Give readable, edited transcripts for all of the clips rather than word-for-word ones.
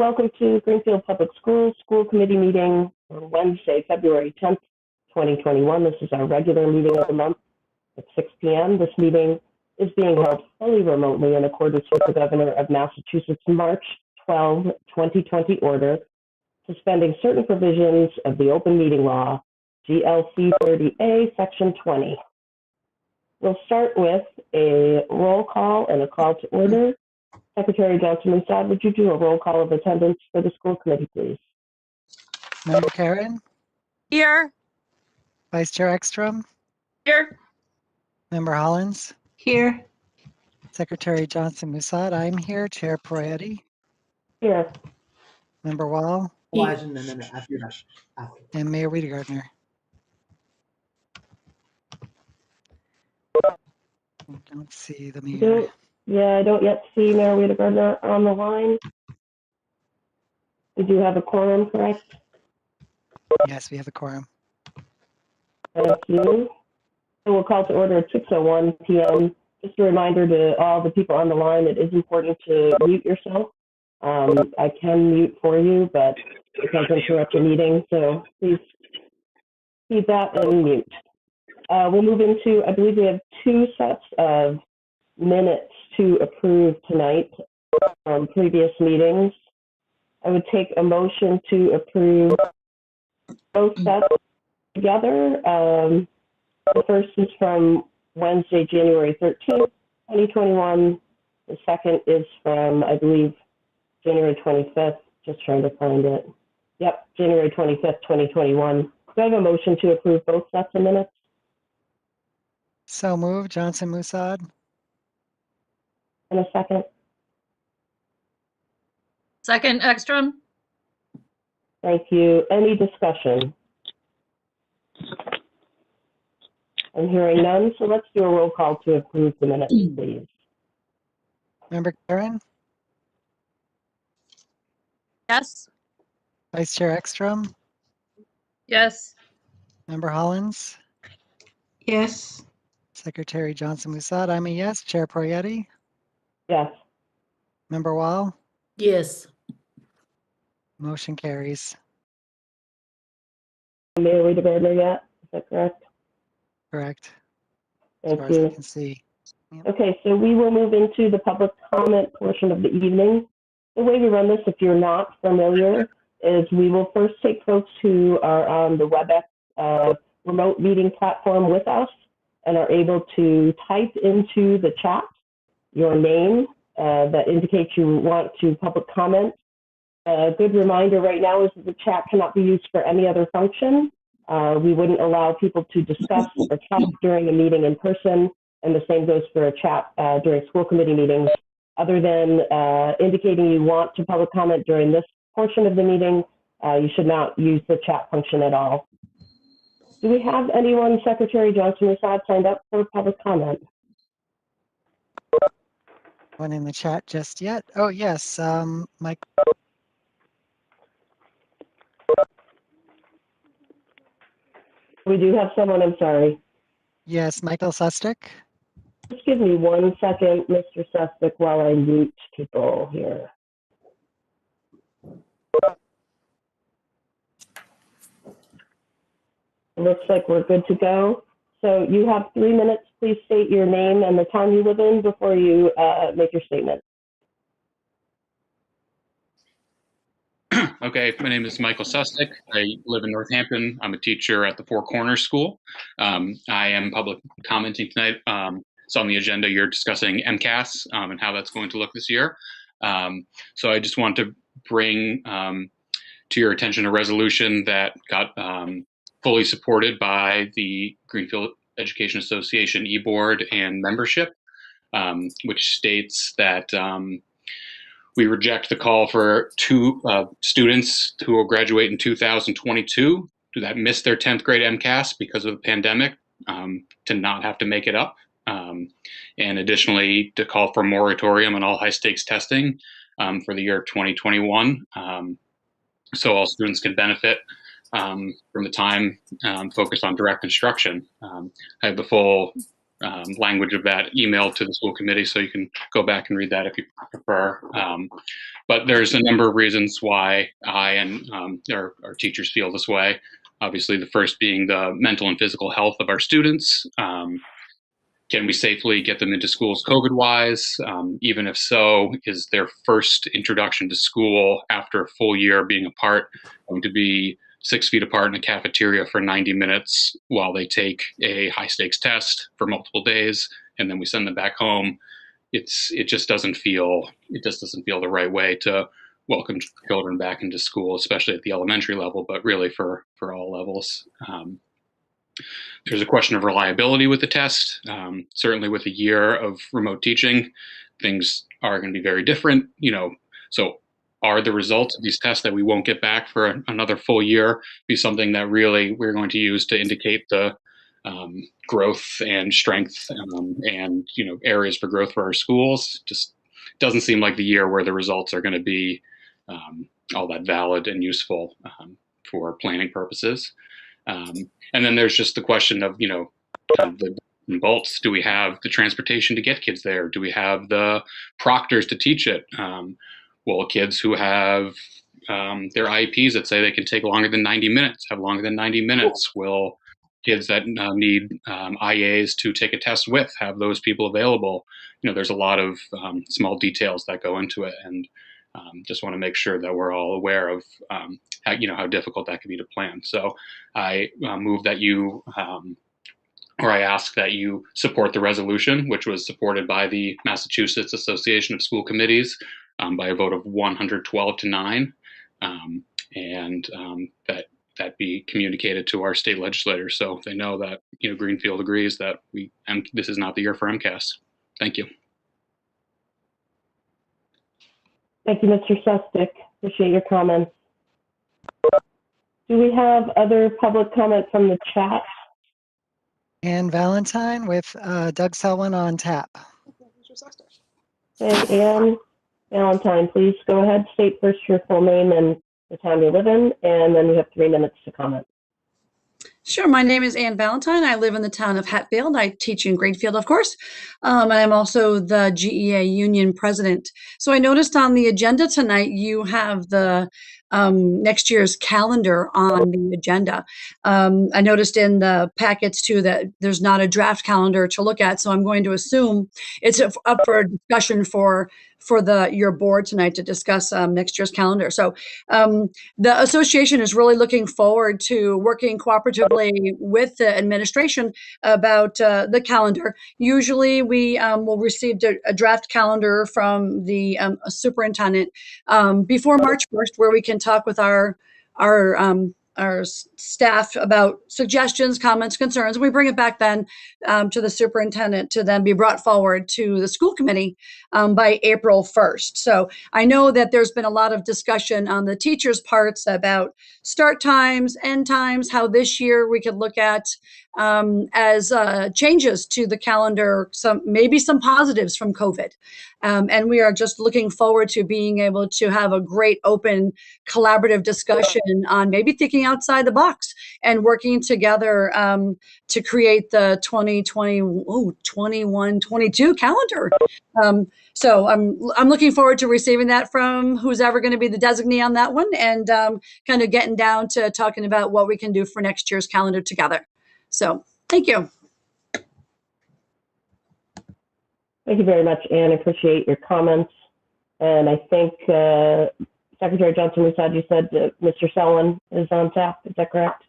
welcome to Greenfield Public Schools School Committee meeting on Wednesday, February 10th, 2021. This is our regular meeting of the month at 6 p.m. This meeting is being held fully remotely in accordance with the Governor of Massachusetts' March 12, 2020 order, suspending certain provisions of the Open Meeting Law, GLC 30A, Section 20. We'll start with a roll call and a call to order. Secretary Johnson-Musad, would you do a roll call of attendance for the school committee, please? Member Karen? Here. Vice Chair Ekstrom? Here. Member Hollins? Here. Secretary Johnson-Musad, I'm here. Chair Poyetti? Here. Member Wall? Here. And Mayor Wiedegardner. I don't see the mayor. I don't yet see Mayor Wiedegardner on the line. We do have a quorum, correct? Yes, we have a quorum. Thank you. So we'll call to order at 6:01 p.m. Just a reminder to all the people on the line, it is important to mute yourself. I can mute for you, but it does interrupt your meeting, so please keep that and mute. We'll move into, I believe we have two sets of minutes to approve tonight from previous meetings. I would take a motion to approve both sets together. The first is from Wednesday, January 13th, 2021. The second is from, I believe, January 25th. Just trying to find it. Yep, January 25th, 2021. Do I have a motion to approve both sets of minutes? So moved, Johnson-Musad. In a second. Second, Ekstrom. Thank you. Any discussion? I'm hearing none, so let's do a roll call to approve the minutes, please. Member Karen? Yes. Vice Chair Ekstrom? Yes. Member Hollins? Yes. Secretary Johnson-Musad, I'm a yes. Chair Poyetti? Yes. Member Wall? Yes. Motion carries. Mayor Wiedegardner yet? Is that correct? Correct. Thank As far as I you. can see. Yep. Okay, so we will move into the public comment portion of the evening. The way we run this, if you're not familiar, is we will first take folks who are on the WebEx remote meeting platform with us and are able to type into the chat your name that indicates you want to public comment. A good reminder right now is that the chat cannot be used for any other function. We wouldn't allow people to discuss or talk during a meeting in person, and the same goes for a chat during school committee meetings. Other than indicating you want to public comment during this portion of the meeting, you should not use the chat function at all. Do we have anyone, Secretary Johnson-Musad, signed up for public comment? One in the chat just yet. Oh, yes. Mike. We do have someone, I'm sorry. Yes, Michael Sustick. Just give me 1 second, Mr. Sustick, while I mute people here. It looks like we're good to go. So you have 3 minutes. Please state your name and the town you live in before you make your statement. Okay, my name is Michael Sustick. I live in Northampton. I'm a teacher at the Four Corners School. I am public commenting tonight. It's on the agenda. You're discussing MCAS and how that's going to look this year. So I just want to bring to your attention a resolution that got fully supported by the Greenfield Education Association e-board and membership, which states that we reject the call for two students who will graduate in 2022 that missed their 10th grade MCAS because of the pandemic to not have to make it up. And additionally, to call for a moratorium on all high stakes testing for the year 2021. So all students can benefit from the time focused on direct instruction. I have the full language of that email to the school committee, so you can go back and read that if you prefer. But there's a number of reasons why I and our teachers feel this way. Obviously, the first being the mental and physical health of our students. Can we safely get them into schools COVID-wise? Even if so, is their first introduction to school after a full year being apart going to be 6 feet apart in a cafeteria for 90 minutes while they take a high-stakes test for multiple days, and then we send them back home? It just doesn't feel the right way to welcome children back into school, especially at the elementary level, but really for all levels. There's a question of reliability with the test. Certainly with a year of remote teaching, things are going to be very different. So are the results of these tests that we won't get back for another full year be something that really we're going to use to indicate the growth and strength and areas for growth for our schools? Just doesn't seem like the year where the results are going to be all that valid and useful for planning purposes. And then there's just the question of, kind of the bolts. Do we have the transportation to get kids there? Do we have the proctors to teach it? Will kids who have their IEPs that say they can take longer than 90 minutes have longer than 90 minutes? Will kids that need IAs to take a test with have those people available? There's a lot of small details that go into it, and just want to make sure that we're all aware of how difficult that could be to plan. So I move that you, or I ask that you support the resolution, which was supported by the Massachusetts Association of School Committees by a vote of 112 to 9, and that be communicated to our state legislators so they know that Greenfield agrees that this is not the year for MCAS. Thank you. Thank you, Mr. Sustick. Appreciate your comments. Do we have other public comment from the chat? Ann Valentine with Doug Selwyn on tap. Okay, Ann Valentine, please go ahead. State first your full name and the town you live in, and then you have 3 minutes to comment. Sure. My name is Ann Valentine. I live in the town of Hatfield. I teach in Greenfield, of course. And I'm also the GEA union president. So I noticed on the agenda tonight, you have the next year's calendar on the agenda. I noticed in the packets too that there's not a draft calendar to look at. So I'm going to assume it's up for discussion for your board tonight to discuss next year's calendar. So the association is really looking forward to working cooperatively with the administration about the calendar. Usually we will receive a draft calendar from the superintendent before March 1st, where we can talk with our staff about suggestions, comments, concerns. We bring it back then to the superintendent to then be brought forward to the school committee by April 1st. So I know that there's been a lot of discussion on the teachers' parts about start times, end times, how this year we could look at as changes to the calendar, maybe some positives from COVID. And we are just looking forward to being able to have a great open collaborative discussion on maybe thinking outside the box and working together to create the 21-22 calendar. So I'm looking forward to receiving that from who's ever going to be the designee on that one, and kind of getting down to talking about what we can do for next year's calendar together. So thank you. Thank you very much, Ann. I appreciate your comments. And I think Secretary Johnson-Musad, you said Mr. Selwyn is on tap. Is that correct?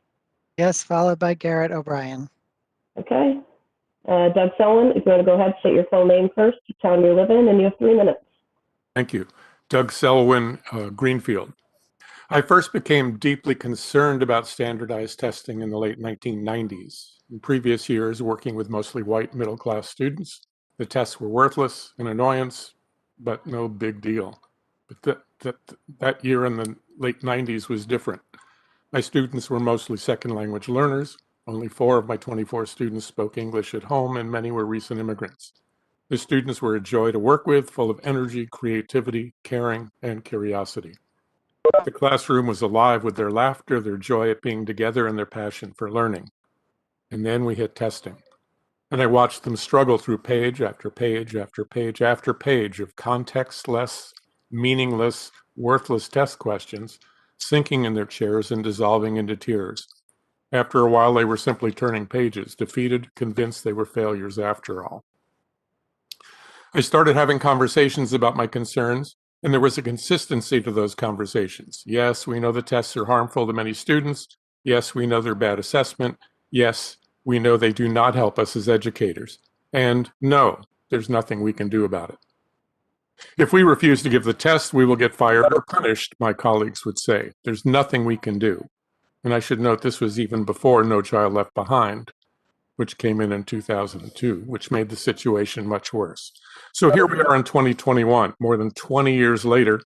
Yes, followed by Garrett O'Brien. Okay. Doug Selwyn, if you want to go ahead, state your full name first, the town you live in, and you have 3 minutes. Thank you. Doug Selwyn, Greenfield. I first became deeply concerned about standardized testing in the late 1990s. In previous years, working with mostly white middle-class students, the tests were worthless, an annoyance, but no big deal. But that year in the late 90s was different. My students were mostly second language learners. Only 4 of my 24 students spoke English at home, and many were recent immigrants. The students were a joy to work with, full of energy, creativity, caring, and curiosity. The classroom was alive with their laughter, their joy at being together, and their passion for learning. And then we hit testing. And I watched them struggle through page after page after page after page of context-less, meaningless, worthless test questions, sinking in their chairs and dissolving into tears. After a while, they were simply turning pages, defeated, convinced they were failures after all. I started having conversations about my concerns, and there was a consistency to those conversations. Yes, we know the tests are harmful to many students. Yes, we know they're bad assessment. Yes, we know they do not help us as educators. And no, there's nothing we can do about it. If we refuse to give the test, we will get fired or punished, my colleagues would say. There's nothing we can do. And I should note this was even before No Child Left Behind, which came in 2002, which made the situation much worse. So here we are in 2021, more than 20 years later,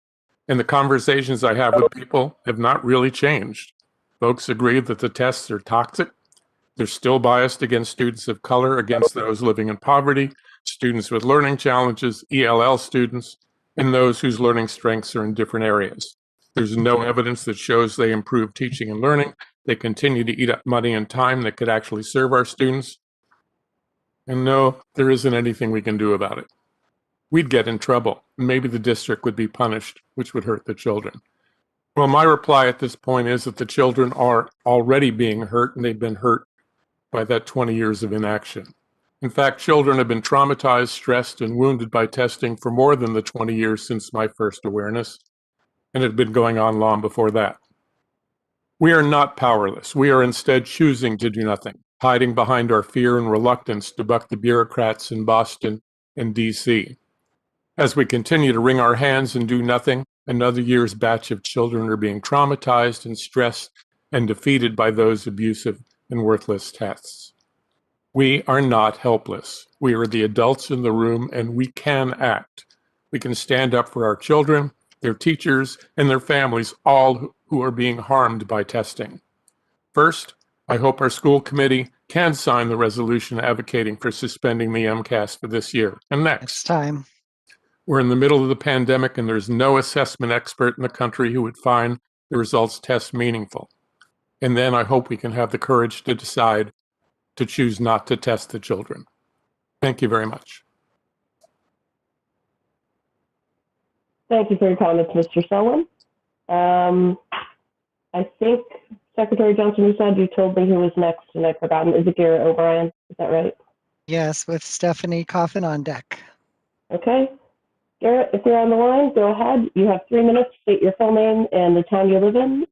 and the conversations I have with people have not really changed. Folks agree that the tests are toxic. They're still biased against students of color, against those living in poverty, students with learning challenges, ELL students, and those whose learning strengths are in different areas. There's no evidence that shows they improve teaching and learning. They continue to eat up money and time that could actually serve our students. And no, there isn't anything we can do about it. We'd get in trouble, and maybe the district would be punished, which would hurt the children. Well, my reply at this point is that the children are already being hurt, and they've been hurt by that 20 years of inaction. In fact, children have been traumatized, stressed, and wounded by testing for more than the 20 years since my first awareness, and it had been going on long before that. We are not powerless. We are instead choosing to do nothing, hiding behind our fear and reluctance to buck the bureaucrats in Boston and DC. As we continue to wring our hands and do nothing, another year's batch of children are being traumatized and stressed and defeated by those abusive and worthless tests. We are not helpless. We are the adults in the room, and we can act. We can stand up for our children, their teachers, and their families, all who are being harmed by testing. First, I hope our school committee can sign the resolution advocating for suspending the MCAS for this year and It's next. time. We're in the middle of the pandemic, and there's no assessment expert in the country who would find the results test meaningful. And then I hope we can have the courage to decide to choose not to test the children. Thank you very much. Thank you for your comments, Mr. Selwyn. I think Secretary Johnson, you said you told me who was next, and I've forgotten. Is it Garrett O'Brien? Is that right? Yes, with Stephanie Coffin on deck. Okay. Garrett, if you're on the line, go ahead. You have 3 minutes. State your full name and the town you live in.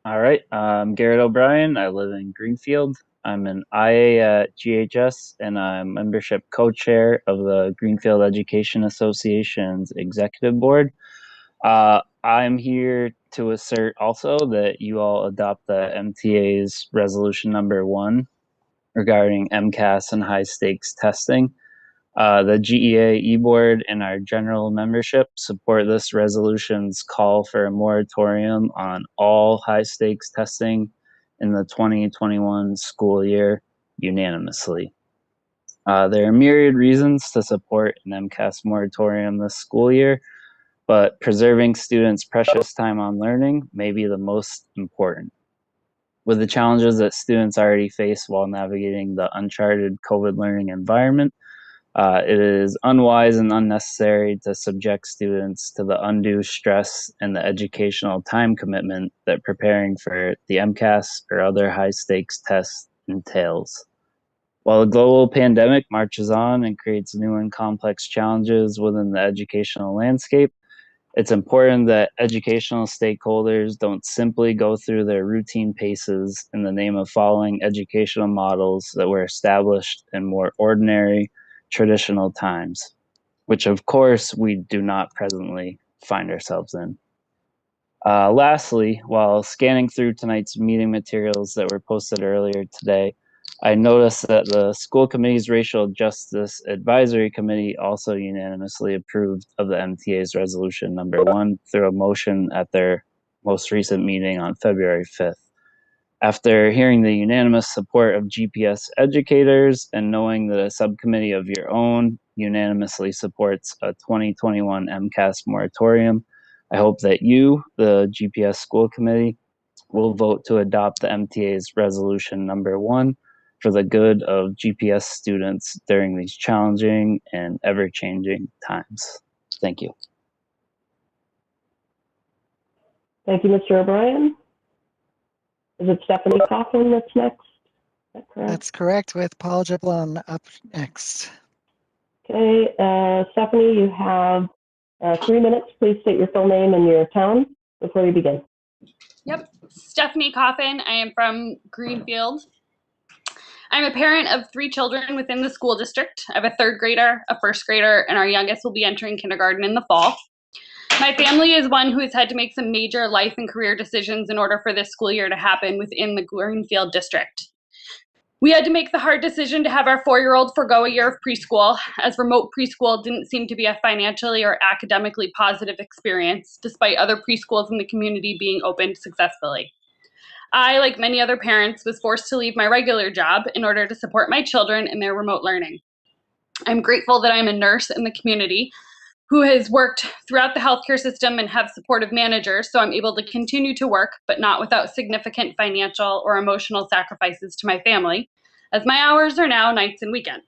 All right, I'm Garrett O'Brien. I live in Greenfield. I'm an IA at GHS, and I'm membership co-chair of the Greenfield Education Association's executive board. I'm here to assert also that you all adopt the MTA's resolution number 1 regarding MCAS and high stakes testing. The GEA e-board and our general membership support this resolution's call for a moratorium on all high stakes testing in the 2021 school year unanimously. There are myriad reasons to support an MCAS moratorium this school year, but preserving students' precious time on learning may be the most important. With the challenges that students already face while navigating the uncharted COVID learning environment, it is unwise and unnecessary to subject students to the undue stress and the educational time commitment that preparing for the MCAS or other high-stakes tests entails. While the global pandemic marches on and creates new and complex challenges within the educational landscape, it's important that educational stakeholders don't simply go through their routine paces in the name of following educational models that were established in more ordinary, traditional times, which of course we do not presently find ourselves in. Lastly, while scanning through tonight's meeting materials that were posted earlier today, I noticed that the school committee's Racial Justice Advisory Committee also unanimously approved of the MTA's resolution number 1 through a motion at their most recent meeting on February 5th. After hearing the unanimous support of GPS educators and knowing that a subcommittee of your own unanimously supports a 2021 MCAS moratorium, I hope that you, the GPS school committee, will vote to adopt the MTA's resolution number 1 for the good of GPS students during these challenging and ever-changing times. Thank you. Thank you, Mr. O'Brien. Is it Stephanie Coughlin that's next? Is that correct? That's correct, with Paul Jablon up next. Okay, Stephanie, you have 3 minutes. Please state your full name and your town before you begin. Yep, Stephanie Coffin. I am from Greenfield. I'm a parent of 3 children within the school district. I have a 3rd grader, a 1st grader, and our youngest will be entering kindergarten in the fall. My family is one who has had to make some major life and career decisions in order for this school year to happen within the Greenfield district. We had to make the hard decision to have our 4-year-old forgo a year of preschool, as remote preschool didn't seem to be a financially or academically positive experience, despite other preschools in the community being opened successfully. I, like many other parents, was forced to leave my regular job in order to support my children in their remote learning. I'm grateful that I'm a nurse in the community who has worked throughout the healthcare system and have supportive managers, so I'm able to continue to work, but not without significant financial or emotional sacrifices to my family, as my hours are now nights and weekends.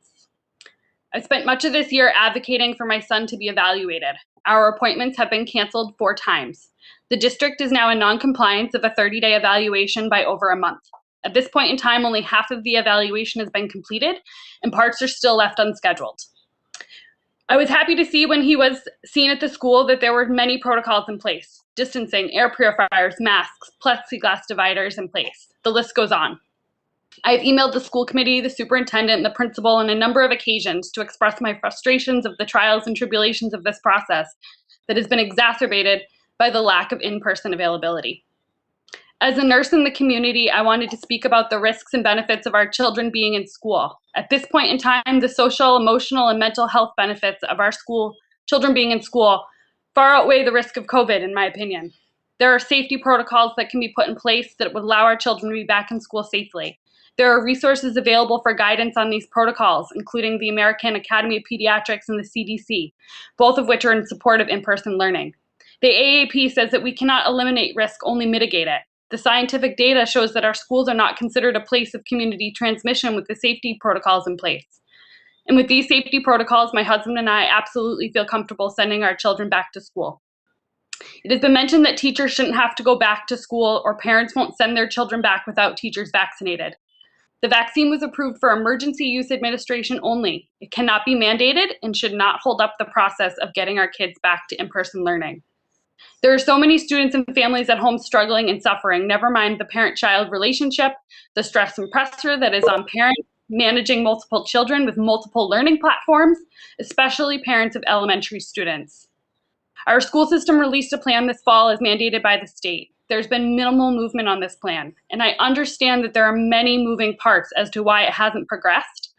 I spent much of this year advocating for my son to be evaluated. Our appointments have been canceled 4 times. The district is now in non-compliance of a 30-day evaluation by over a month. At this point in time, only half of the evaluation has been completed, and parts are still left unscheduled. I was happy to see when he was seen at the school that there were many protocols in place: distancing, air purifiers, masks, plexiglass dividers in place. The list goes on. I've emailed the school committee, the superintendent, and the principal on a number of occasions to express my frustrations of the trials and tribulations of this process that has been exacerbated by the lack of in-person availability. As a nurse in the community, I wanted to speak about the risks and benefits of our children being in school. At this point in time, the social, emotional, and mental health benefits of our children being in school far outweigh the risk of COVID, in my opinion. There are safety protocols that can be put in place that would allow our children to be back in school safely. There are resources available for guidance on these protocols, including the American Academy of Pediatrics and the CDC, both of which are in support of in-person learning. The AAP says that we cannot eliminate risk, only mitigate it. The scientific data shows that our schools are not considered a place of community transmission with the safety protocols in place. And with these safety protocols, my husband and I absolutely feel comfortable sending our children back to school. It has been mentioned that teachers shouldn't have to go back to school, or parents won't send their children back without teachers vaccinated. The vaccine was approved for emergency use administration only. It cannot be mandated and should not hold up the process of getting our kids back to in-person learning. There are so many students and families at home struggling and suffering, never mind the parent-child relationship, the stress and pressure that is on parents managing multiple children with multiple learning platforms, especially parents of elementary students. Our school system released a plan this fall as mandated by the state. There's been minimal movement on this plan, and I understand that there are many moving parts as to why it hasn't progressed,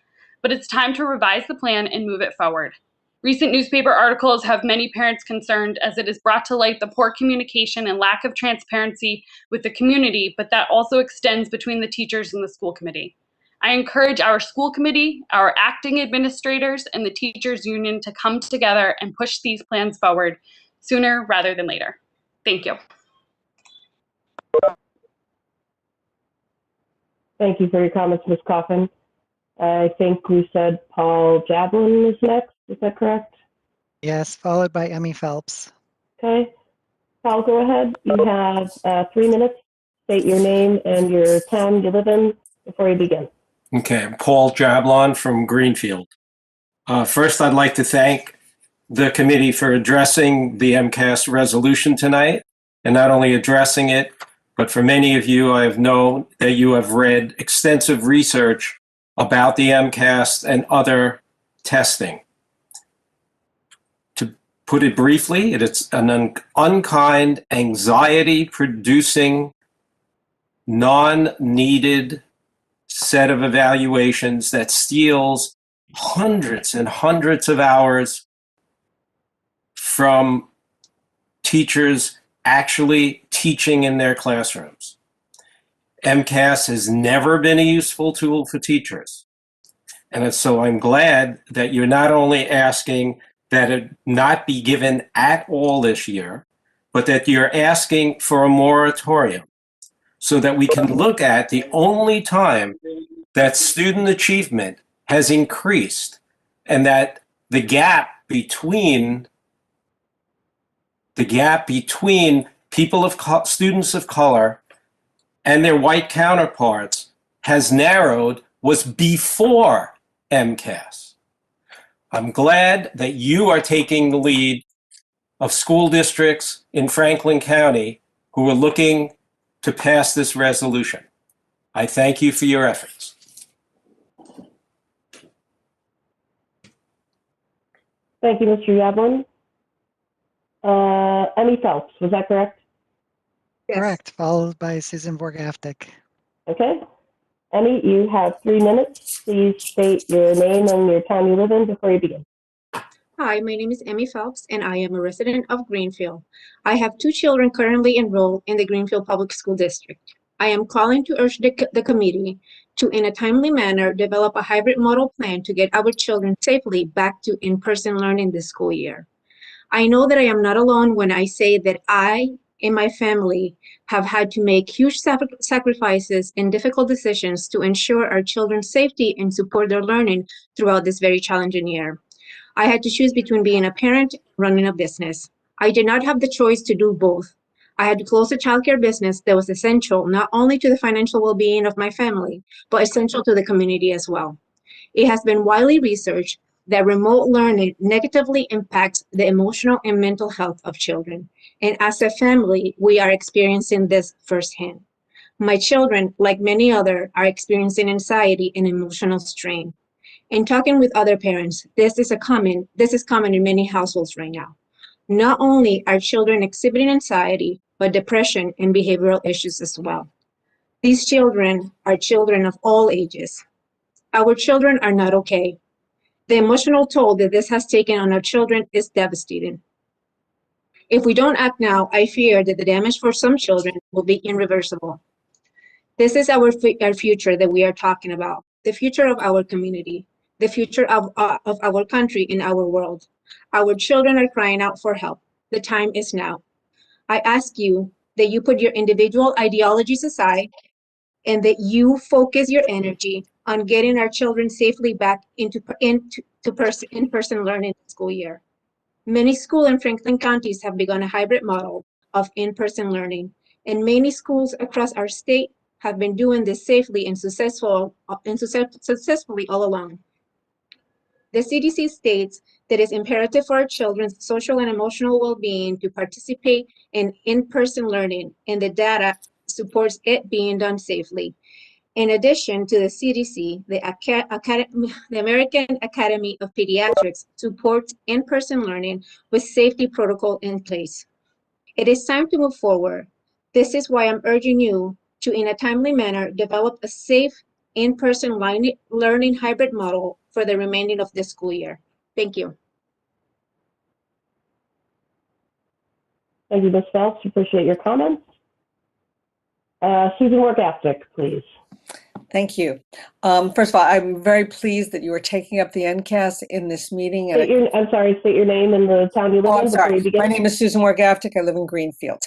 but it's time to revise the plan and move it forward. Recent newspaper articles have many parents concerned, as it has brought to light the poor communication and lack of transparency with the community, but that also extends between the teachers and the school committee. I encourage our school committee, our acting administrators, and the teachers union to come together and push these plans forward sooner rather than later. Thank you. Thank you for your comments, Ms. Coffin. I think we said Paul Jablon is next. Is that correct? Yes, followed by Emmy Phelps. Okay. Paul, go ahead. You have 3 minutes. State your name and your town you live in before you begin. Okay, I'm Paul Jablon from Greenfield. First, I'd like to thank the committee for addressing the MCAS resolution tonight, and not only addressing it, but for many of you, I have known that you have read extensive research about the MCAS and other testing. To put it briefly, it's an unkind, anxiety-producing, non-needed set of evaluations that steals hundreds and hundreds of hours from teachers actually teaching in their classrooms. MCAS has never been a useful tool for teachers. And so I'm glad that you're not only asking that it not be given at all this year, but that you're asking for a moratorium so that we can look at the only time that student achievement has increased and that the gap between students of color and their white counterparts has narrowed was before MCAS. I'm glad that you are taking the lead of school districts in Franklin County who are looking to pass this resolution. I thank you for your efforts. Thank you, Mr. Yablon. Emmy Phelps, was that correct? Yes. Correct, followed by Susan Borgaftic. Okay. Emmy, you have 3 minutes. Please state your name and your town you live in before you begin. Hi, my name is Emmy Phelps, and I am a resident of Greenfield. I have 2 children currently enrolled in the Greenfield Public School District. I am calling to urge the committee to, in a timely manner, develop a hybrid model plan to get our children safely back to in-person learning this school year. I know that I am not alone when I say that I and my family have had to make huge sacrifices and difficult decisions to ensure our children's safety and support their learning throughout this very challenging year. I had to choose between being a parent and running a business. I did not have the choice to do both. I had to close a childcare business that was essential not only to the financial well-being of my family, but essential to the community as well. It has been widely researched that remote learning negatively impacts the emotional and mental health of children. And as a family, we are experiencing this firsthand. My children, like many others, are experiencing anxiety and emotional strain. In talking with other parents, this is common in many households right now. Not only are children exhibiting anxiety, but depression and behavioral issues as well. These children are children of all ages. Our children are not okay. The emotional toll that this has taken on our children is devastating. If we don't act now, I fear that the damage for some children will be irreversible. This is our future that we are talking about, the future of our community, the future of our country and our world. Our children are crying out for help. The time is now. I ask you that you put your individual ideologies aside and that you focus your energy on getting our children safely back into in-person learning this school year. Many schools in Franklin counties have begun a hybrid model of in-person learning, and many schools across our state have been doing this safely and successfully all along. The CDC states that it's imperative for our children's social and emotional well-being to participate in in-person learning, and the data supports it being done safely. In addition to the CDC, the American Academy of Pediatrics supports in-person learning with safety protocol in place. It is time to move forward. This is why I'm urging you to, in a timely manner, develop a safe in-person learning hybrid model for the remaining of this school year. Thank you. Thank you, Ms. Phelps. Appreciate your comments. Susan Workaftic, please. Thank you. First of all, I'm very pleased that you are taking up the NCAS in this meeting. I'm sorry, state your name and the town you live in before you begin. My name is Susan Worgaftic. I live in Greenfield.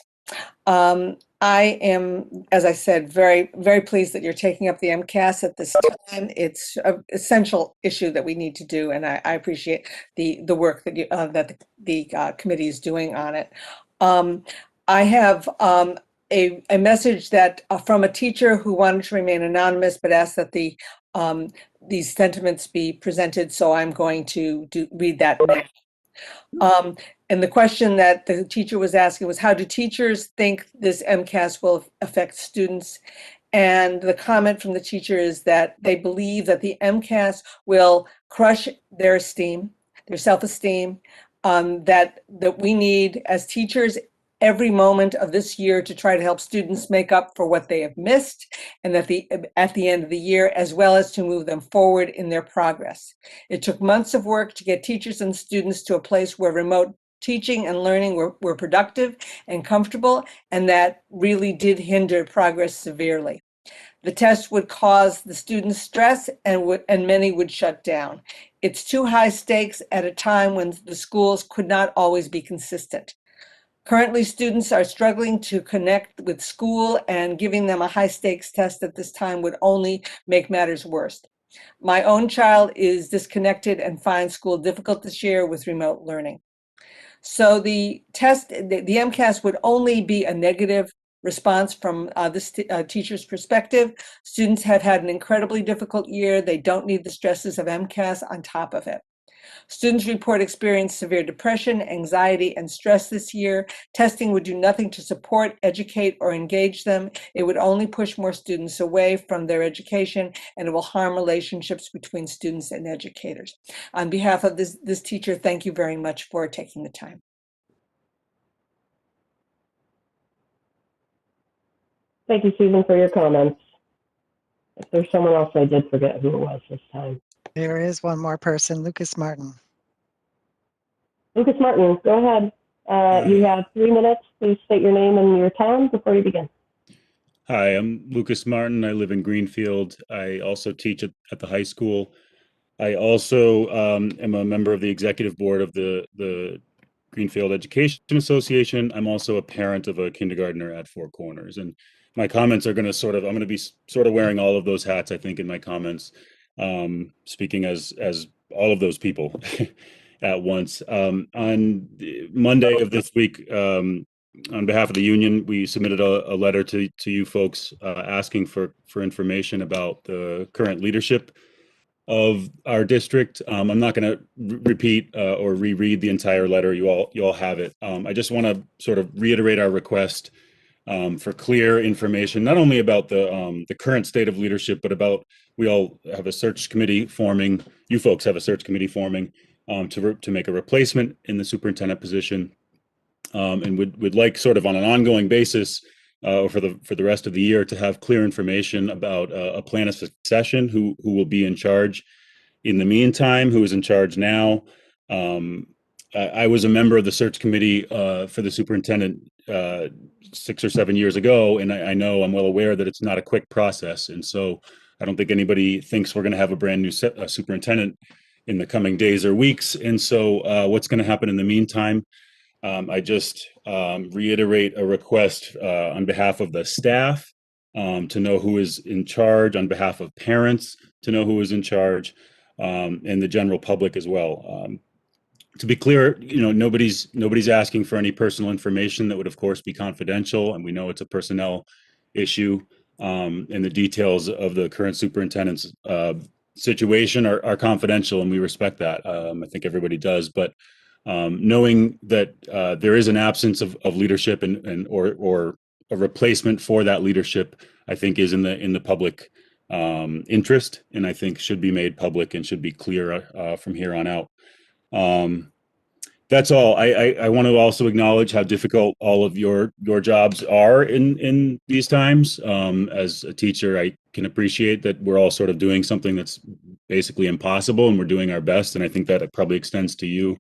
I am, as I said, very, very pleased that you're taking up the MCAS at this time. It's an essential issue that we need to do, and I appreciate the work that the committee is doing on it. I have a message that from a teacher who wanted to remain anonymous but asked that these sentiments be presented, so I'm going to read that now. And the question that the teacher was asking was, how do teachers think this MCAS will affect students? And the comment from the teacher is that they believe that the MCAS will crush their esteem, their self-esteem, that we need as teachers every moment of this year to try to help students make up for what they have missed, and at the end of the year, as well as to move them forward in their progress. It took months of work to get teachers and students to a place where remote teaching and learning were productive and comfortable, and that really did hinder progress severely. The test would cause the students stress, and many would shut down. It's too high stakes at a time when the schools could not always be consistent. Currently, students are struggling to connect with school, and giving them a high-stakes test at this time would only make matters worse. My own child is disconnected and finds school difficult this year with remote learning. So the test, the MCAS would only be a negative response from this teacher's perspective. Students have had an incredibly difficult year. They don't need the stresses of MCAS on top of it. Students report experiencing severe depression, anxiety, and stress this year. Testing would do nothing to support, educate, or engage them. It would only push more students away from their education, and it will harm relationships between students and educators. On behalf of this teacher, thank you very much for taking the time. Thank you, Susan, for your comments. If there's someone else, I did forget who it was this time. There is one more person, Lucas Martin. Lucas Martin, go ahead. You have 3 minutes. Please state your name and your town before you begin. Hi, I'm Lucas Martin. I live in Greenfield. I also teach at the high school. I also am a member of the executive board of the Greenfield Education Association. I'm also a parent of a kindergartner at Four Corners. And my comments are going to I'm going to be sort of wearing all of those hats, I think, in my comments, speaking as all of those people at once. On Monday of this week, on behalf of the union, we submitted a letter to you folks asking for information about the current leadership of our district. I'm not going to repeat or reread the entire letter. You all have it. I just want to sort of reiterate our request for clear information, not only about the current state of leadership, but about, we all have a search committee forming. You folks have a search committee forming to make a replacement in the superintendent position, and would like, sort of on an ongoing basis, for the rest of the year, to have clear information about a plan of succession, who will be in charge in the meantime, who is in charge now. I was a member of the search committee for the superintendent 6 or 7 years ago, and I'm well aware that it's not a quick process. And so I don't think anybody thinks we're going to have a brand new superintendent in the coming days or weeks. And so what's going to happen in the meantime? I just reiterate a request on behalf of the staff to know who is in charge, on behalf of parents to know who is in charge, and the general public as well. To be clear, nobody's asking for any personal information. That would, of course, be confidential, and we know it's a personnel issue. And the details of the current superintendent's situation are confidential, and we respect that. I think everybody does, but knowing that there is an absence of leadership or a replacement for that leadership, I think is in the public interest, and I think should be made public and should be clear from here on out. That's all. I want to also acknowledge how difficult all of your jobs are in these times. As a teacher, I can appreciate that we're all sort of doing something that's basically impossible, and we're doing our best. And I think that it probably extends to you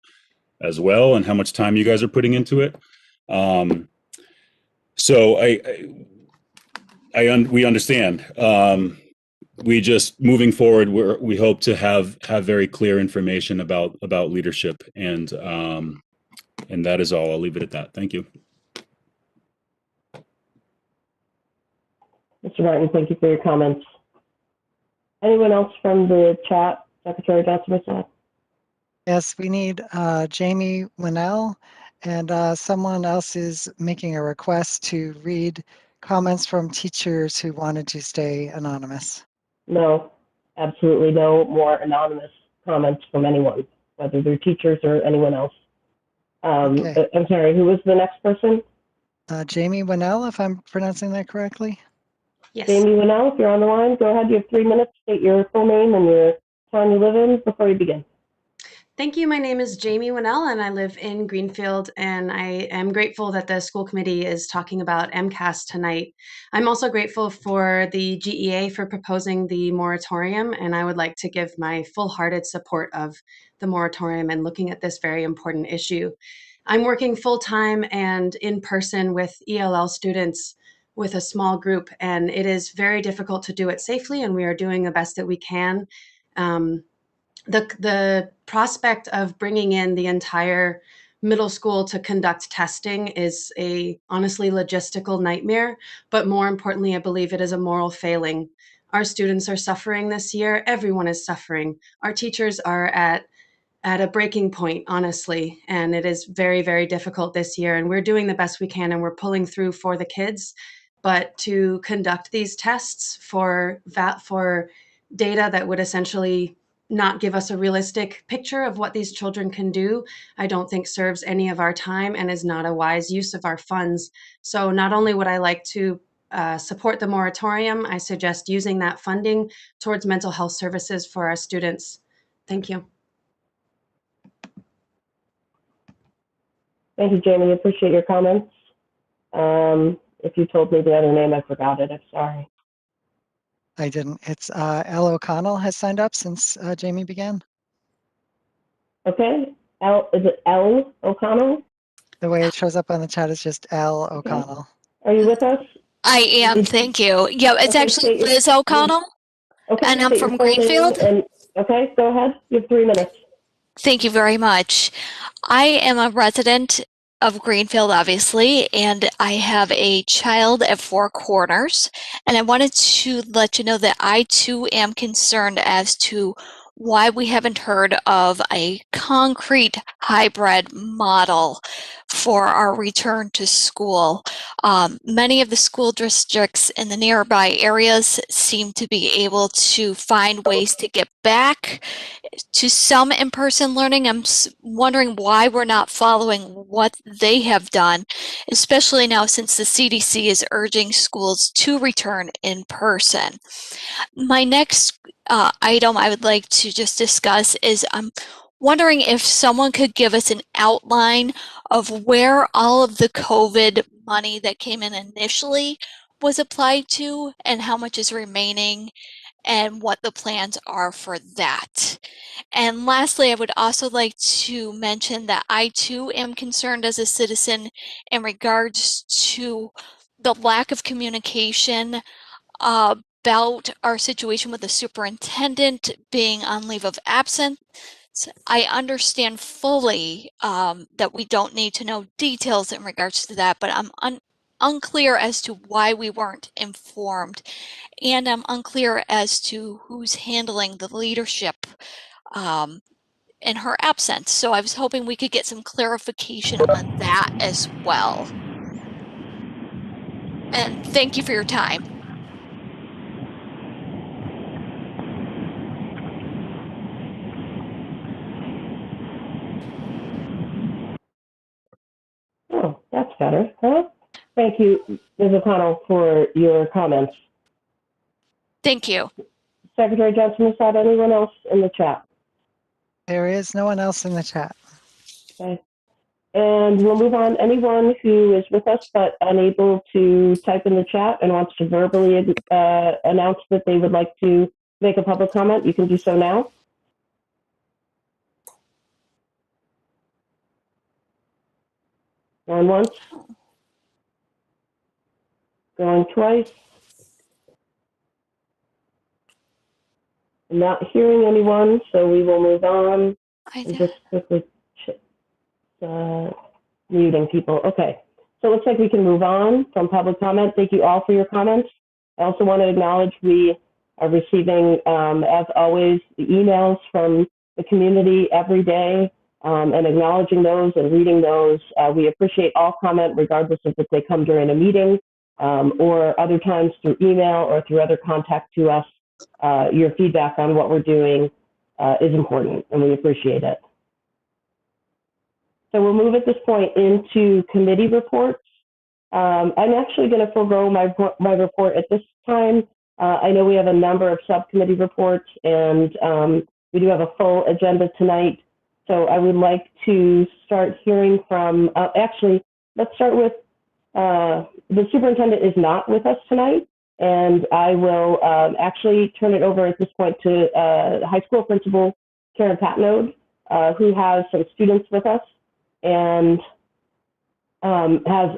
as well, and how much time you guys are putting into it. So we understand. We just, moving forward, we hope to have very clear information about leadership, and that is all. I'll leave it at that. Thank you. Mr. Martin, thank you for your comments. Anyone else from the chat? Secretary Johnson? Yes, we need Jamie Winnell, and someone else is making a request to read comments from teachers who wanted to stay anonymous. No, absolutely no more anonymous comments from anyone, whether they're teachers or anyone else. Okay. I'm sorry, who was the next person? Jamie Winnell, if I'm pronouncing that correctly. Yes. Jamie Winnell, if you're on the line, go ahead. You have 3 minutes. State your full name and your town you live in before you begin. Thank you. My name is Jamie Winnell, and I live in Greenfield, and I am grateful that the school committee is talking about MCAS tonight. I'm also grateful for the GEA for proposing the moratorium, and I would like to give my full-hearted support of the moratorium and looking at this very important issue. I'm working full-time and in person with ELL students with a small group, and it is very difficult to do it safely, and we are doing the best that we can. The prospect of bringing in the entire middle school to conduct testing is a honestly logistical nightmare, but more importantly, I believe it is a moral failing. Our students are suffering this year. Everyone is suffering. Our teachers are at a breaking point, honestly, and it is very, very difficult this year. And we're doing the best we can, and we're pulling through for the kids. But to conduct these tests for data that would essentially not give us a realistic picture of what these children can do, I don't think serves any of our time and is not a wise use of our funds. So not only would I like to support the moratorium, I suggest using that funding towards mental health services for our students. Thank you. Thank you, Jamie. Appreciate your comments. If you told me the other name, I forgot it. I'm sorry. I didn't. It's L. O'Connell has signed up since Jamie began. Okay. Is it L. O'Connell? The way it shows up on the chat is just L. O'Connell. Are you with us? I am, thank you. Yeah, it's Okay, actually Liz O'Connell, Okay, and I'm state your from full name Greenfield. and, okay, go ahead. You have 3 minutes. Thank you very much. I am a resident of Greenfield, obviously, and I have a child at Four Corners, and I wanted to let you know that I too am concerned as to why we haven't heard of a concrete hybrid model for our return to school. Many of the school districts in the nearby areas seem to be able to find ways to get back to some in-person learning. I'm wondering why we're not following what they have done, especially now since the CDC is urging schools to return in person. My next item I would like to just discuss is I'm wondering if someone could give us an outline of where all of the COVID money that came in initially was applied to and how much is remaining and what the plans are for that. And lastly, I would also like to mention that I too am concerned as a citizen in regards to the lack of communication about our situation with the superintendent being on leave of absence. I understand fully that we don't need to know details in regards to that, but I'm unclear as to why we weren't informed. And I'm unclear as to who's handling the leadership in her absence. So I was hoping we could get some clarification on that as well. And thank you for your time. Oh, that's better, huh? Thank you, Ms. O'Connell, for your comments. Thank you. Secretary Johnson, is that anyone else in the chat? There is no one else in the chat. Okay. And we'll move on. Anyone who is with us but unable to type in the chat and wants to verbally announce that they would like to make a public comment, you can do so now. Going once. Going twice. I'm not hearing anyone, so we will move on. And just quickly muting people. Okay, so it looks like we can move on from public comment. Thank you all for your comments. I also want to acknowledge we are receiving, as always, the emails from the community every day, and acknowledging those and reading those. We appreciate all comment, regardless of if they come during a meeting or other times through email or through other contact to us. Your feedback on what we're doing is important, and we appreciate it. So we'll move at this point into committee reports. I'm actually going to forego my report at this time. I know we have a number of subcommittee reports, and we do have a full agenda tonight. So I would like to start hearing from, actually, let's start with, the superintendent is not with us tonight, and I will actually turn it over at this point to high school principal Karen Patnode, who has some students with us and has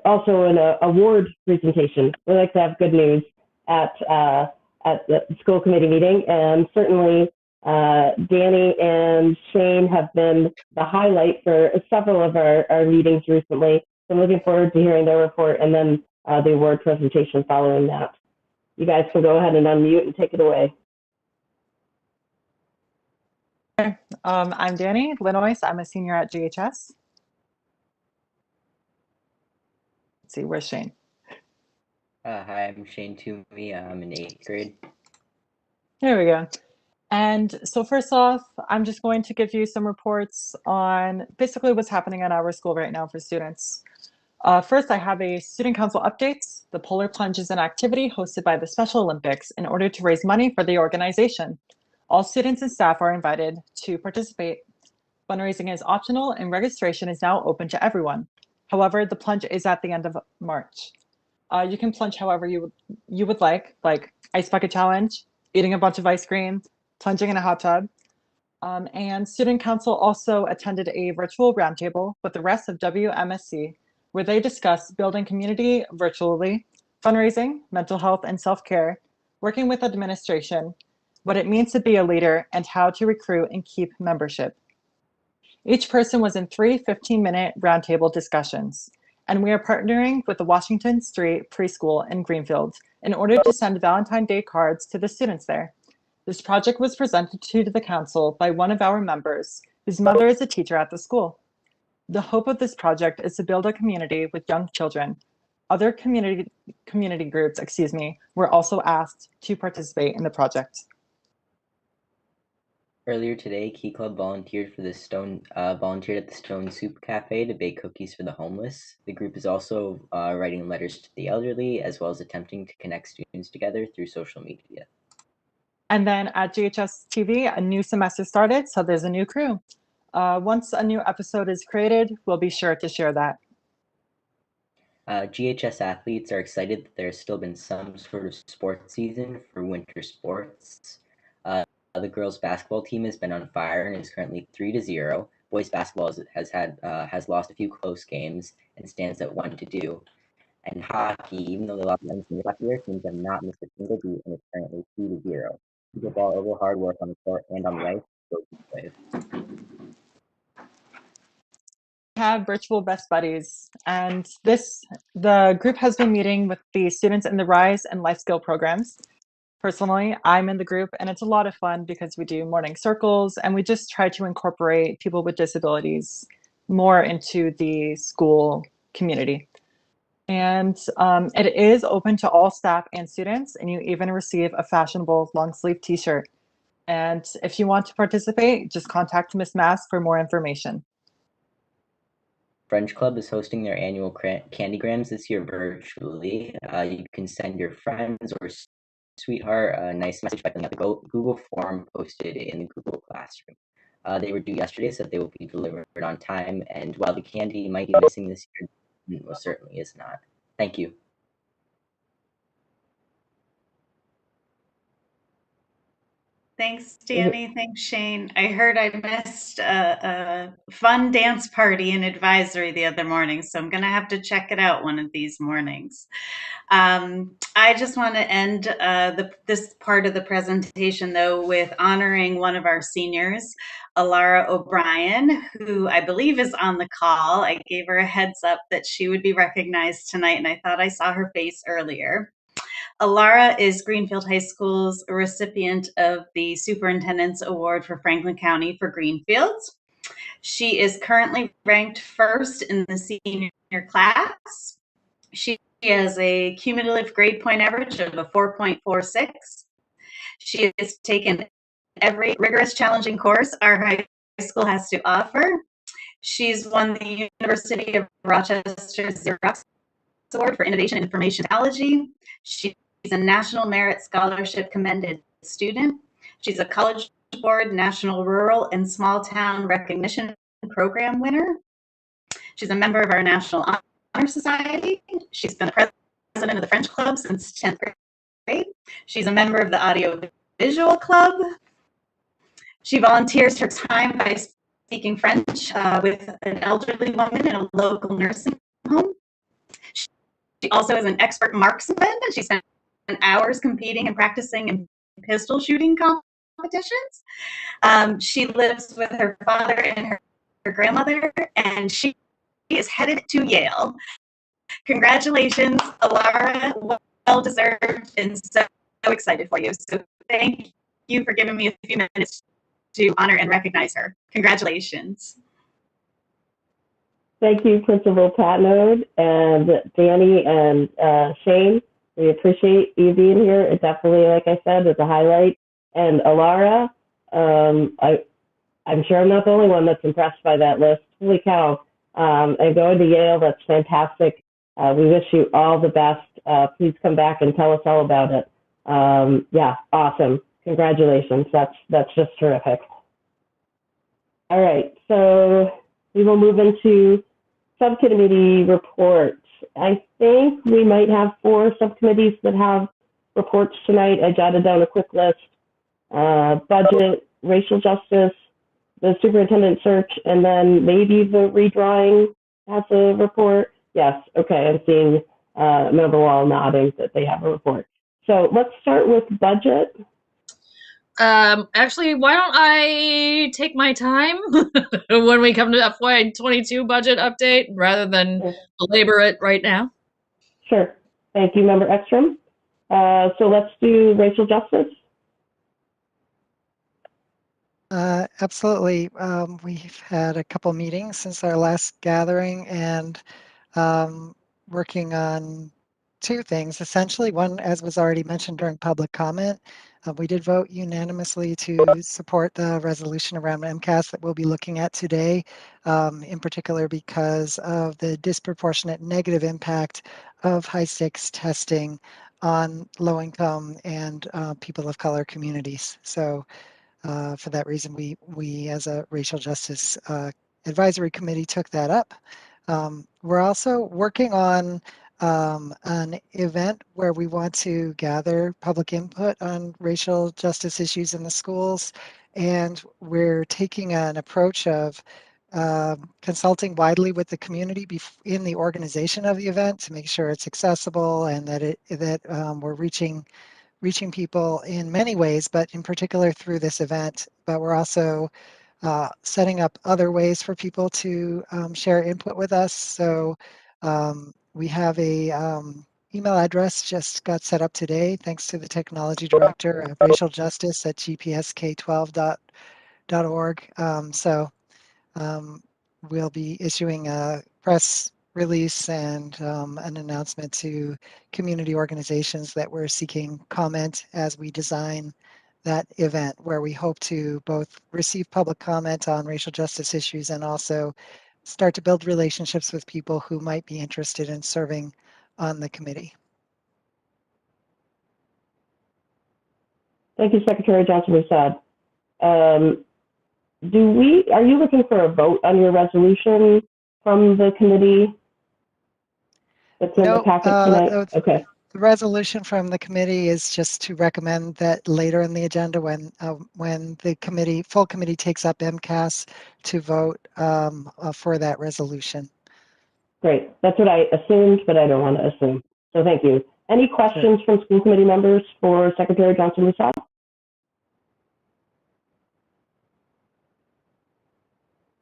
also an award presentation. We like to have good news at the school committee meeting, and certainly Danny and Shane have been the highlight for several of our meetings recently. So I'm looking forward to hearing their report and then the award presentation following that. You guys can go ahead and unmute and take it away. I'm Danny Linois. I'm a senior at GHS. Let's see, where's Shane? Hi, I'm Shane Toomey. I'm in 8th grade. There we go. And so first off, I'm just going to give you some reports on basically what's happening at our school right now for students. First, I have a student council updates. The polar plunge is an activity hosted by the Special Olympics in order to raise money for the organization. All students and staff are invited to participate. Fundraising is optional and registration is now open to everyone. However, the plunge is at the end of March. You can plunge however you would like ice bucket challenge, eating a bunch of ice cream, plunging in a hot tub. And student council also attended a virtual roundtable with the rest of WMSC, where they discussed building community virtually, fundraising, mental health and self-care, working with administration, what it means to be a leader, and how to recruit and keep membership. Each person was in 3 15-minute roundtable discussions, and we are partnering with the Washington Street Preschool in Greenfield in order to send Valentine's Day cards to the students there. This project was presented to the council by one of our members, whose mother is a teacher at the school. The hope of this project is to build a community with young children. Other community groups, were also asked to participate in the project. Earlier today, Key Club volunteered at the Stone Soup Cafe to bake cookies for the homeless. The group is also writing letters to the elderly, as well as attempting to connect students together through social media. And then at GHS TV, a new semester started, so there's a new crew. Once a new episode is created, we'll be sure to share that. GHS athletes are excited that there's still been some sort of sports season for winter sports. The girls' basketball team has been on fire and is currently 3-0. Boys' basketball has lost a few close games and stands at 1-2. And hockey, even though they lost last year, seems to have not missed a single beat and is currently 2-0. People ball over hard work on the court and on the ice. Have virtual best buddies, and the group has been meeting with the students in the Rise and Life Skill programs. Personally, I'm in the group and it's a lot of fun because we do morning circles and we just try to incorporate people with disabilities more into the school community. And it is open to all staff and students, and you even receive a fashionable long sleeve t-shirt. And if you want to participate, just contact Ms. Mass for more information. French Club is hosting their annual Candygrams this year virtually. You can send your friends or sweetheart a nice message by filling out the Google form posted in the Google Classroom. They were due yesterday, so they will be delivered on time. And while the candy might be missing this year, it most certainly is not. Thank you. Thanks, Danny. Thanks, Shane. I heard I missed a fun dance party in advisory the other morning, so I'm going to have to check it out one of these mornings. I just want to end this part of the presentation, though, with honoring one of our seniors, Alara O'Brien, who I believe is on the call. I gave her a heads up that she would be recognized tonight, and I thought I saw her face earlier. Alara is Greenfield High School's recipient of the Superintendent's Award for Franklin County for Greenfield. She is currently ranked first in the senior class. She has a cumulative grade point average of a 4.46. She has taken every rigorous, challenging course our high school has to offer. She's won the University of Rochester's Xerox Award for Innovation in Information Technology. She's a National Merit Scholarship Commended student. She's a College Board National Rural and Small Town Recognition Program winner. She's a member of our National Honor Society. She's been the president of the French Club since 10th grade. She's a member of the Audio Visual Club. She volunteers her time by speaking French with an elderly woman in a local nursing home. She also is an expert marksman. She spent hours competing and practicing in pistol shooting competitions. She lives with her father and her grandmother, and she is headed to Yale. Congratulations, Alara. Well deserved, and so excited for you. So thank you for giving me a few minutes to honor and recognize her. Congratulations. Thank you, Principal Patnode and Danny and Shane. We appreciate you being here. It definitely, like I said, is a highlight. And Alara, I'm sure I'm not the only one that's impressed by that list. Holy cow. And going to Yale, that's fantastic. We wish you all the best. Please come back and tell us all about it. Yeah, awesome. Congratulations. That's just terrific. All right, so we will move into subcommittee reports. I think we might have 4 subcommittees that have reports tonight. I jotted down a quick list. Budget, racial justice, the superintendent search, and then maybe the redrawing has a report. Yes, okay, I'm seeing Member Wall nodding that they have a report. So let's start with budget. Actually, why don't I take my time when we come to FY22 budget update rather than belabor it right now? Sure. Thank you, Member Ekstrom. So let's do racial justice. Absolutely. We've had a couple meetings since our last gathering and working on 2 things. Essentially, one, as was already mentioned during public comment, we did vote unanimously to support the resolution around MCAS that we'll be looking at today, in particular because of the disproportionate negative impact of high-stakes testing on low-income and people of color communities. So for that reason, we as a racial justice advisory committee took that up. We're also working on an event where we want to gather public input on racial justice issues in the schools. And we're taking an approach of consulting widely with the community in the organization of the event to make sure it's accessible and that we're reaching people in many ways, but in particular through this event. But we're also setting up other ways for people to share input with us. So we have a email address just got set up today, thanks to the technology director of racial justice at gpsk12.org. We'll be issuing a press release and an announcement to community organizations that we're seeking comment as we design that event, where we hope to both receive public comment on racial justice issues and also start to build relationships with people who might be interested in serving on the committee. Thank you, Secretary Johnson-Musad. Are you looking for a vote on your resolution from the committee that's in the packet tonight? Okay. The resolution from the committee is just to recommend that later in the agenda when the full committee takes up MCAS to vote for that resolution. Great. That's what I assumed, but I don't want to assume. So thank you. Any questions from school committee members for Secretary Johnson-Musad?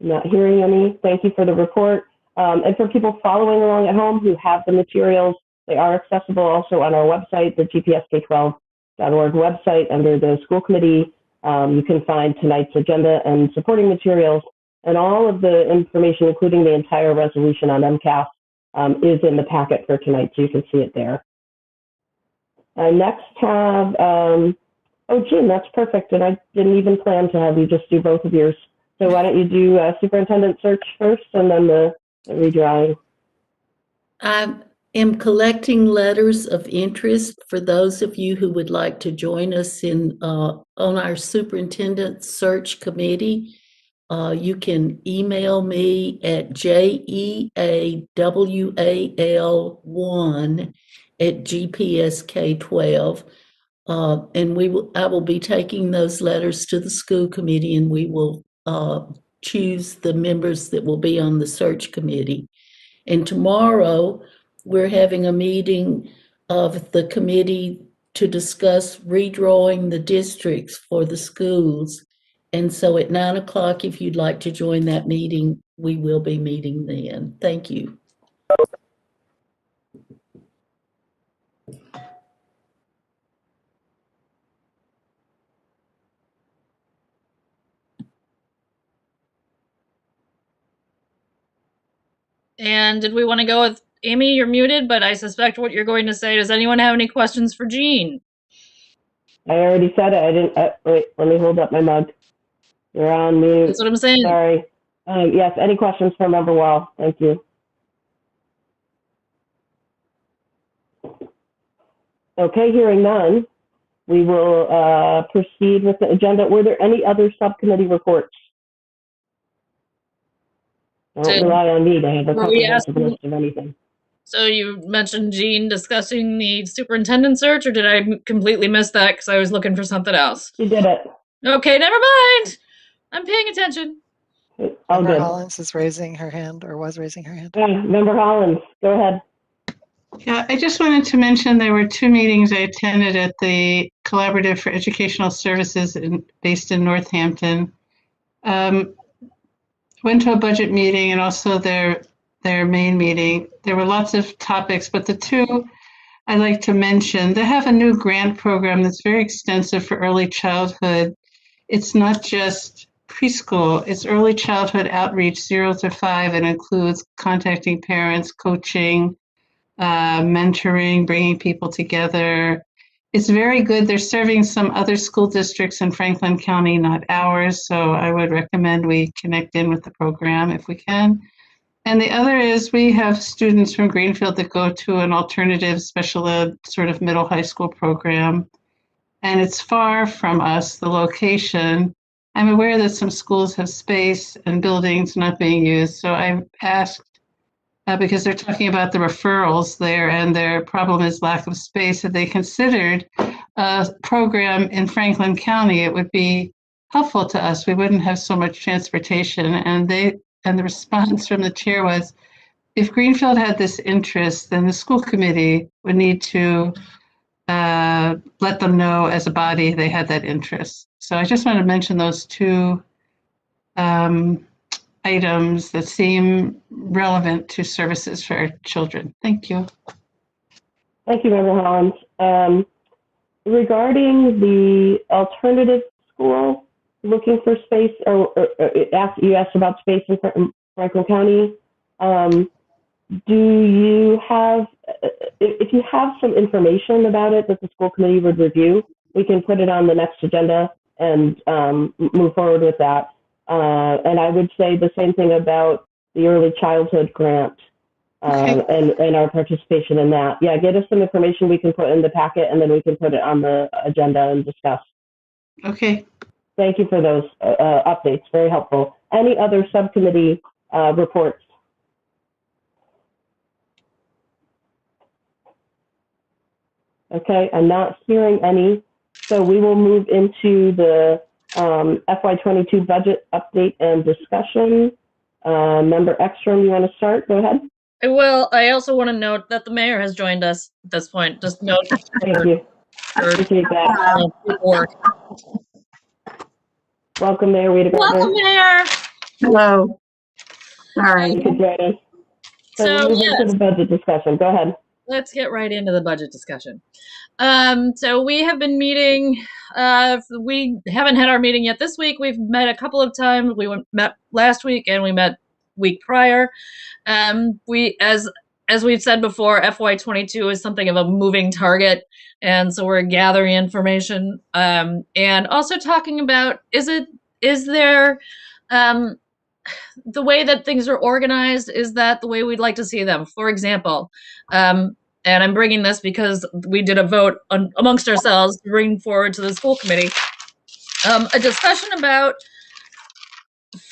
Not hearing any. Thank you for the report. And for people following along at home who have the materials, they are accessible also on our website, the gpsk12.org website under the school committee. You can find tonight's agenda and supporting materials, and all of the information, including the entire resolution on MCAS, is in the packet for tonight, so you can see it there. I next have, oh, Jim, that's perfect, and I didn't even plan to have you just do both of yours. So why don't you do superintendent search first and then the redrawing? I am collecting letters of interest for those of you who would like to join us on our superintendent search committee. You can email me at jeawal1@gpsk12. And I will be taking those letters to the school committee, and we will choose the members that will be on the search committee. And tomorrow we're having a meeting of the committee to discuss redrawing the districts for the schools. And so at 9 o'clock, if you'd like to join that meeting, we will be meeting then. Thank you. And did we want to go with Amy? You're muted, but I suspect what you're going to say. Does anyone have any questions for Jean? I already said it. I didn't. Wait, let me hold up my mug. You're on mute. That's what I'm saying. Sorry. Yes, any questions for Member Wall? Thank you. Okay, hearing none, we will proceed with the agenda. Were there any other subcommittee reports? Don't rely on me to have a comprehensive list of anything. So you mentioned Jean discussing the superintendent search, or did I completely miss that because I was looking for something else? You did it. Okay, never mind. I'm paying attention. Member Hollins is raising her hand, or was raising her hand. Member Hollins, go ahead. Yeah, I just wanted to mention there were 2 meetings I attended at the Collaborative for Educational Services based in Northampton. Went to a budget meeting and also their main meeting. There were lots of topics, but the 2 I'd like to mention, they have a new grant program that's very extensive for early childhood. It's not just preschool, it's early childhood outreach, 0 to 5, and includes contacting parents, coaching, mentoring, bringing people together. It's very good. They're serving some other school districts in Franklin County, not ours, so I would recommend we connect in with the program if we can. And the other is we have students from Greenfield that go to an alternative special ed sort of middle high school program, and it's far from us, the location. I'm aware that some schools have space and buildings not being used, so I've asked, because they're talking about the referrals there and their problem is lack of space, if they considered a program in Franklin County, it would be helpful to us. We wouldn't have so much transportation. And the response from the chair was, if Greenfield had this interest, then the school committee would need to let them know as a body they had that interest. So I just want to mention those 2 items that seem relevant to services for our children. Thank you. Thank you, Member Hollins. Regarding the alternative school, looking for space, or you asked about space in Franklin County. Do you have, if you have some information about it that the school committee would review, we can put it on the next agenda and move forward with that. And I would say the same thing about the early childhood grant and our participation in that. Yeah, get us some information we can put in the packet, and then we can put it on the agenda and discuss. Okay. Thank you for those updates. Very helpful. Any other subcommittee reports? Okay, I'm not hearing any. So we will move into the FY22 budget update and discussion. Member Ekstrom, you want to start? Go ahead. Well, I also want to note that the mayor has joined us at this point. Just note. Thank you. Appreciate that. Welcome, Mayor Rita Gardner. Welcome, Mayor. Hello. All right. Thank you, Jody. So move into the budget discussion. Go ahead. Let's get right into the budget discussion. So we have been meeting. We haven't had our meeting yet this week. We've met a couple of times. We met last week and we met week prior. We, as we've said before, FY22 is something of a moving target, and so we're gathering information and also talking about is there the way that things are organized, is that the way we'd like to see them? For example, and I'm bringing this because we did a vote amongst ourselves to bring forward to the school committee a discussion about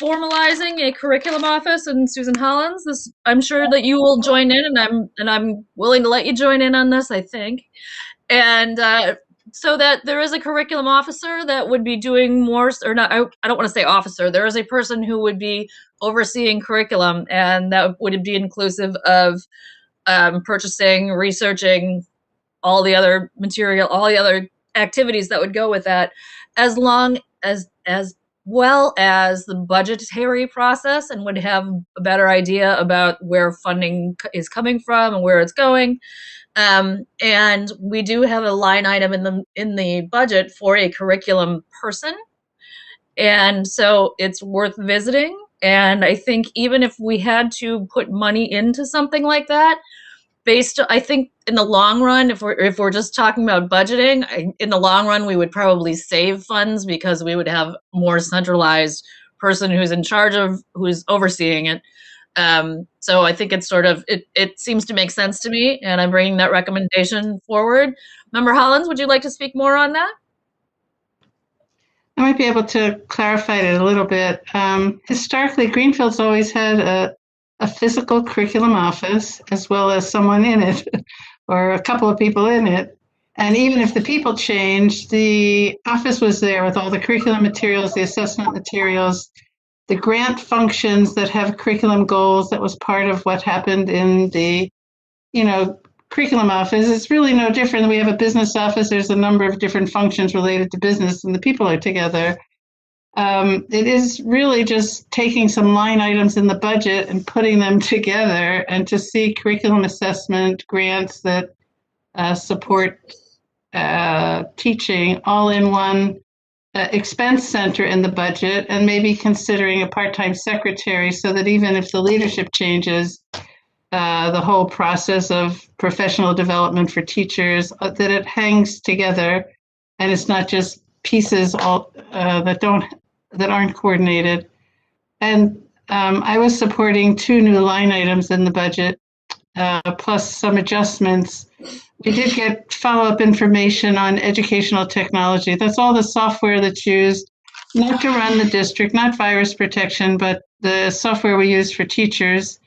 formalizing a curriculum office. And Susan Hollins, this, I'm sure that you will join in, and I'm willing to let you join in on this, I think. And so that there is a curriculum officer that would be doing more, or not, I don't want to say officer, there is a person who would be overseeing curriculum, and that would be inclusive of purchasing, researching, all the other material, all the other activities that would go with that, as long as well as the budgetary process, and would have a better idea about where funding is coming from and where it's going. And we do have a line item in the budget for a curriculum person. And so it's worth visiting. And I think even if we had to put money into something like that, I think in the long run, if we're just talking about budgeting, in the long run, we would probably save funds because we would have more centralized person who's in charge of, who's overseeing it. So I think it's sort of, it seems to make sense to me, and I'm bringing that recommendation forward. Member Hollins, would you like to speak more on that? I might be able to clarify it a little bit. Historically, Greenfield's always had a physical curriculum office as well as someone in it or a couple of people in it. And even if the people changed, the office was there with all the curriculum materials, the assessment materials, the grant functions that have curriculum goals. That was part of what happened in the, curriculum office. It's really no different. We have a business office. There's a number of different functions related to business, and the people are together. It is really just taking some line items in the budget and putting them together, and to see curriculum assessment grants that support teaching all in one expense center in the budget, and maybe considering a part-time secretary so that even if the leadership changes, the whole process of professional development for teachers, that it hangs together and it's not just pieces all that aren't coordinated. And I was supporting 2 new line items in the budget, plus some adjustments. We did get follow-up information on educational technology. That's all the software that's used, not to run the district, not virus protection, but the software we use for teachers,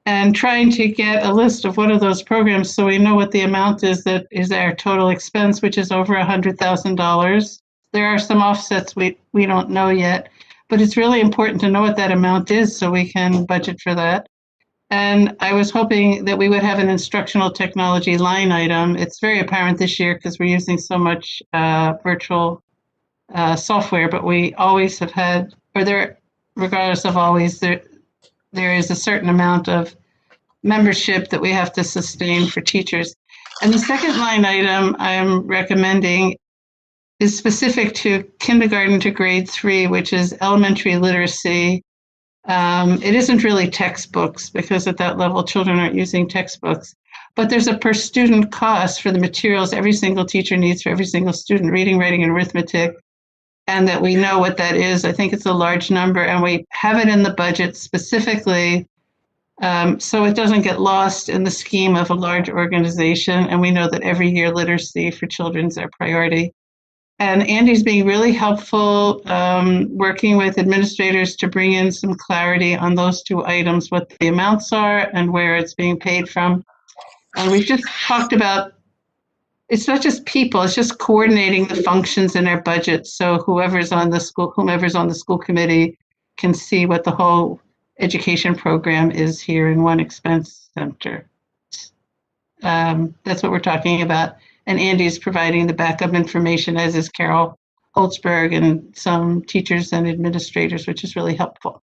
and trying to get a list of what are those programs so we know what the amount is that is our total expense, which is over $100,000. There are some offsets we don't know yet, but it's really important to know what that amount is so we can budget for that. And I was hoping that we would have an instructional technology line item. It's very apparent this year because we're using so much virtual software, but we always have had, regardless of always, there is a certain amount of membership that we have to sustain for teachers. And the second line item I'm recommending is specific to kindergarten to grade 3, which is elementary literacy. It isn't really textbooks because at that level children aren't using textbooks, but there's a per student cost for the materials every single teacher needs for every single student, reading, writing, and arithmetic, and that we know what that is. I think it's a large number, and we have it in the budget specifically so it doesn't get lost in the scheme of a large organization, and we know that every year literacy for children is our priority. And Andy's being really helpful, working with administrators to bring in some clarity on those 2 items, what the amounts are and where it's being paid from. And we've just talked about, it's not just people, it's just coordinating the functions in our budget. So whomever's on the school committee can see what the whole education program is here in one expense center. That's what we're talking about. And Andy's providing the backup information, as is Carol Holtzberg and some teachers and administrators, which is really helpful.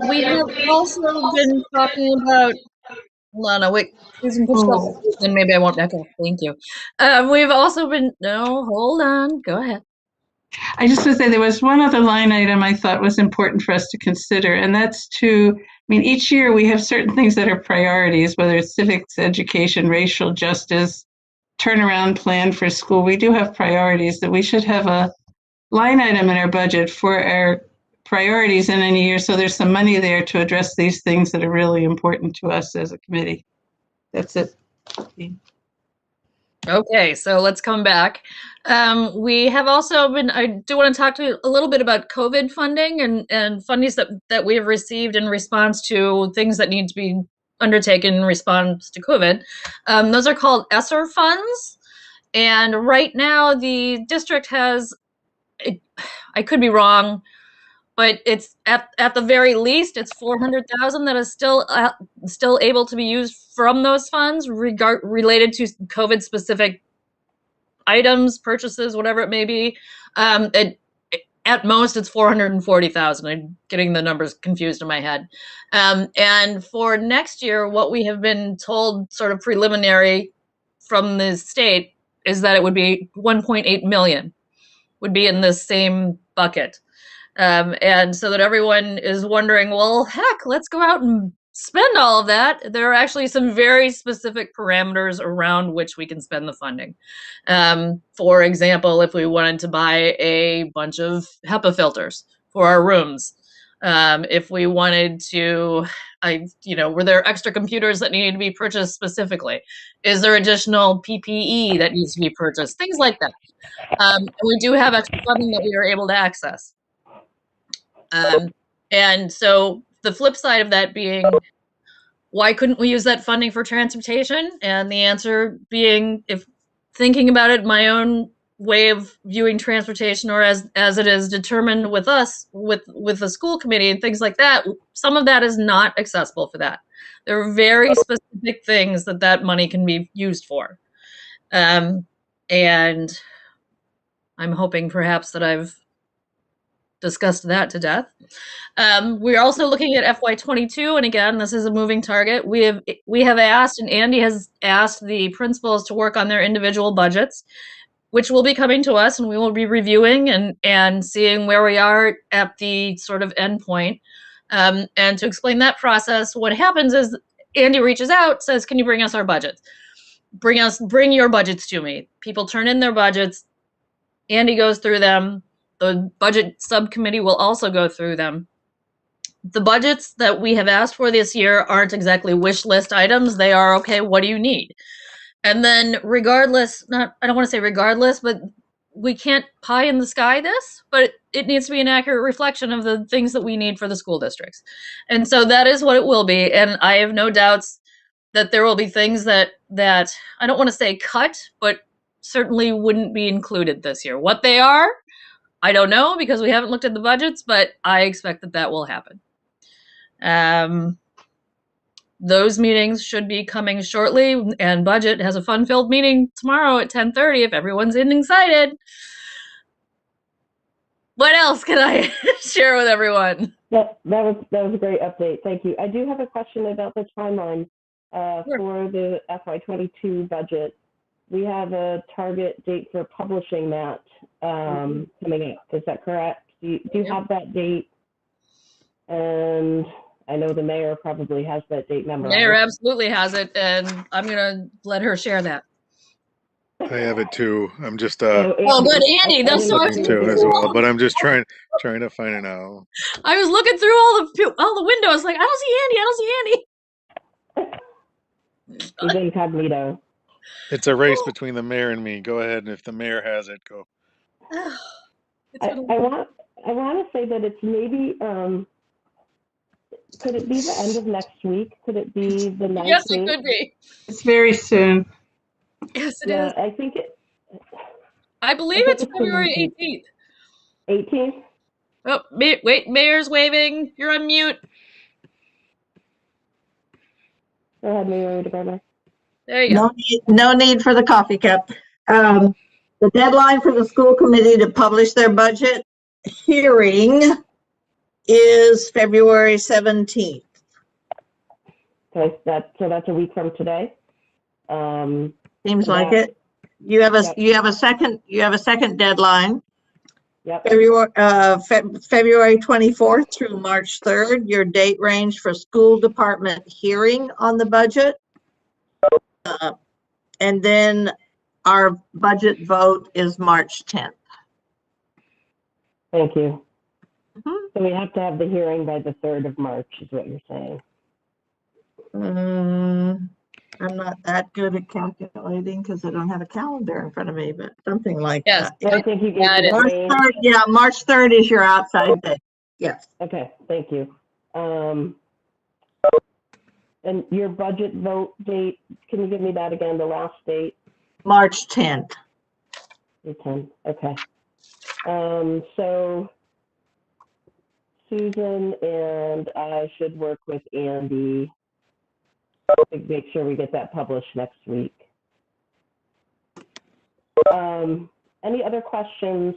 We have also been talking about, hold on, wait, then maybe I won't echo. Thank you. We've also been, no, hold on, go ahead. I just want to say there was one other line item I thought was important for us to consider, and that's each year we have certain things that are priorities, whether it's civics, education, racial justice, turnaround plan for school. We do have priorities that we should have a line item in our budget for our priorities in any year, so there's some money there to address these things that are really important to us as a committee. That's it. Okay, so let's come back. We have also been, I do want to talk to you a little bit about COVID funding and fundings that we have received in response to things that need to be undertaken in response to COVID. Those are called ESSER funds. And right now the district has, I could be wrong, but it's at the very least, it's 400,000 that is still able to be used from those funds related to COVID specific items, purchases, whatever it may be. At most, it's 440,000. I'm getting the numbers confused in my head. And for next year, what we have been told, sort of preliminary from the state, is that it would be 1.8 million, would be in this same bucket. And so that everyone is wondering, well, heck, let's go out and spend all of that. There are actually some very specific parameters around which we can spend the funding. For example, if we wanted to buy a bunch of HEPA filters for our rooms, if we wanted to, were there extra computers that needed to be purchased specifically? Is there additional PPE that needs to be purchased? Things like that. And we do have extra funding that we are able to access. And so the flip side of that being, why couldn't we use that funding for transportation? And the answer being, if thinking about it, my own way of viewing transportation, or as it is determined with us, with the school committee and things like that, some of that is not accessible for that. There are very specific things that money can be used for. And I'm hoping perhaps that I've discussed that to death. We're also looking at FY22, and again, this is a moving target. We have asked, and Andy has asked the principals to work on their individual budgets, which will be coming to us, and we will be reviewing and seeing where we are at the sort of end point. And to explain that process, what happens is Andy reaches out, says, "Can you bring us our budgets? Bring your budgets to me." People turn in their budgets. Andy goes through them. The budget subcommittee will also go through them. The budgets that we have asked for this year aren't exactly wish list items. They are, okay, what do you need? And then regardless, I don't want to say regardless, but we can't pie in the sky this, but it needs to be an accurate reflection of the things that we need for the school districts. And so that is what it will be. And I have no doubts that there will be things that I don't want to say cut, but certainly wouldn't be included this year. What they are, I don't know, because we haven't looked at the budgets, but I expect that will happen. Those meetings should be coming shortly, and budget has a fun-filled meeting tomorrow at 10:30 if everyone's excited. What else can I share with everyone? That was a great update. Thank you. I do have a question about the timeline for the FY22 budget. We have a target date for publishing that coming up. Is that correct? Do you have that date? And I know the mayor probably has that date memorized. Mayor absolutely has it, and I'm going to let her share that. I have it too. I'm just oh, good, Andy. That's so too as well. But I'm just trying to find it out. I was looking through all the windows, like I don't see Andy. He's incognito. It's a race between the mayor and me. Go ahead, and if the mayor has it, go. I want to say that it's maybe. Could it be the end of next week? Could it be the 19th? Yes, it could be. It's very soon. Yes, it is. I think it. I believe it's February 18th. 18th? Oh, wait, Mayor's waving. You're on mute. Go ahead, Mayor DeBarber. There you go. No need for the coffee cup. The deadline for the school committee to publish their budget hearing is February 17th. Okay, that's a week from today. Seems like it. You have a second deadline. Yep. February 24th through March 3rd. Your date range for school department hearing on the budget. And then our budget vote is March 10th. Thank you. So we have to have the hearing by the 3rd of March, is what you're saying. I'm not that good at calculating because I don't have a calendar in front of me, but something like yes. that. I think you gave March 3rd, yeah, March 3rd is your outside date. Yes. Okay, thank you. And your budget vote date, can you give me that again, the last date? March 10th. March 10th, okay. Susan, and I should work with Andy to make sure we get that published next week. Any other questions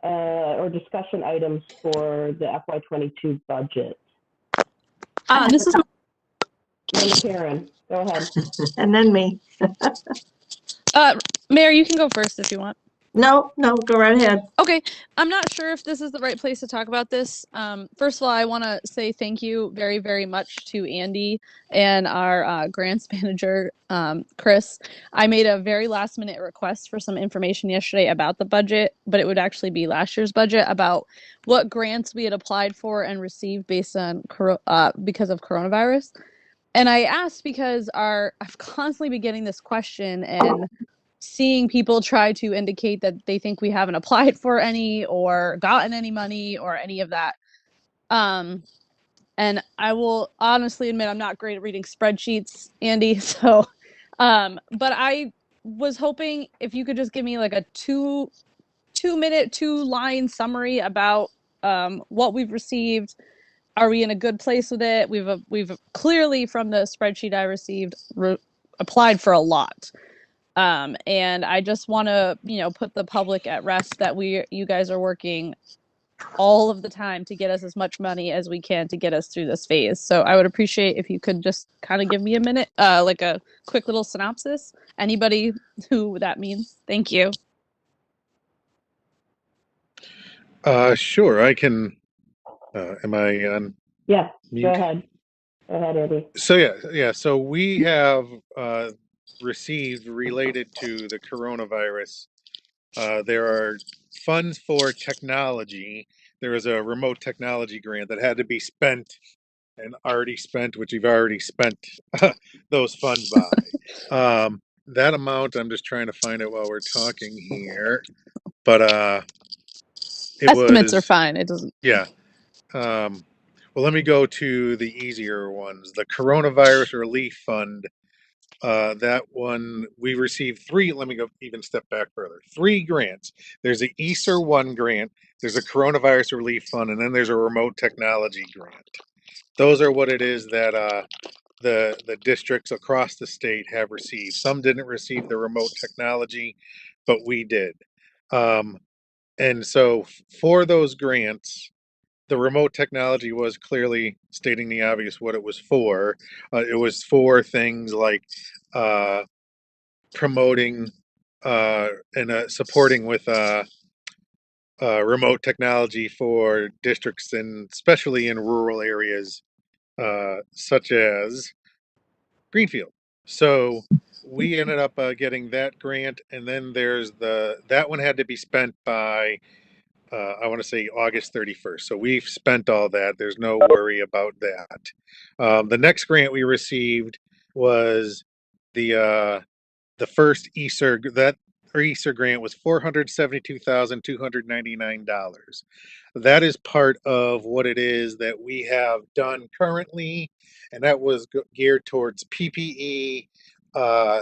or discussion items for the FY22 budget? This is And Karen, go ahead. And then me. Mayor, you can go first if you want. No, go right ahead. Okay, I'm not sure if this is the right place to talk about this. First of all, I want to say thank you very, very much to Andy and our grants manager, Chris. I made a very last minute request for some information yesterday about the budget, but it would actually be last year's budget, about what grants we had applied for and received based on because of coronavirus. And I asked because I've constantly been getting this question and seeing people try to indicate that they think we haven't applied for any or gotten any money or any of that. And I will honestly admit I'm not great at reading spreadsheets, Andy. So, but I was hoping if you could just give me like a two line summary about what we've received. Are we in a good place with it? We've clearly, from the spreadsheet I received, applied for a lot. And I just want to, put the public at rest that you guys are working all of the time to get us as much money as we can to get us through this phase. So I would appreciate if you could just kind of give me a minute, like a quick little synopsis. Anybody who that means. Thank you. Sure, I can. Am I on? Yeah, mute? go ahead. Go ahead, Andy. So yeah. So we have received, related to the coronavirus, there are funds for technology. There is a remote technology grant that had to be spent and already spent, which you've already spent those funds by. That amount, I'm just trying to find it while we're talking here, but Estimates are fine. It doesn't. Yeah. Well, let me go to the easier ones. The Coronavirus Relief Fund, that one, we received three. Let me go even step back further. 3 grants. There's the ESER 1 grant, there's a Coronavirus Relief Fund, and then there's a Remote Technology grant. Those are what it is that the districts across the state have received. Some didn't receive the Remote Technology, but we did. And so for those grants, the remote technology was clearly stating the obvious what it was for. It was for things like promoting and supporting with remote technology for districts, and especially in rural areas such as Greenfield. So we ended up getting that grant, and then there's that one had to be spent by I want to say August 31st. So we've spent all that. There's no worry about that. The next grant we received was the first ESER. That ESER grant was $472,299. That is part of what it is that we have done currently, and that was geared towards PPE.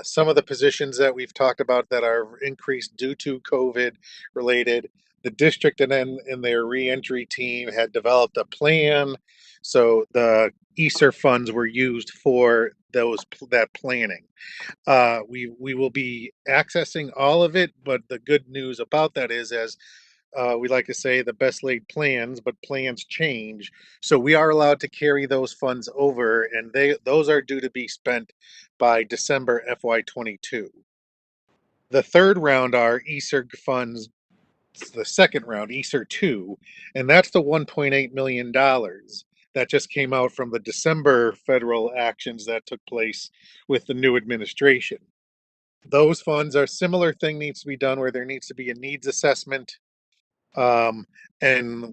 Some of the positions that we've talked about that are increased due to COVID related. The district and then in their reentry team had developed a plan, so the ESER funds were used for that planning. We will be accessing all of it, but the good news about that is, as we like to say, the best laid plans, but plans change. So we are allowed to carry those funds over, and those are due to be spent by December FY22. The third round are ESER funds. The second round, ESER 2, and that's the $1.8 million that just came out from the December federal actions that took place with the new administration. Those funds are similar thing needs to be done where there needs to be a needs assessment, and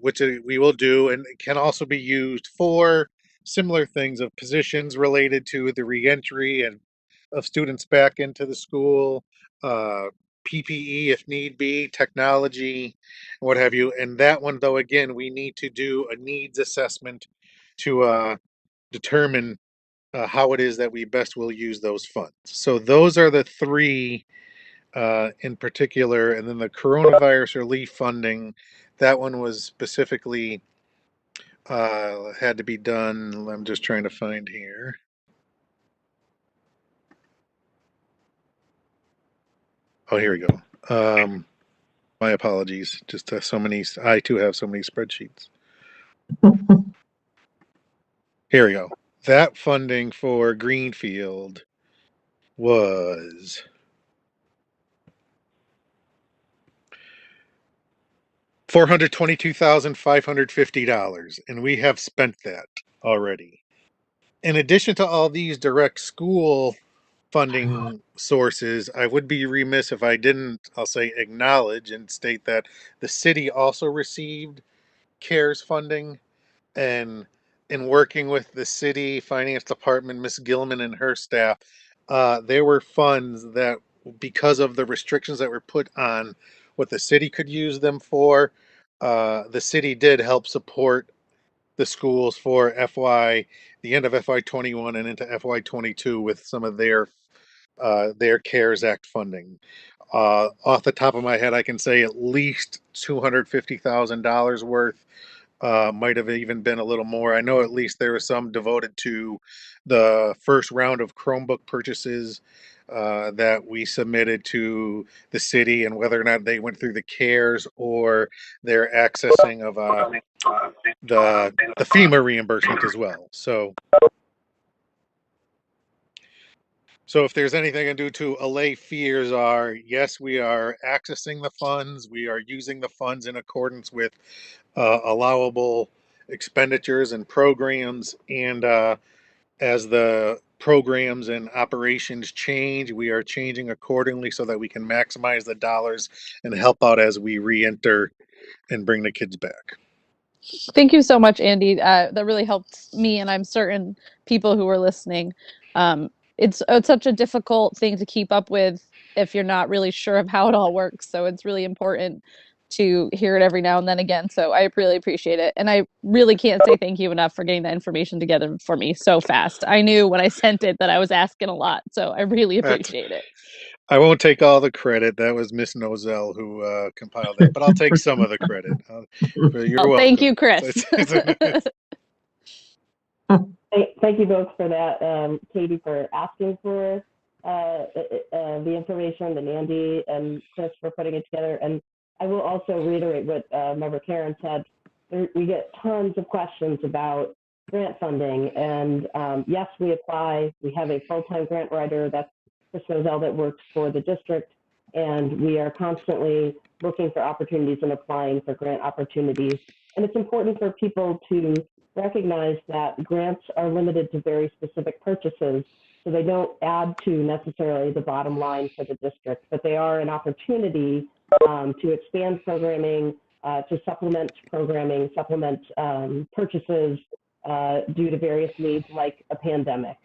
which we will do, and it can also be used for similar things of positions related to the reentry and of students back into the school, PPE if need be, technology, what have you. And that one, though, again, we need to do a needs assessment to determine how it is that we best will use those funds. So those are the 3 in particular. And then the coronavirus relief funding, that one was specifically had to be done. I'm just trying to find here. Oh, here we go. My apologies. Just so many. I too have so many spreadsheets. Here we go. That funding for Greenfield was $422,550, and we have spent that already. In addition to all these direct school funding sources, I would be remiss if I didn't, I'll say, acknowledge and state that the city also received CARES funding. And in working with the city finance department, Miss Gilman and her staff, there were funds that, because of the restrictions that were put on what the city could use them for, the city did help support the schools for the end of FY21 and into FY22 with some of their CARES Act funding. Off the top of my head, I can say at least $250,000 worth. Might have even been a little more. I know at least there was some devoted to the first round of Chromebook purchases that we submitted to the city, and whether or not they went through the CARES or their accessing of the FEMA reimbursement as well. So if there's anything I can do to allay fears, yes, we are accessing the funds. We are using the funds in accordance with allowable expenditures and programs. And as the programs and operations change, we are changing accordingly so that we can maximize the dollars and help out as we re-enter and bring the kids back. Thank you so much, Andy. That really helped me, and I'm certain people who are listening. It's such a difficult thing to keep up with if you're not really sure of how it all works. So it's really important to hear it every now and then again. So I really appreciate it. And I really can't say thank you enough for getting that information together for me so fast. I knew when I sent it that I was asking a lot. So I really appreciate it. I won't take all the credit. That was Miss Nozell who compiled that, but I'll take some of the credit. You're welcome. Thank you, Chris. Thank you both for that, Katie, for asking for the information, and Andy and Chris for putting it together. And I will also reiterate what Member Karen said. We get tons of questions about grant funding, and yes, we apply. We have a full-time grant writer, that's Chris Nozell, that works for the district, and we are constantly looking for opportunities and applying for grant opportunities. And it's important for people to recognize that grants are limited to very specific purchases, so they don't add to necessarily the bottom line for the district, but they are an opportunity to expand programming, to supplement programming, supplement purchases due to various needs like a pandemic.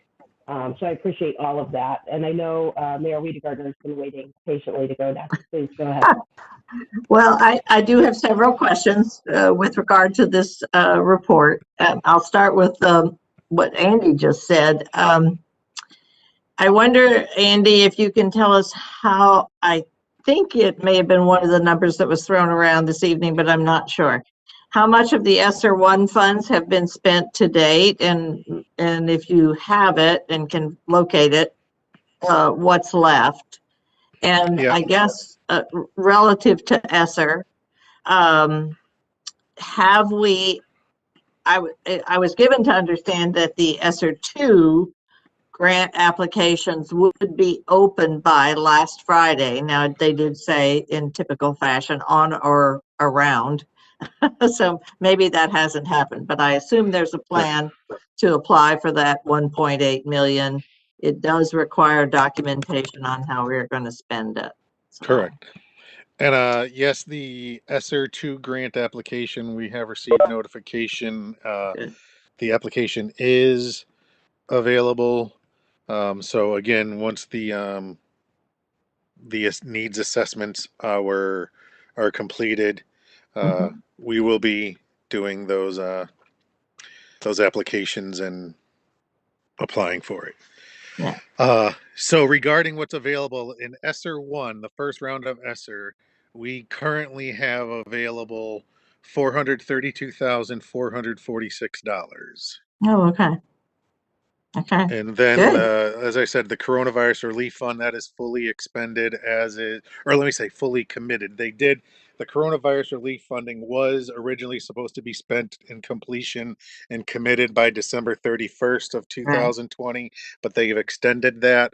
So I appreciate all of that. And I know Mayor Wiedegardner has been waiting patiently to go next. Please go ahead. Well, I do have several questions with regard to this report. I'll start with what Andy just said. I wonder, Andy, if you can tell us how, I think it may have been one of the numbers that was thrown around this evening, but I'm not sure. How much of the ESSER 1 funds have been spent to date? And if you have it and can locate it, what's left? And yeah. I guess relative to ESSER, have we, I was given to understand that the ESSER 2 grant applications would be open by last Friday. Now, they did say in typical fashion, on or around. So maybe that hasn't happened, but I assume there's a plan to apply for that 1.8 million. It does require documentation on how we're going to spend it. So. Correct. And yes, the ESSER 2 grant application, we have received notification. The application is available. So again, once the needs assessments are completed, we will be doing those applications and applying for it. Yeah. So regarding what's available in ESSER 1, the first round of ESSER, we currently have available $432,446. Oh, okay. Okay. And then, Good. as I said, the coronavirus relief fund, that is fully expended as is, or let me say fully committed. The coronavirus relief funding was originally supposed to be spent in completion and committed by December 31st of 2020, but they've extended that.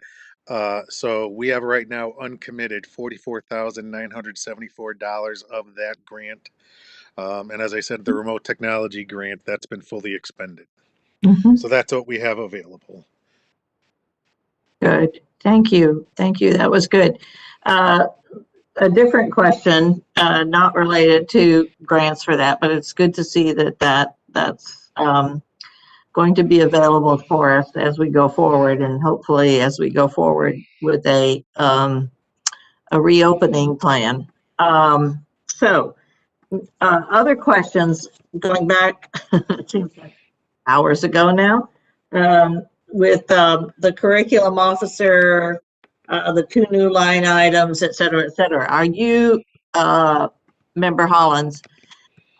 So we have right now uncommitted $44,974 of that grant. And as I said, the remote technology grant, that's been fully expended. So that's what we have available. Good. Thank you. Thank you. That was good. A different question, not related to grants for that, but it's good to see that's going to be available for us as we go forward, and hopefully as we go forward with a reopening plan. So other questions going back, it seems like hours ago now, with the curriculum officer, the 2 new line items, et cetera, et cetera. Are you, Member Hollins,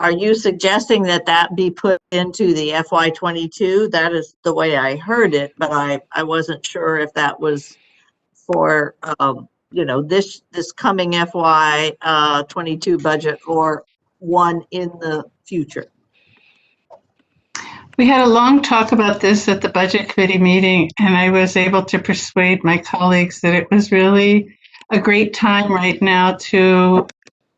are you suggesting that be put into the FY22? That is the way I heard it, but I wasn't sure if that was for, this coming FY22 budget or one in the future. We had a long talk about this at the budget committee meeting, and I was able to persuade my colleagues that it was really a great time right now to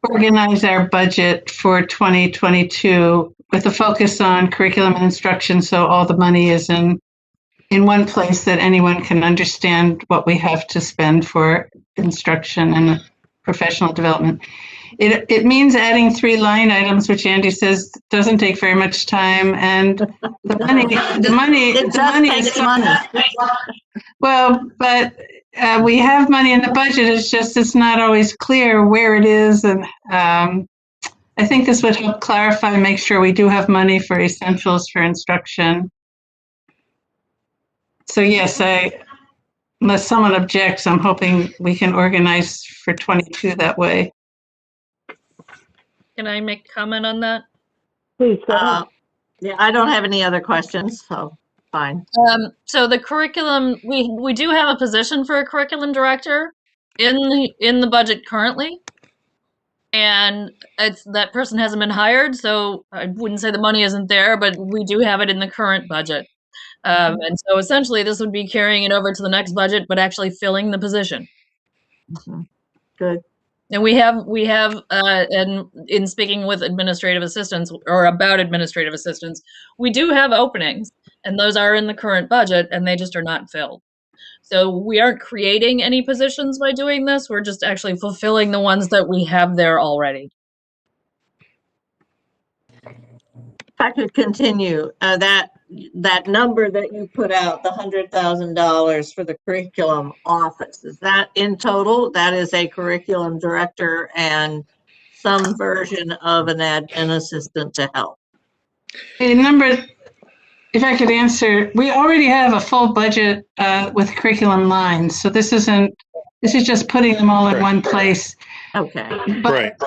organize our budget for 2022 with a focus on curriculum and instruction, so all the money is in one place that anyone can understand what we have to spend for instruction and professional development. It means adding 3 line items, which Andy says doesn't take very much time, and the money is money. Well, but we have money in the budget. It's just it's not always clear where it is, and I think this would help clarify, make sure we do have money for essentials for instruction. So yes, unless someone objects, I'm hoping we can organize for 22 that way. Can I make a comment on that? Please go ahead. Yeah, I don't have any other questions, so fine. So the curriculum, we do have a position for a curriculum director in the budget currently, and that person hasn't been hired, so I wouldn't say the money isn't there, but we do have it in the current budget. And so essentially this would be carrying it over to the next budget, but actually filling the position. Good. And we have, and in speaking with administrative assistants or about administrative assistants, we do have openings, and those are in the current budget, and they just are not filled. So we aren't creating any positions by doing this. We're just actually fulfilling the ones that we have there already. If I could continue, that number that you put out, the $100,000 for the curriculum office, is that in total? That is a curriculum director and some version of an admin assistant to help. A number, if I could answer, we already have a full budget with curriculum lines, so this is just putting them all in one place. Okay. But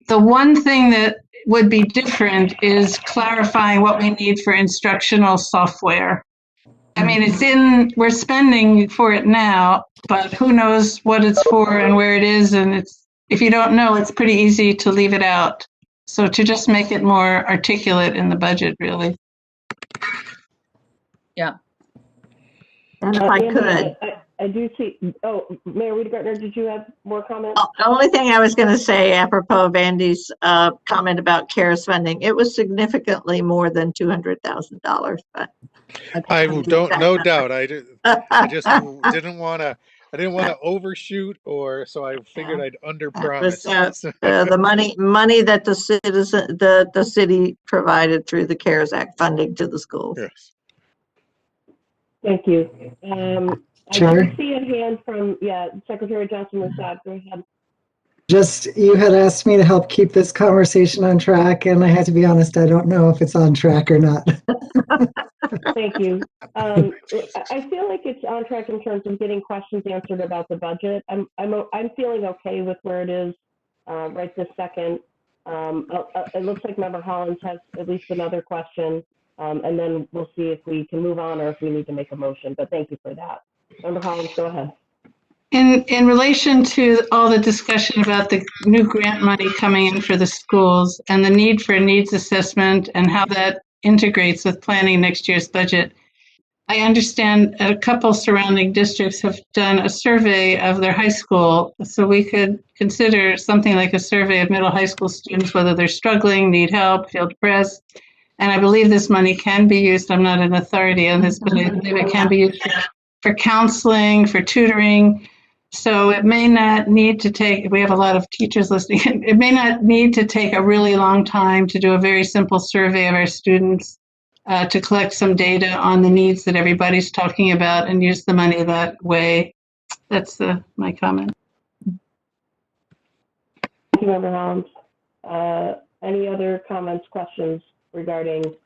the one thing that would be different is clarifying what we need for instructional software. I mean, we're spending for it now, but who knows what it's for and where it is, and if you don't know, it's pretty easy to leave it out. So to just make it more articulate in the budget, really. Yeah. And if I could. I do see, Mayor Wiedegartner, did you have more comments? The only thing I was going to say, apropos of Andy's comment about CARES funding, it was significantly more than $200,000. But I don't, no doubt. I just didn't want to overshoot, so I figured I'd underpromise. The money that the city provided through the CARES Act funding to the schools. Yes. Thank you. Sure. I do see a hand from, Secretary Johnson Musad. Go ahead. Just, you had asked me to help keep this conversation on track, and I had to be honest, I don't know if it's on track or not. Thank you. I feel like it's on track in terms of getting questions answered about the budget. I'm feeling okay with where it is right this second. It looks like Member Hollins has at least another question, and then we'll see if we can move on or if we need to make a motion, but thank you for that. Member Hollins, go ahead. In relation to all the discussion about the new grant money coming in for the schools and the need for a needs assessment and how that integrates with planning next year's budget, I understand a couple surrounding districts have done a survey of their high school, so we could consider something like a survey of middle high school students, whether they're struggling, need help, feel depressed. And I believe this money can be used, I'm not an authority on this, but I believe it can be used for counseling, for tutoring. So it may not need to take, we have a lot of teachers listening, it may not need to take a really long time to do a very simple survey of our students to collect some data on the needs that everybody's talking about and use the money that way. That's my comment. Thank you, Member Hollins. Any other comments, questions regarding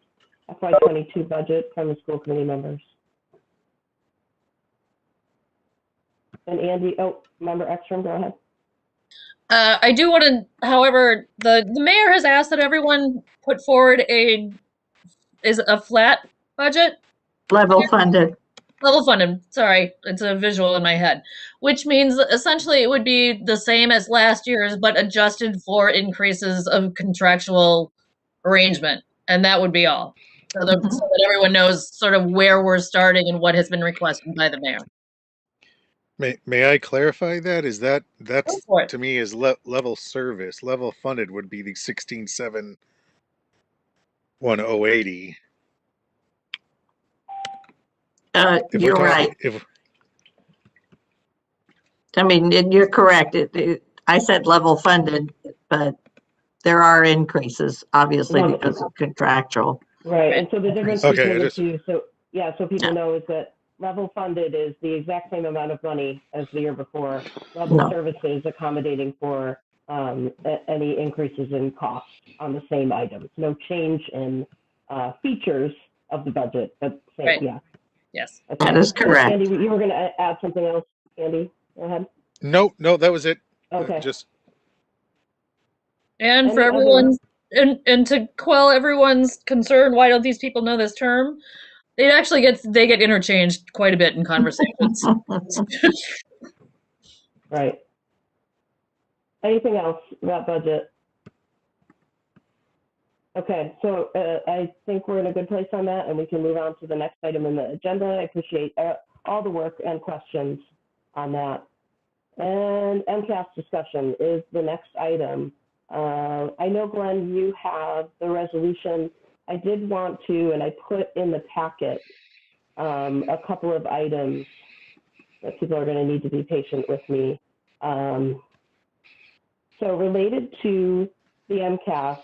FY22 budget from the school committee members? And Andy, Member Ekstrom, go ahead. I do want to, however, the mayor has asked that everyone put forward a flat budget. Level funded. Level funded, sorry, it's a visual in my head, which means essentially it would be the same as last year's, but adjusted for increases of contractual arrangement, and that would be all. So that everyone knows sort of where we're starting and what has been requested by the mayor. May I clarify that? That's to me is level service. Level funded would be the 16,71080. You're right. I mean, you're correct. I said level funded, but there are increases, obviously, because of contractual. Right, and so the difference between the two, so people know, is that level funded is the exact same amount of money as the year before. Level services accommodating for any increases in costs on the same items. No change in features of the budget, but same, right. Yeah. Yes. Okay. That is correct. Andy, you were going to add something else, Andy? Go ahead. No, that was it. Okay. And for everyone, and to quell everyone's concern, why don't these people know this term? It actually they get interchanged quite a bit in conversations. Right. Anything else about budget? Okay, so I think we're in a good place on that, and we can move on to the next item in the agenda. I appreciate all the work and questions on that. And MCAS discussion is the next item. I know, Glenn, you have the resolution. I did want to, and I put in the packet a couple of items that people are going to need to be patient with me. So related to the MCAS,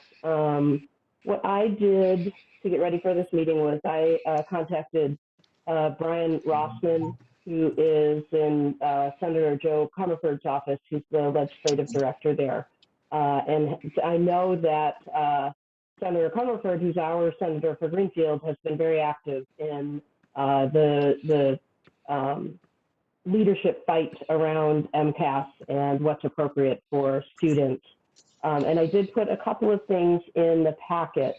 what I did to get ready for this meeting was I contacted Brian Rossman, who is in Senator Joe Comerford's office. He's the legislative director there. And I know that Senator Comerford, who's our senator for Greenfield, has been very active in the leadership fight around MCAS and what's appropriate for students. And I did put a couple of things in the packet.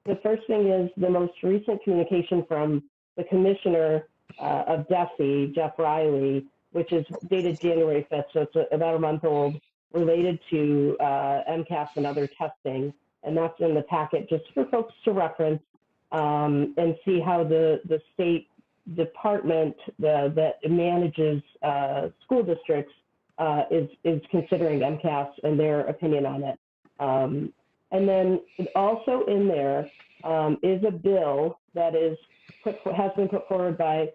The first thing is the most recent communication from the commissioner of DESE, Jeff Riley, which is dated January 5th, so it's about a month old, related to MCAS and other testing. And that's in the packet just for folks to reference and see how the state department that manages school districts is considering MCAS and their opinion on it. And then also in there is a bill that has been put forward by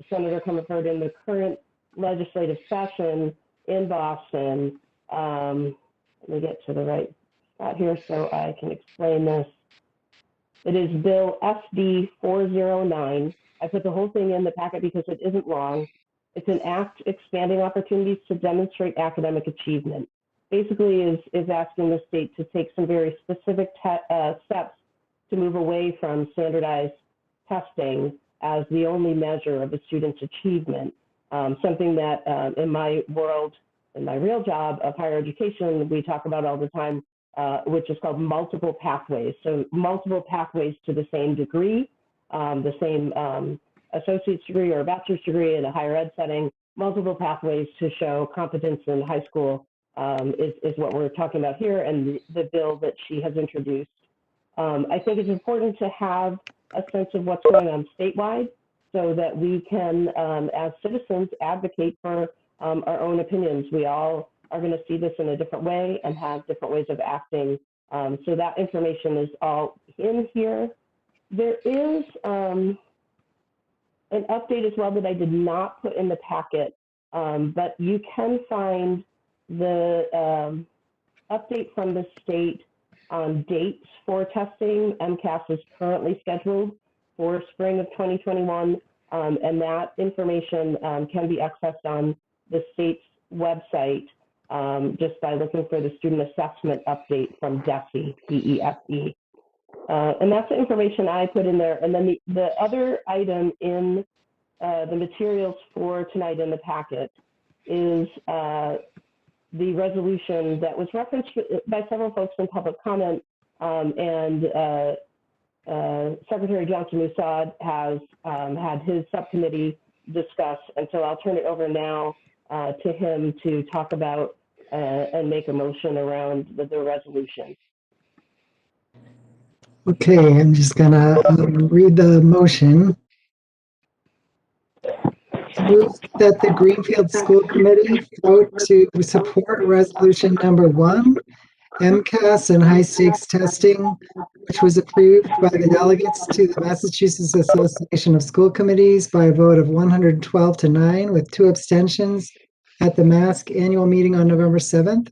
Senator Comerford in the current legislative session in Boston. Let me get to the right spot here so I can explain this. It is Bill SD 409. I put the whole thing in the packet because it isn't long. It's an act expanding opportunities to demonstrate academic achievement. Basically is asking the state to take some very specific steps to move away from standardized testing as the only measure of a student's achievement. Something that in my world, in my real job of higher education, we talk about all the time which is called multiple pathways. So multiple pathways to the same degree, the same associate's degree or a bachelor's degree in a higher ed setting, multiple pathways to show competence in high school is what we're talking about here, and the bill that she has introduced. I think it's important to have a sense of what's going on statewide so that we can, as citizens, advocate for our own opinions. We all are going to see this in a different way and have different ways of acting. So that information is all in here. There is an update as well that I did not put in the packet, but you can find the update from the state on dates for testing. MCAS is currently scheduled for spring of 2021, and that information can be accessed on the state's website just by looking for the student assessment update from DESE, D-E-S-E. And that's the information I put in there. And then the other item in the materials for tonight in the packet is the resolution that was referenced by several folks in public comment, and Secretary Johnson-Musad has had his subcommittee discuss, and so I'll turn it over now to him to talk about and make a motion around the resolution. Okay, I'm just gonna read the motion. Move that the Greenfield School Committee vote to support resolution number 1, MCAS and high stakes testing, which was approved by the delegates to the Massachusetts Association of School Committees by a vote of 112 to 9 with 2 abstentions at the MASC annual meeting on November 7th.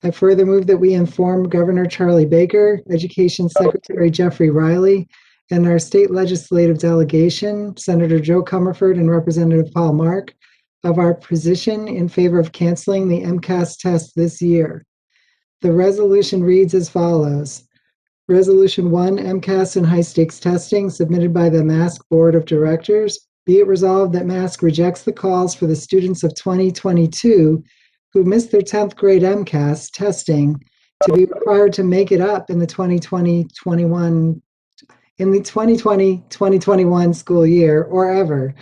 I further move that we inform Governor Charlie Baker, Education Secretary Jeffrey Riley, and our state legislative delegation, Senator Joe Comerford and Representative Paul Mark, of our position in favor of canceling the MCAS test this year. The resolution reads as follows. Resolution 1, MCAS and high stakes testing, submitted by the MASC Board of Directors. Be it resolved that MASC rejects the calls for the students of 2022 who missed their 10th grade MCAS testing to be required to make it up in the 2020-2021 school year or ever.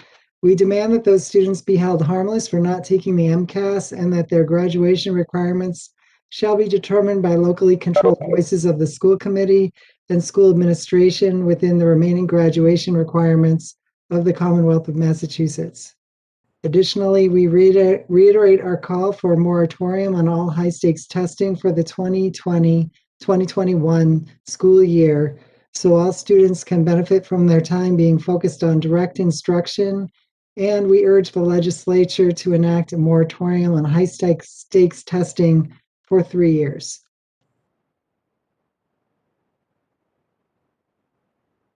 We demand that those students be held harmless for not taking the MCAS and that their graduation requirements shall be determined by locally controlled voices of the school committee and school administration within the remaining graduation requirements of the Commonwealth of Massachusetts. Additionally, we reiterate our call for a moratorium on all high-stakes testing for the 2020-2021 school year, so all students can benefit from their time being focused on direct instruction, and we urge the legislature to enact a moratorium on high-stakes testing for 3 years.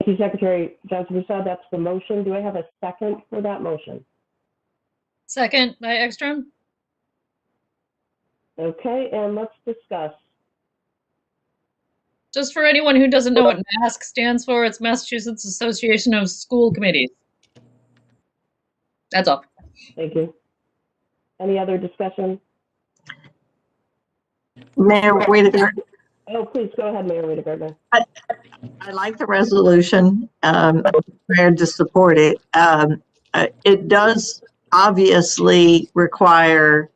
Thank you, Secretary Johnson-Musad. That's the motion. Do I have a second for that motion? Second by Ekstrom. Okay, and let's discuss. Just for anyone who doesn't know what MASC stands for, it's Massachusetts Association of School Committees. That's all. Thank you. Any other discussion? Mayor Wiedegaard. Oh, please go ahead, Mayor Wiedegaard. I like the resolution. I'm prepared to support it. It does obviously require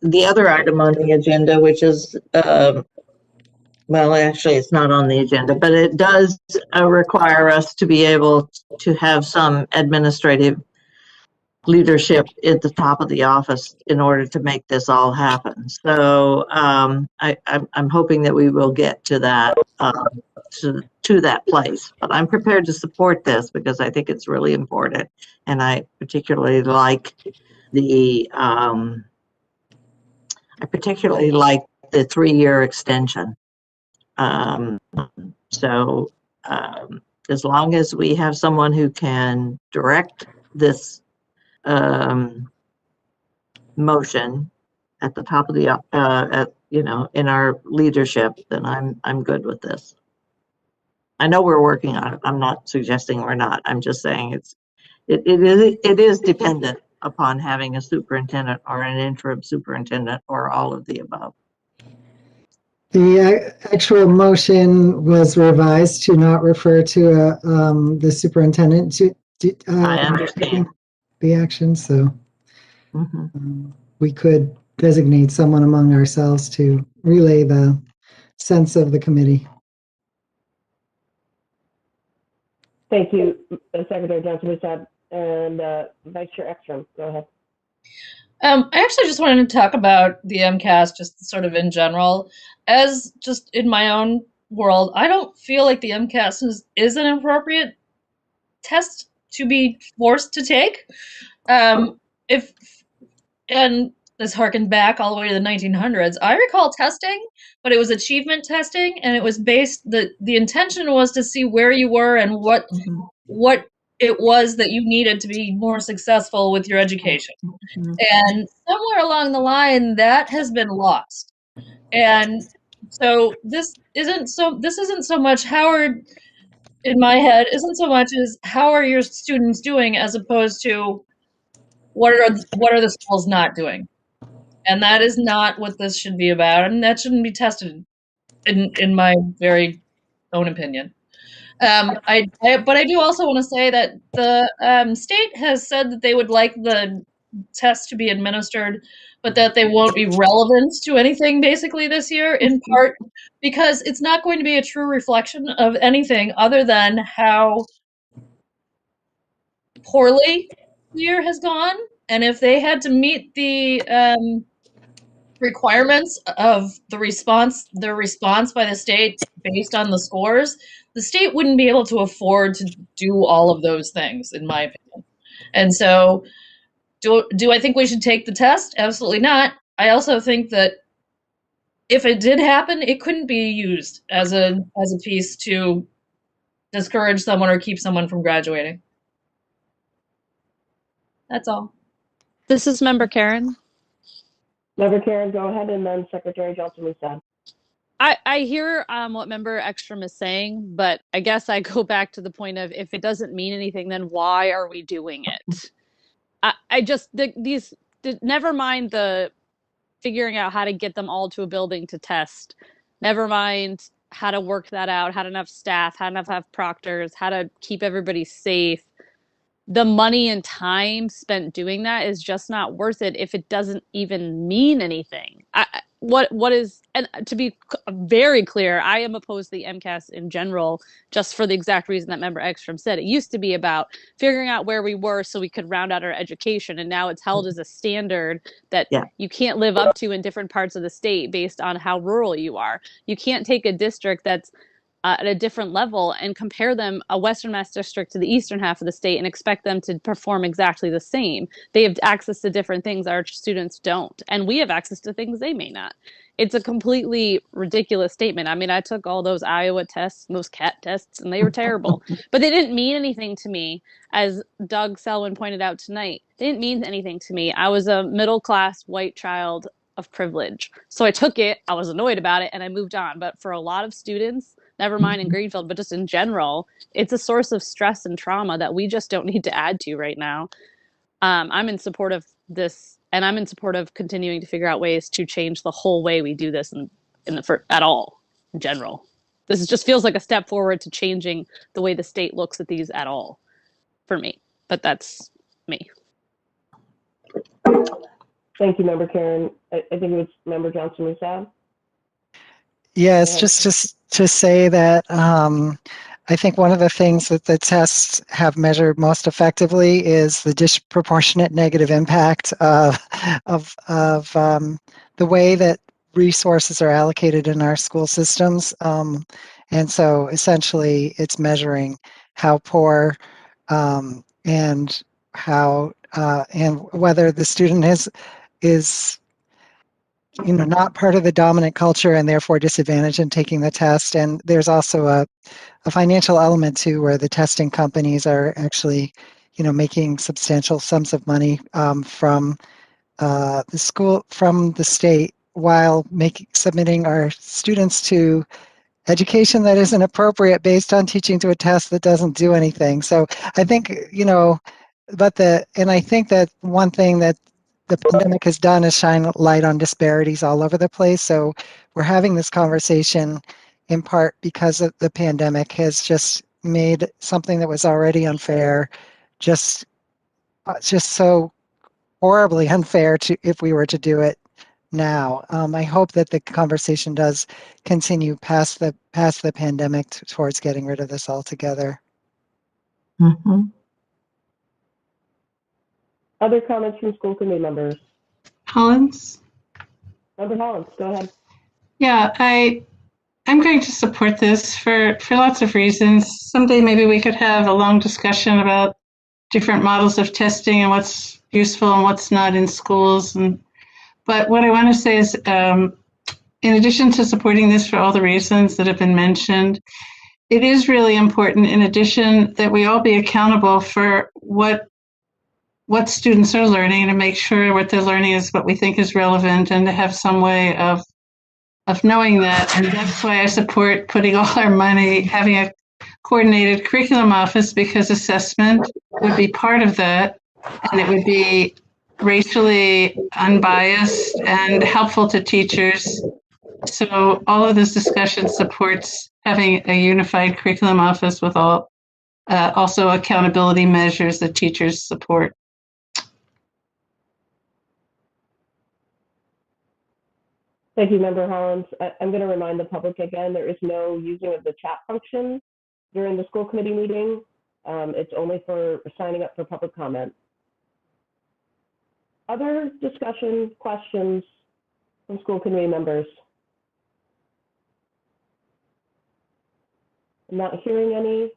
the other item on the agenda, which is, well, actually, it's not on the agenda, but it does require us to be able to have some administrative leadership at the top of the office in order to make this all happen. So I'm hoping that we will get to that to that place. But I'm prepared to support this because I think it's really important, and I particularly like the 3-year extension. So as long as we have someone who can direct this motion at the top of the in our leadership, then I'm good with this. I know we're working on it. I'm not suggesting we're not. I'm just saying it is dependent upon having a superintendent or an interim superintendent or all of the above. The actual motion was revised to not refer to the superintendent to I understand. the action, so Mhm. we could designate someone among ourselves to relay the sense of the committee. Thank you, Secretary Johnson-Musad. And Vice Chair Ekstrom, go ahead. I actually just wanted to talk about the MCAS just sort of in general. As just in my own world, I don't feel like the MCAS is an appropriate test to be forced to take. If and this harkened back all the way to the 1900s. I recall testing, but it was achievement testing, and it was based the intention was to see where you were and what it was that you needed to be more successful with your education. And somewhere along the line, that has been lost. And so this isn't so much Howard in my head isn't so much as how are your students doing as opposed to what are the schools not doing. And that is not what this should be about, and that shouldn't be tested in my very own opinion. But I do also want to say that the state has said that they would like the test to be administered, but that they won't be relevant to anything basically this year, in part because it's not going to be a true reflection of anything other than how poorly the year has gone. And if they had to meet the requirements of the response by the state based on the scores, the state wouldn't be able to afford to do all of those things, in my opinion. And so do I think we should take the test? Absolutely not. I also think that if it did happen, it couldn't be used as a piece to discourage someone or keep someone from graduating. That's all. This is Member Karen. Member Karen, go ahead, and then Secretary Johnson-Musad. I hear what Member Ekstrom is saying, but I guess I go back to the point of if it doesn't mean anything, then why are we doing it? I just never mind the figuring out how to get them all to a building to test. Never mind how to work that out, how to enough staff, how to have proctors, how to keep everybody safe. The money and time spent doing that is just not worth it if it doesn't even mean anything. What is, and to be very clear, I am opposed to the MCAS in general, just for the exact reason that Member Ekstrom said. It used to be about figuring out where we were so we could round out our education, and now it's held as a standard that you can't live up to in different parts of the state based on how rural you are. You can't take a district that's at a different level and compare them, a Western Mass district, to the eastern half of the state and expect them to perform exactly the same. They have access to different things our students don't, and we have access to things they may not. It's a completely ridiculous statement. I mean, I took all those Iowa tests, those CAT tests, and they were terrible, but they didn't mean anything to me. As Doug Selwyn pointed out tonight, they didn't mean anything to me. I was a middle-class white child of privilege, so I took it, I was annoyed about it, and I moved on. But for a lot of students, never mind in Greenfield, but just in general, it's a source of stress and trauma that we just don't need to add to right now. I'm in support of this, and I'm in support of continuing to figure out ways to change the whole way we do this at all, in general. This just feels like a step forward to changing the way the state looks at these at all, for me. But that's me. Thank you, Member Karen. I think it was Member Johnson-Musad. Yes, just to say that I think one of the things that the tests have measured most effectively is the disproportionate negative impact of the way that resources are allocated in our school systems. And so essentially it's measuring how poor and how and whether the student is not part of the dominant culture and therefore disadvantaged in taking the test. And there's also a financial element too, where the testing companies are actually, making substantial sums of money from the state, while submitting our students to education that isn't appropriate based on teaching to a test that doesn't do anything. So I think, and I think that one thing that the pandemic has done is shine light on disparities all over the place. So we're having this conversation in part because of the pandemic has just made something that was already unfair just so horribly unfair to if we were to do it now. I hope that the conversation does continue past the pandemic towards getting rid of this altogether. Mm-hmm. Other comments from school committee members? Collins? Member Hollins, go ahead. Yeah, I'm going to support this for lots of reasons. Someday maybe we could have a long discussion about different models of testing and what's useful and what's not in schools. But what I want to say is, in addition to supporting this for all the reasons that have been mentioned, it is really important, in addition, that we all be accountable for what students are learning and to make sure what they're learning is what we think is relevant and to have some way of knowing that. And that's why I support putting all our money, having a coordinated curriculum office, because assessment would be part of that, and it would be racially unbiased and helpful to teachers. So all of this discussion supports having a unified curriculum office with all also accountability measures that teachers support. Thank you, Member Hollins. I'm going to remind the public again, there is no using of the chat function during the school committee meeting. It's only for signing up for public comment. Other discussion, questions from school committee members? I'm not hearing any.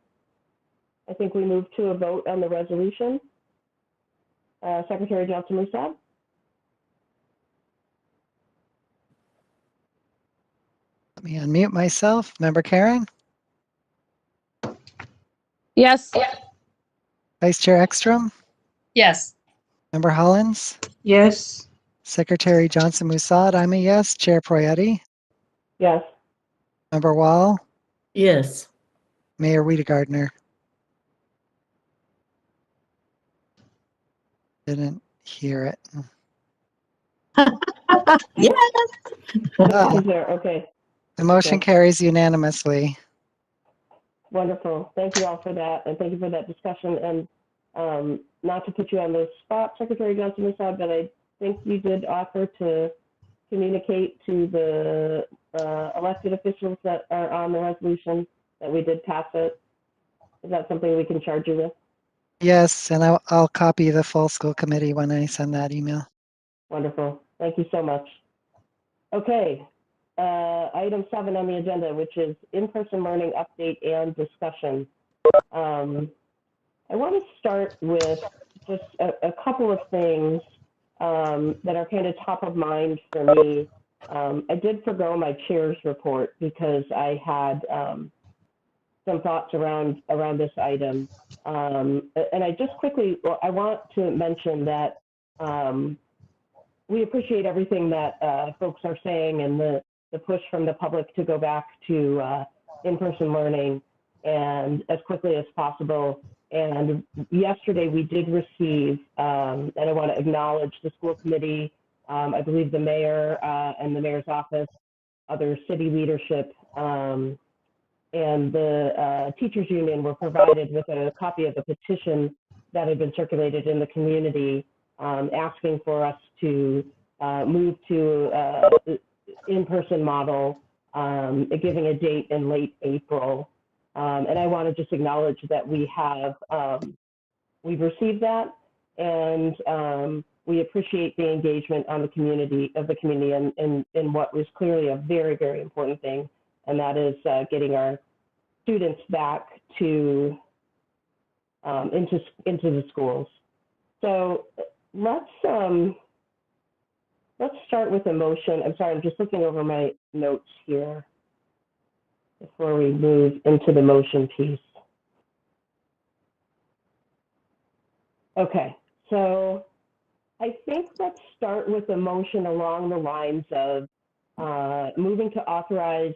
I think we move to a vote on the resolution. Secretary Johnson-Musad? Let me unmute myself. Member Karen? Yes. Vice Chair Ekstrom? Yes. Member Hollins? Yes. Secretary Johnson-Musad, I'm a yes. Chair Proietti? Yes. Member Wall? Yes. Mayor Wiedegardner? Didn't hear it. Yes. Okay. The motion Okay. carries unanimously. Wonderful. Thank you all for that, and thank you for that discussion. And not to put you on the spot, Secretary Johnson-Musad, but I think you did offer to communicate to the elected officials that are on the resolution that we did pass it. Is that something we can charge you with? Yes, and I'll copy the full school committee when I send that email. Wonderful. Thank you so much. Okay. Item 7 on the agenda, which is in-person learning update and discussion. I want to start with just a couple of things that are kind of top of mind for me. I did forgo my chair's report because I had some thoughts around this item. And I just quickly, I want to mention that we appreciate everything that folks are saying and the push from the public to go back to in-person learning and as quickly as possible. And yesterday we did receive, and I want to acknowledge the school committee, I believe the mayor and the mayor's office, other city leadership, and the teachers union were provided with a copy of a petition that had been circulated in the community asking for us to move to in-person model, giving a date in late April. And I want to just acknowledge that we have, we've received that, and we appreciate the engagement on the community in what was clearly a very, very important thing, and that is getting our students back to into the schools. So let's start with a motion. I'm sorry, I'm just looking over my notes here before we move into the motion piece. Okay, so I think let's start with a motion along the lines of moving to authorize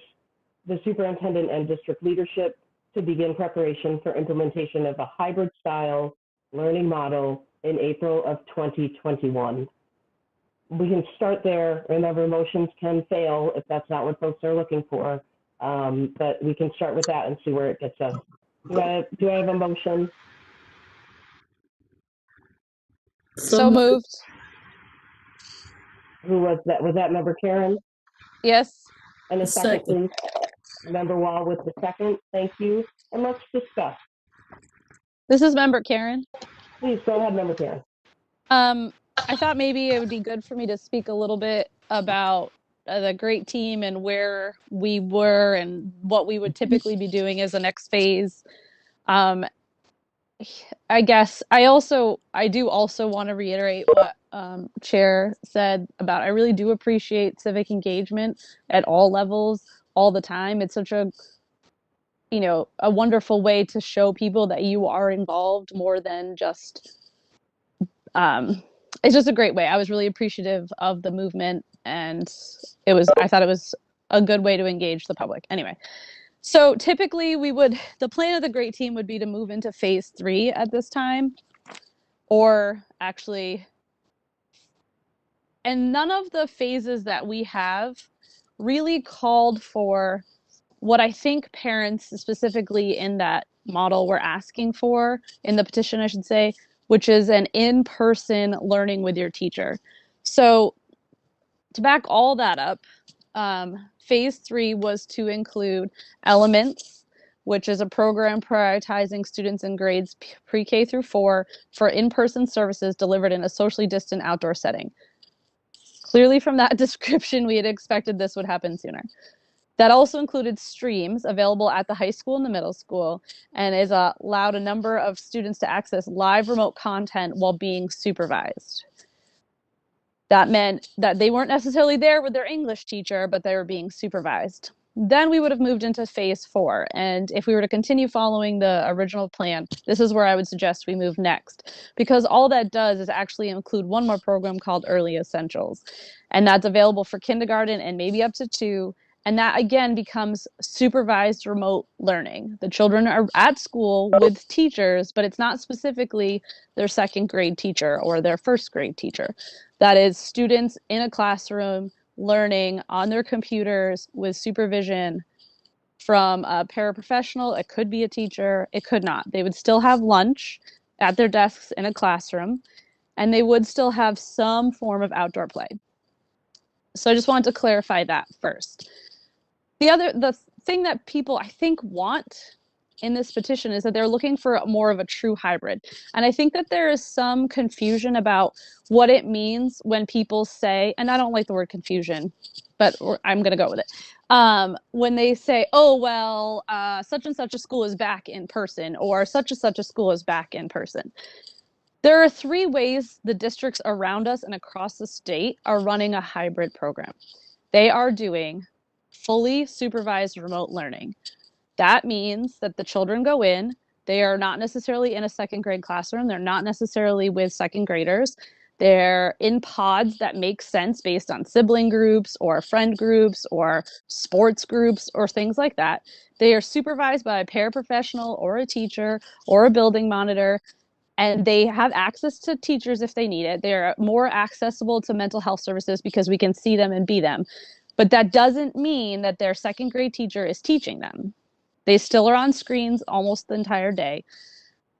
the superintendent and district leadership to begin preparation for implementation of a hybrid style learning model in April of 2021. we can start there. Remember, motions can fail if that's not what folks are looking for. But we can start with that and see where it gets us. Do I have a motion? So moved. Who was that? Was that member Karen? Yes. And a second, please. Member Wall with the second. Thank you. And let's discuss. This is member Karen. Please go ahead, member Karen. I thought maybe it would be good for me to speak a little bit about the great team and where we were and what we would typically be doing as the next phase. I guess I do also want to reiterate what Chair said about I really do appreciate civic engagement at all levels all the time. It's such a a wonderful way to show people that you are involved more than just it's just a great way. I was really appreciative of the movement, and I thought it was a good way to engage the public. Anyway, so typically the plan of the great team would be to move into phase 3 at this time, or actually, and none of the phases that we have really called for what I think parents specifically in that model were asking for, in the petition, I should say, which is an in-person learning with your teacher. So to back all that up, phase 3 was to include Elements, which is a program prioritizing students in grades pre-K through 4 for in-person services delivered in a socially distant outdoor setting. Clearly from that description, we had expected this would happen sooner. That also included streams available at the high school and the middle school, and is allowed a number of students to access live remote content while being supervised. That meant that they weren't necessarily there with their English teacher, but they were being supervised. Then we would have moved into phase 4. And if we were to continue following the original plan, this is where I would suggest we move next, because all that does is actually include one more program called Early Essentials. And that's available for kindergarten and maybe up to 2. And that again becomes supervised remote learning. The children are at school with teachers, but it's not specifically their 2nd grade teacher or their 1st grade teacher. That is students in a classroom learning on their computers with supervision from a paraprofessional. It could be a teacher, it could not. They would still have lunch at their desks in a classroom, and they would still have some form of outdoor play. So I just wanted to clarify that first. The thing that people I think want in this petition is that they're looking for more of a true hybrid. And I think that there is some confusion about what it means when people say, and I don't like the word confusion, but I'm going to go with it. When they say, oh, well, such and such a school is back in person, or such and such a school is back in person. There are 3 ways the districts around us and across the state are running a hybrid program. They are doing fully supervised remote learning. That means that the children go in, they are not necessarily in a 2nd grade classroom, they're not necessarily with 2nd graders, they're in pods that make sense based on sibling groups or friend groups or sports groups or things like that. They are supervised by a paraprofessional or a teacher or a building monitor, and they have access to teachers if they need it. They're more accessible to mental health services because we can see them and be them. But that doesn't mean that their 2nd grade teacher is teaching them. They still are on screens almost the entire day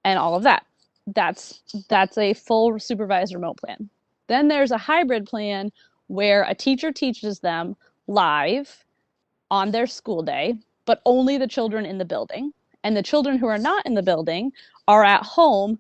and all of that. That's a full supervised remote plan. Then there's a hybrid plan where a teacher teaches them live on their school day, but only the children in the building. And the children who are not in the building are at home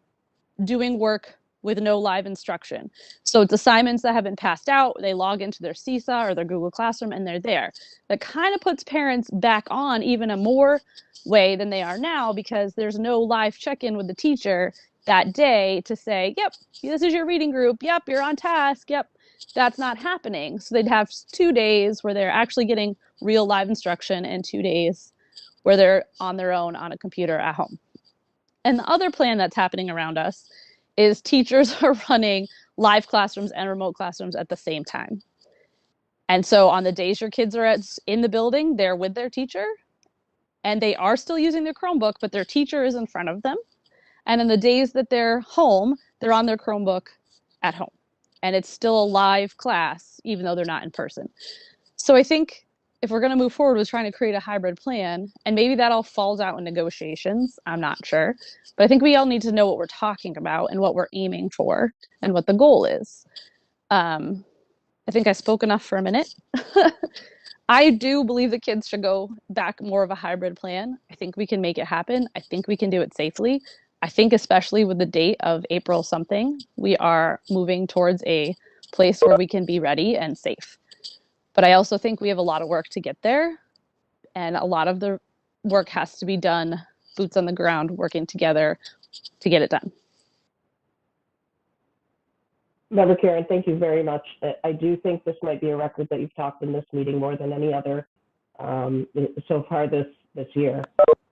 doing work with no live instruction. So it's assignments that have been passed out, they log into their Seesaw or their Google Classroom and they're there. That kind of puts parents back on even a more way than they are now, because there's no live check-in with the teacher that day to say, yep, this is your reading group, yep, you're on task, yep. That's not happening. So they'd have 2 days where they're actually getting real live instruction and 2 days where they're on their own on a computer at home. And the other plan that's happening around us is teachers are running live classrooms and remote classrooms at the same time. And so on the days your kids are in the building, they're with their teacher, and they are still using their Chromebook, but their teacher is in front of them. And in the days that they're home, they're on their Chromebook at home. and it's still a live class, even though they're not in person. So I think if we're going to move forward with trying to create a hybrid plan, and maybe that all falls out in negotiations, I'm not sure, but I think we all need to know what we're talking about and what we're aiming for and what the goal is. I think I spoke enough for a minute. I do believe the kids should go back more of a hybrid plan. I think we can make it happen. I think we can do it safely. I think especially with the date of April something, we are moving towards a place where we can be ready and safe. But I also think we have a lot of work to get there, and a lot of the work has to be done, boots on the ground, working together to get it done. Member Karen, thank you very much. I do think this might be a record that you've talked in this meeting more than any other so far this year.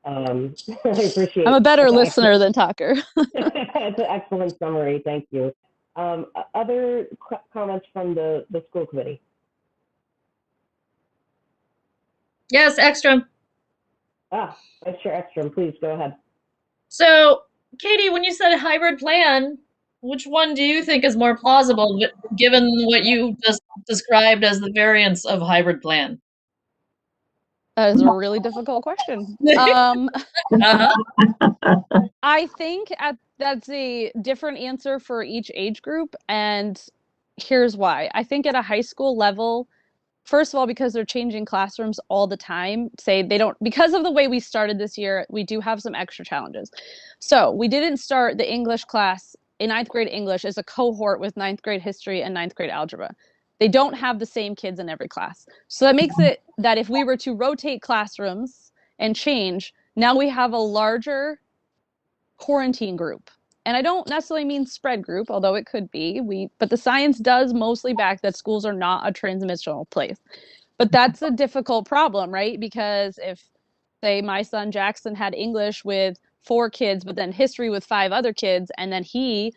I appreciate. I'm a better listener than talker. That's an excellent summary. Thank you. Other comments from the school committee? Yes, Ekstrom. Vice Chair Ekstrom, please go ahead. So, Katie, when you said hybrid plan, which one do you think is more plausible, given what you just described as the variants of hybrid plan? That is a really difficult question. I think that's a different answer for each age group, and here's why. I think at a high school level, first of all, because they're changing classrooms all the time, because of the way we started this year, we do have some extra challenges. So we didn't start the English class in 9th grade English as a cohort with 9th grade history and 9th grade algebra. They don't have the same kids in every class. So that makes it that if we were to rotate classrooms and change, now we have a larger quarantine group. And I don't necessarily mean spread group, although it could be. But the science does mostly back that schools are not a transmissional place. But that's a difficult problem, right? Because if, say, my son Jackson had English with 4 kids, but then history with 5 other kids, and then he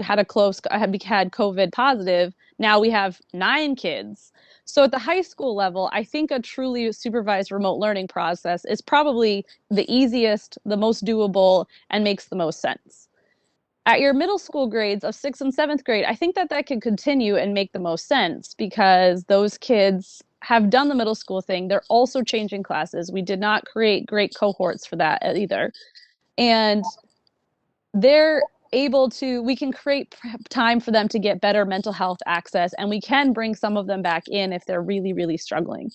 had had COVID positive, now we have 9 kids. So at the high school level, I think a truly supervised remote learning process is probably the easiest, the most doable, and makes the most sense. At your middle school grades of 6th and 7th grade, I think that can continue and make the most sense because those kids have done the middle school thing. They're also changing classes. We did not create great cohorts for that either. And we can create time for them to get better mental health access, and we can bring some of them back in if they're really, really struggling.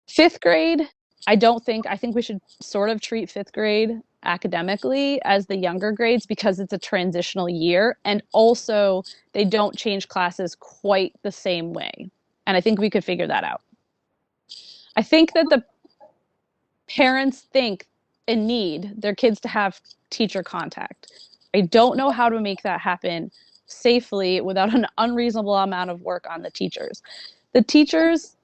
5th grade, I think we should sort of treat 5th grade academically as the younger grades because it's a transitional year, and also they don't change classes quite the same way. And I think we could figure that out. I think that the parents think and need their kids to have teacher contact. I don't know how to make that happen safely without an unreasonable amount of work on the teachers. The teachers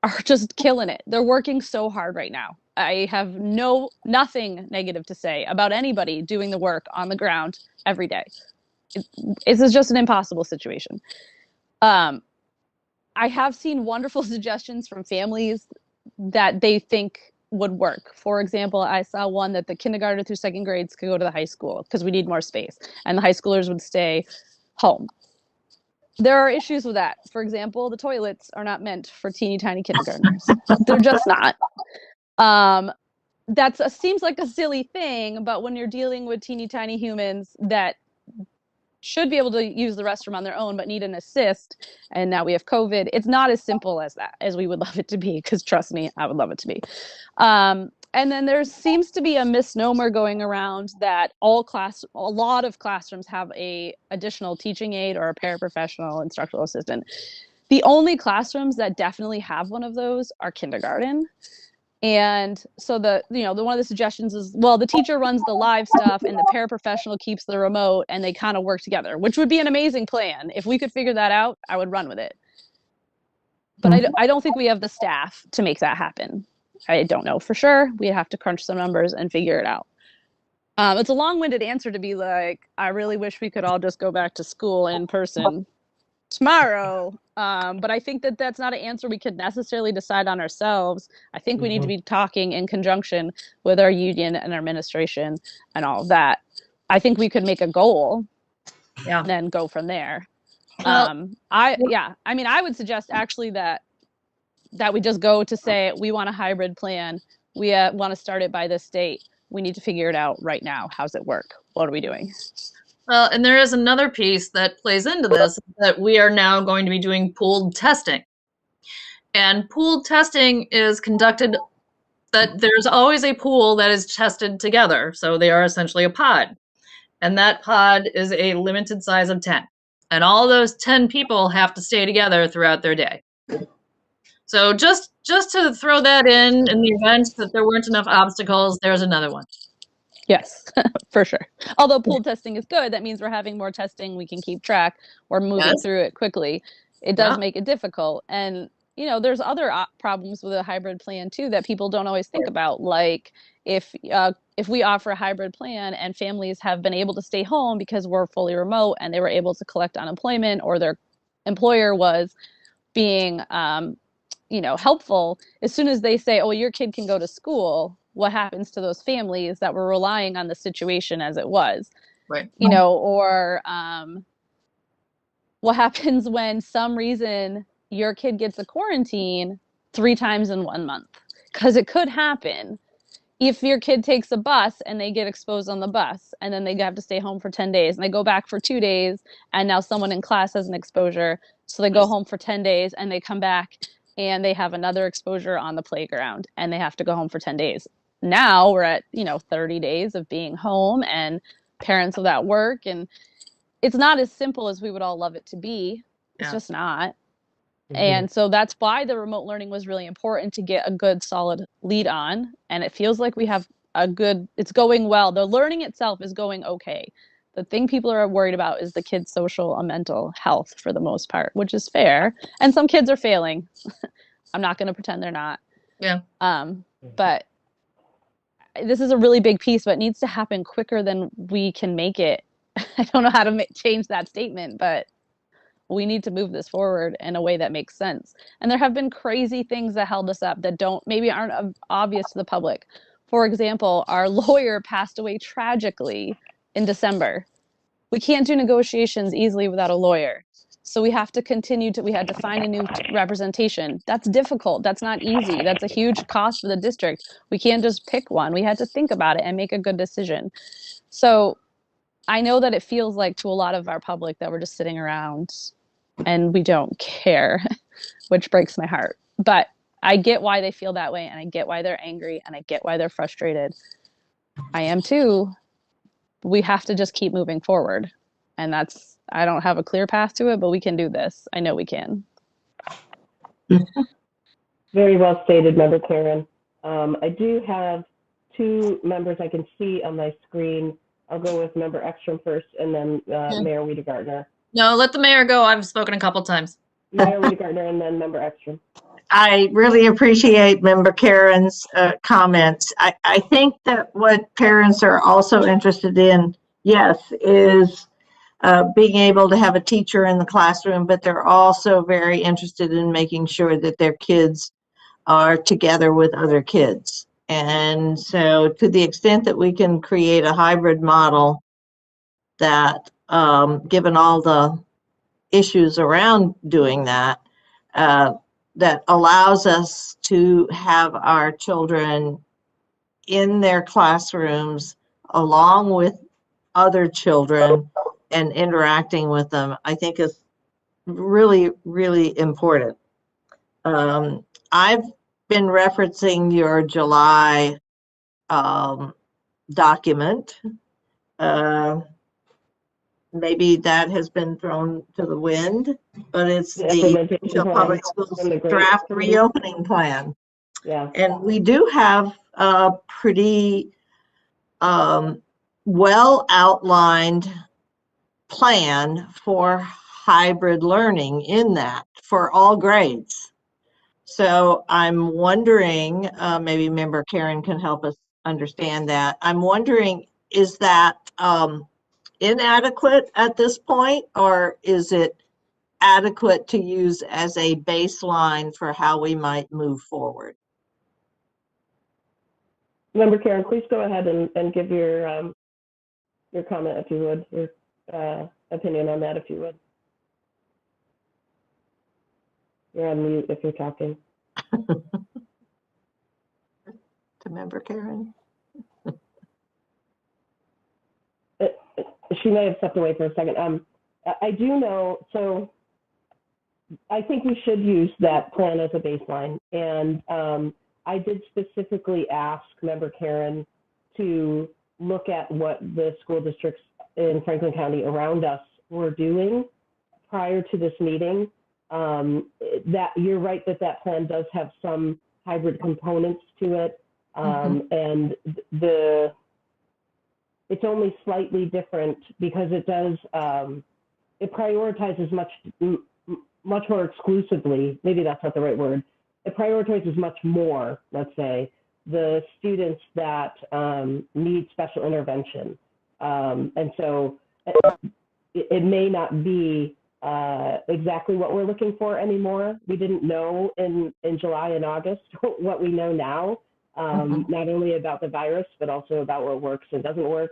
are just killing it. They're working so hard right now. I have nothing negative to say about anybody doing the work on the ground every day. This is just an impossible situation. I have seen wonderful suggestions from families that they think would work. For example, I saw one that the kindergarten through 2nd grades could go to the high school because we need more space, and the high schoolers would stay home. There are issues with that. For example, the toilets are not meant for teeny tiny kindergartners. They're just not. That seems like a silly thing, but when you're dealing with teeny tiny humans that should be able to use the restroom on their own but need an assist, and now we have COVID, it's not as simple as that, as we would love it to be, because trust me, I would love it to be. And then there seems to be a misnomer going around that a lot of classrooms have a additional teaching aide or a paraprofessional instructional assistant. The only classrooms that definitely have one of those are kindergarten. And so one of the suggestions is, well, the teacher runs the live stuff and the paraprofessional keeps the remote, and they kind of work together, which would be an amazing plan. If we could figure that out, I would run with it. But I don't think we have the staff to make that happen. I don't know for sure. We have to crunch some numbers and figure it out. It's a long-winded answer to be like, I really wish we could all just go back to school in person tomorrow. But I think that that's not an answer we could necessarily decide on ourselves. I think we need to be talking in conjunction with our union and our administration and all of that. I think we could make a goal. Yeah. then go from there. Well, I mean, I would suggest actually that we just go to say we want a hybrid plan. We want to start it by this date. We need to figure it out right now. How's it work? What are we doing? well, and there is another piece that plays into this, that we are now going to be doing pooled testing. And pooled testing is conducted, that there's always a pool that is tested together. So they are essentially a pod. And that pod is a limited size of 10. And all those 10 people have to stay together throughout their day. So just to throw that in the event that there weren't enough obstacles, there's another one. Yes, for sure. Although pool testing is good, that means we're having more testing. We can keep track. We're moving through it quickly. It does make it difficult. And, you know, there's other problems with a hybrid plan too that people don't always think about. Like if we offer a hybrid plan and families have been able to stay home because we're fully remote and they were able to collect unemployment, or their employer was being, you know, helpful, as soon as they say, oh, your kid can go to school, what happens to those families that were relying on the situation as it was? Right. You know, or what happens when some reason your kid gets a quarantine 3 times in 1 month? Because it could happen. If your kid takes a bus and they get exposed on the bus, and then they have to stay home for 10 days, and they go back for 2 days, and now someone in class has an exposure, so they go home for 10 days and they come back and they have another exposure on the playground and they have to go home for 10 days. Now we're at, you know, 30 days of being home and parents without work, and it's not as simple as we would all love it to be. It's just not. And so that's why the remote learning was really important, to get a good solid lead on. And it feels like we have it's going well. The learning itself is going okay. The thing people are worried about is the kids' social and mental health for the most part, which is fair. And some kids are failing. I'm not going to pretend they're not. Yeah. But this is a really big piece, but it needs to happen quicker than we can make it. I don't know how to change that statement, but we need to move this forward in a way that makes sense. And there have been crazy things that held us up that maybe aren't obvious to the public. For example, our lawyer passed away tragically in December. We can't do negotiations easily without a lawyer. So we have to we had to find a new representation. That's difficult. That's not easy. That's a huge cost for the district. We can't just pick one. We had to think about it and make a good decision. So I know that it feels like to a lot of our public that we're just sitting around and we don't care, which breaks my heart. But I get why they feel that way, and I get why they're angry, and I get why they're frustrated. I am too. We have to just keep moving forward. And I don't have a clear path to it, but we can do this. I know we can. Very well stated, Member Karen. I do have 2 members I can see on my screen. I'll go with Member Ekstrom first, and then Mayor Wiedegardner. No, let the mayor go. I've spoken a couple times. Mayor Wiedegardner and then Member Ekstrom. I really appreciate Member Karen's comments. I think that what parents are also interested in, yes, is being able to have a teacher in the classroom, but they're also very interested in making sure that their kids are together with other kids. And so to the extent that we can create a hybrid model that, given all the issues around doing that, that allows us to have our children in their classrooms along with other children and interacting with them, I think is really, really important. I've been referencing your July document. Maybe that has been thrown to the wind, but it's the Greenfield Public Schools draft reopening plan. Yeah. And we do have a pretty well outlined plan for hybrid learning in that for all grades. So I'm wondering, maybe Member Karen can help us understand that. I'm wondering, is that inadequate at this point, or is it adequate to use as a baseline for how we might move forward? Member Karen, please go ahead and give your comment, if you would, your opinion on that if you would. You're on mute if you're talking. To Member Karen. She may have stepped away for a second. I do know, so I think we should use that plan as a baseline. And I did specifically ask Member Karen to look at what the school districts in Franklin County around us were doing prior to this meeting. That you're right that plan does have some hybrid components to it. And it's only slightly different because it does, it prioritizes much more exclusively, maybe that's not the right word, it prioritizes much more, let's say, the students that need special intervention. And so it may not be exactly what we're looking for anymore. We didn't know in July and August what we know now, not only about the virus, but also about what works and doesn't work.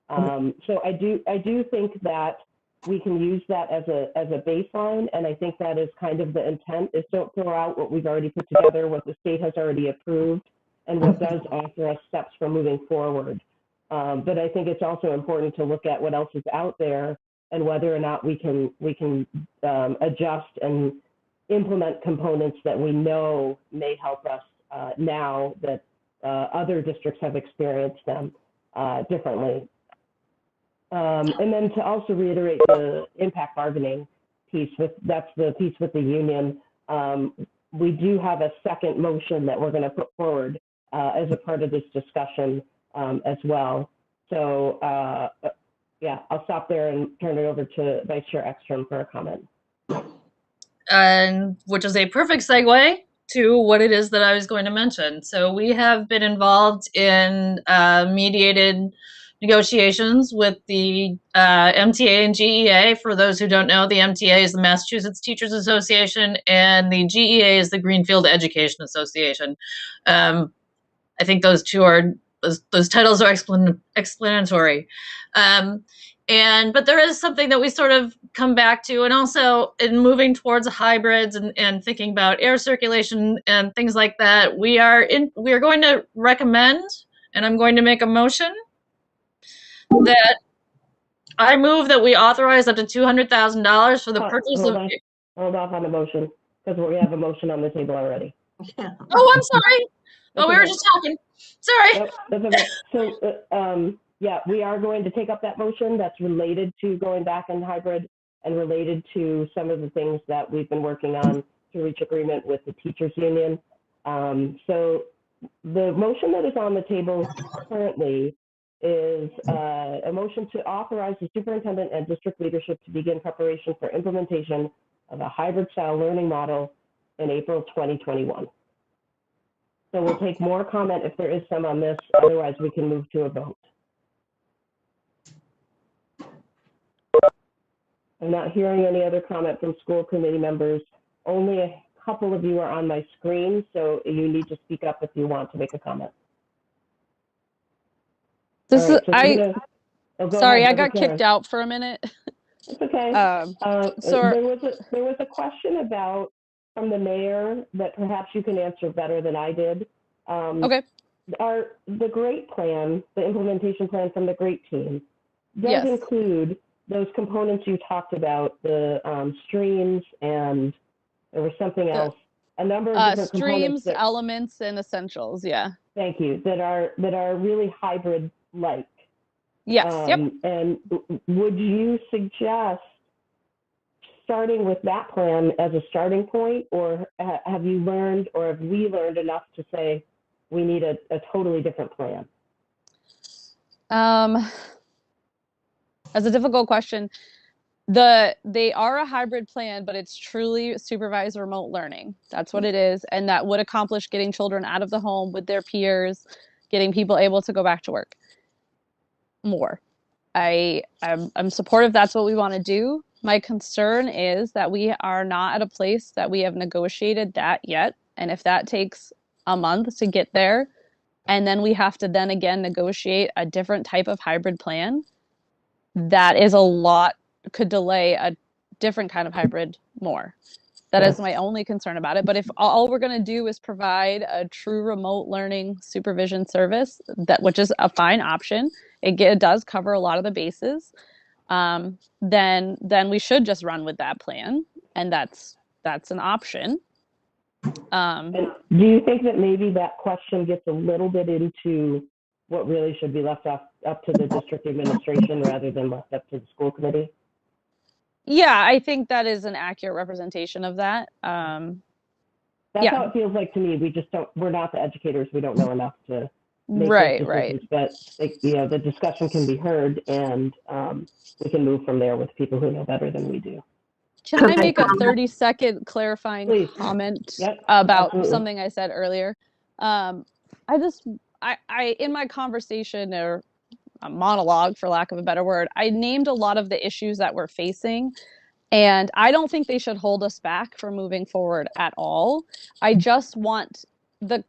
So I do think that we can use that as a baseline, and I think that is kind of the intent, is don't throw out what we've already put together, what the state has already approved, and what does offer us steps for moving forward. But I think it's also important to look at what else is out there and whether or not we can adjust and implement components that we know may help us now that other districts have experienced them differently. And then to also reiterate the impact bargaining piece, that's the piece with the union. We do have a second motion that we're going to put forward as a part of this discussion as well. So yeah, I'll stop there and turn it over to Vice Chair Ekstrom for a comment. And which is a perfect segue to what it is that I was going to mention. So we have been involved in mediated negotiations with the MTA and GEA. For those who don't know, the MTA is the Massachusetts Teachers Association, and the GEA is the Greenfield Education Association. I think those two are those titles are explanatory. But there is something that we sort of come back to, and also in moving towards hybrids and thinking about air circulation and things like that, we are going to recommend, and I'm going to make a motion that I move that we authorize up to $200,000 for the purchase of. Hold off on the motion, because we have a motion on the table already. Yeah. Oh, I'm sorry. Oh, we were just talking. Sorry. Nope, that's okay. So, yeah, we are going to take up that motion that's related to going back in hybrid and related to some of the things that we've been working on to reach agreement with the teachers union. So the motion that is on the table currently is a motion to authorize the superintendent and district leadership to begin preparation for implementation of a hybrid style learning model in April 2021. So we'll take more comment if there is some on this, otherwise we can move to a vote. I'm not hearing any other comment from school committee members. Only a couple of you are on my screen, so you need to speak up if you want to make a comment. This All is right, so sorry, ahead, I got kicked out for a minute. It's okay. So there was a question about from the mayor that perhaps you can answer better than I did. Okay. The GREAT plan, the implementation plan from the GREAT team, does Yes. include those components you talked about, the streams, and there was something else, a number of different components. Streams, elements, and essentials, yeah. Thank you, that are really hybrid-like. Yes, yep. And would you suggest starting with that plan as a starting point, or have you learned, or have we learned enough to say we need a totally different plan? That's a difficult question. They are a hybrid plan, but it's truly supervised remote learning. That's what it is, and that would accomplish getting children out of the home with their peers, getting people able to go back to work more. I'm supportive that's what we want to do. My concern is that we are not at a place that we have negotiated that yet, and if that takes a month to get there, and then we have to then again negotiate a different type of hybrid plan, that is a lot could delay a different kind of hybrid more. That is my only concern about it. But if all we're going to do is provide a true remote learning supervision service, which is a fine option, it does cover a lot of the bases, then we should just run with that plan, and that's an option. And do you think that maybe that question gets a little bit into what really should be left up to the district administration rather than left up to the school committee? Yeah, I think that is an accurate representation of that. That's how it feels like to me. We're not the educators. We don't know enough to make right, those decisions. But the discussion can be heard, and we can move from there with people who know better than we do. Can I make a 30-second clarifying comment about something I said earlier? I in my conversation, or a monologue for lack of a better word, I named a lot of the issues that we're facing, and I don't think they should hold us back from moving forward at all. I just want the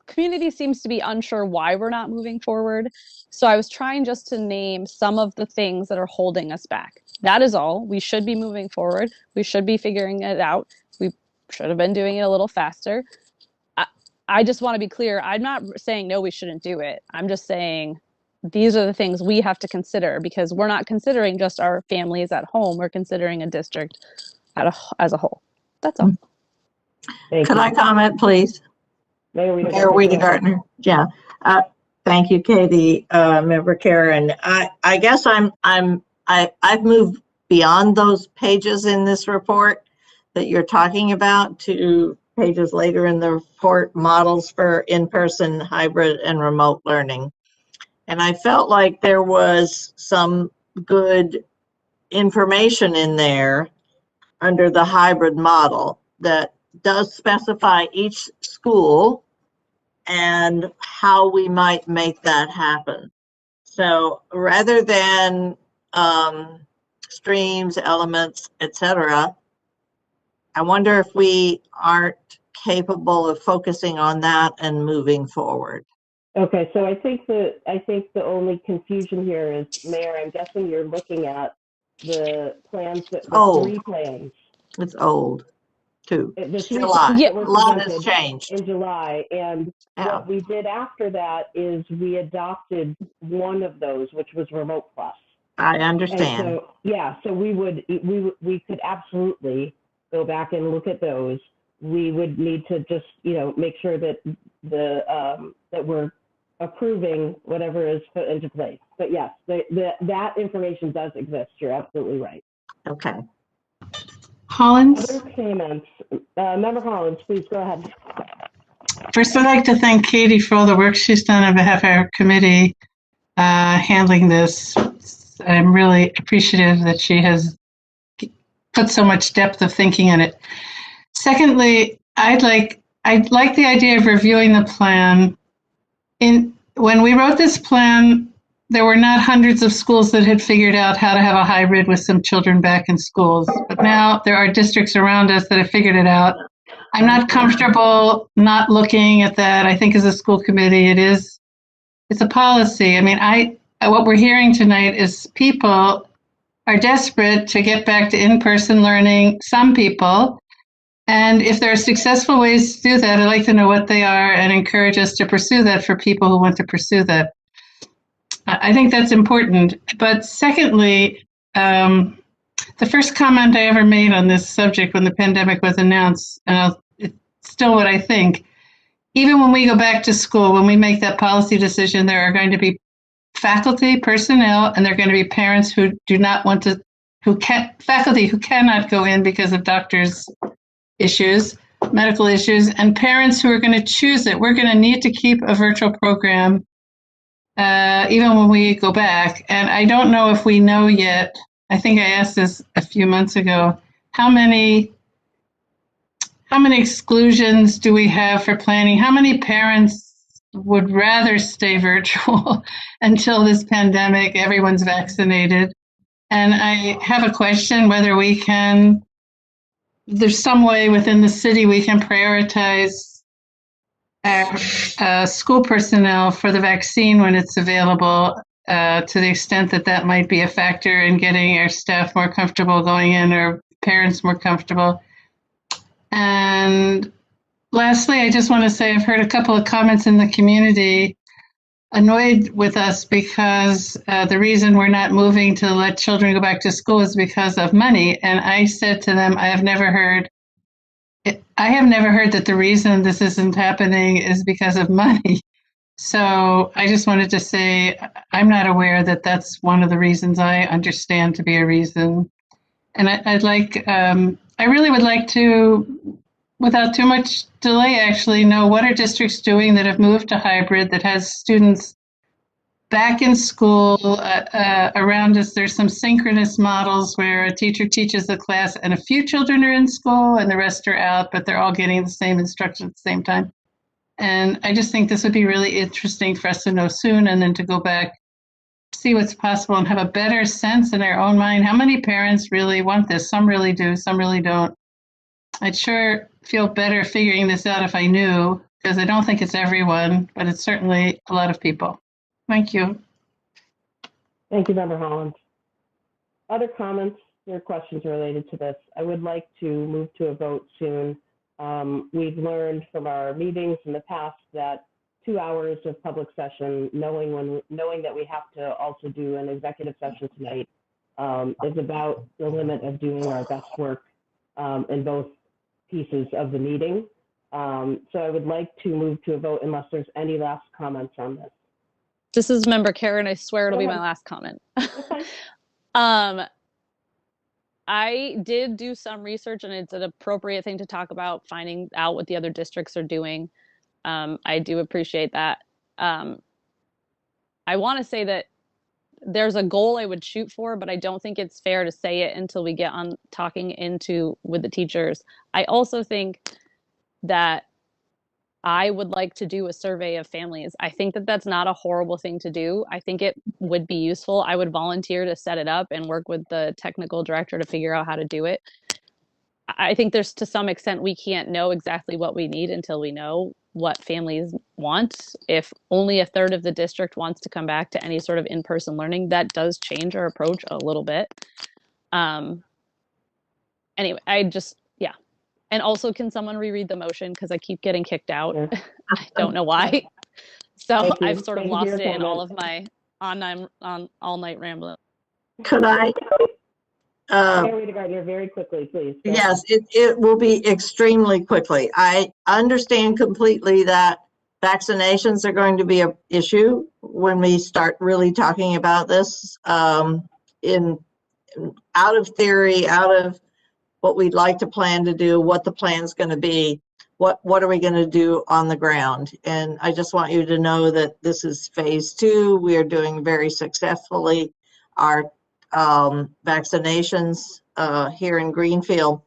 community seems to be unsure why we're not moving forward. So I was trying just to name some of the things that are holding us back. That is all. We should be moving forward. We should be figuring it out. We should have been doing it a little faster. I just want to be clear. I'm not saying, no, we shouldn't do it. I'm just saying these are the things we have to consider, because we're not considering just our families at home. We're considering a district as a whole. That's all. Could I comment, please? Mayor Wiedegartner. Yeah. Thank you, Katie, Member Karen. I guess I've moved beyond those pages in this report that you're talking about to pages later in the report, models for in-person, hybrid, and remote learning. And I felt like there was some good information in there under the hybrid model that does specify each school and how we might make that happen. So rather than streams, elements, etc., I wonder if we aren't capable of focusing on that and moving forward. Okay, so I think the only confusion here is, Mayor, I'm guessing you're looking at the plans, the three plans. It's old, too. The three July. plans that were A lot has presented changed in July, and what we did after that is we adopted one of those, which was Remote Plus. I understand. And so, so we could absolutely go back and look at those. We would need to just, make sure that that we're approving whatever is put into place. But yes, that information does exist. You're absolutely right. Okay. Hollins? Other comments? Member Hollins, please go ahead. First, I'd like to thank Katie for all the work she's done on behalf of our committee handling this. I'm really appreciative that she has put so much depth of thinking in it. Secondly, I'd like the idea of reviewing the plan. When we wrote this plan, there were not hundreds of schools that had figured out how to have a hybrid with some children back in schools. But now there are districts around us that have figured it out. I'm not comfortable not looking at that. I think as a school committee, it's a policy. I mean, what we're hearing tonight is people are desperate to get back to in-person learning, some people. And if there are successful ways to do that, I'd like to know what they are and encourage us to pursue that for people who want to pursue that. I think that's important. But secondly, the first comment I ever made on this subject when the pandemic was announced, and it's still what I think, even when we go back to school, when we make that policy decision, there are going to be faculty, personnel, and there are going to be parents who do not want to, faculty who cannot go in because of doctors' issues, medical issues, and parents who are going to choose it. We're going to need to keep a virtual program even when we go back. And I don't know if we know yet, I think I asked this a few months ago, how many exclusions do we have for planning? How many parents would rather stay virtual until this pandemic, everyone's vaccinated? And I have a question whether there's some way within the city we can prioritize our school personnel for the vaccine when it's available to the extent that that might be a factor in getting our staff more comfortable going in or parents more comfortable. And lastly, I just want to say I've heard a couple of comments in the community annoyed with us because the reason we're not moving to let children go back to school is because of money. And I said to them, I have never heard that the reason this isn't happening is because of money. So I just wanted to say I'm not aware that that's one of the reasons I understand to be a reason. And I really would like to, without too much delay, actually know what are districts doing that have moved to hybrid that has students back in school around us. There's some synchronous models where a teacher teaches a class and a few children are in school and the rest are out, but they're all getting the same instruction at the same time. And I just think this would be really interesting for us to know soon and then to go back, see what's possible and have a better sense in our own mind. How many parents really want this? Some really do, some really don't. I'd sure feel better figuring this out if I knew, because I don't think it's everyone, but it's certainly a lot of people. Thank you. Thank you, Member Holland. Other comments or questions related to this? I would like to move to a vote soon. We've learned from our meetings in the past that 2 hours of public session, knowing that we have to also do an executive session tonight, is about the limit of doing our best work in both pieces of the meeting. So I would like to move to a vote unless there's any last comments on this. This is Member Karen. I swear it'll be my last comment. I did do some research, and it's an appropriate thing to talk about, finding out what the other districts are doing. I do appreciate that. I want to say that there's a goal I would shoot for, but I don't think it's fair to say it until we get on talking with the teachers. I also think that I would like to do a survey of families. I think that that's not a horrible thing to do. I think it would be useful. I would volunteer to set it up and work with the technical director to figure out how to do it. I think there's, to some extent, we can't know exactly what we need until we know what families want. If only a third of the district wants to come back to any sort of in-person learning, that does change our approach a little bit. Anyway, yeah. And also, can someone reread the motion? Because I keep getting kicked out. Yeah. I don't know why. So I've sort of lost it in all of my all-night rambling. Could I? Mary Gardner, very quickly, please. Yes, it will be extremely quickly. I understand completely that vaccinations are going to be an issue when we start really talking about this out of theory, out of what we'd like to plan to do, what the plan's going to be, what are we going to do on the ground. And I just want you to know that this is phase 2. We are doing very successfully our vaccinations here in Greenfield.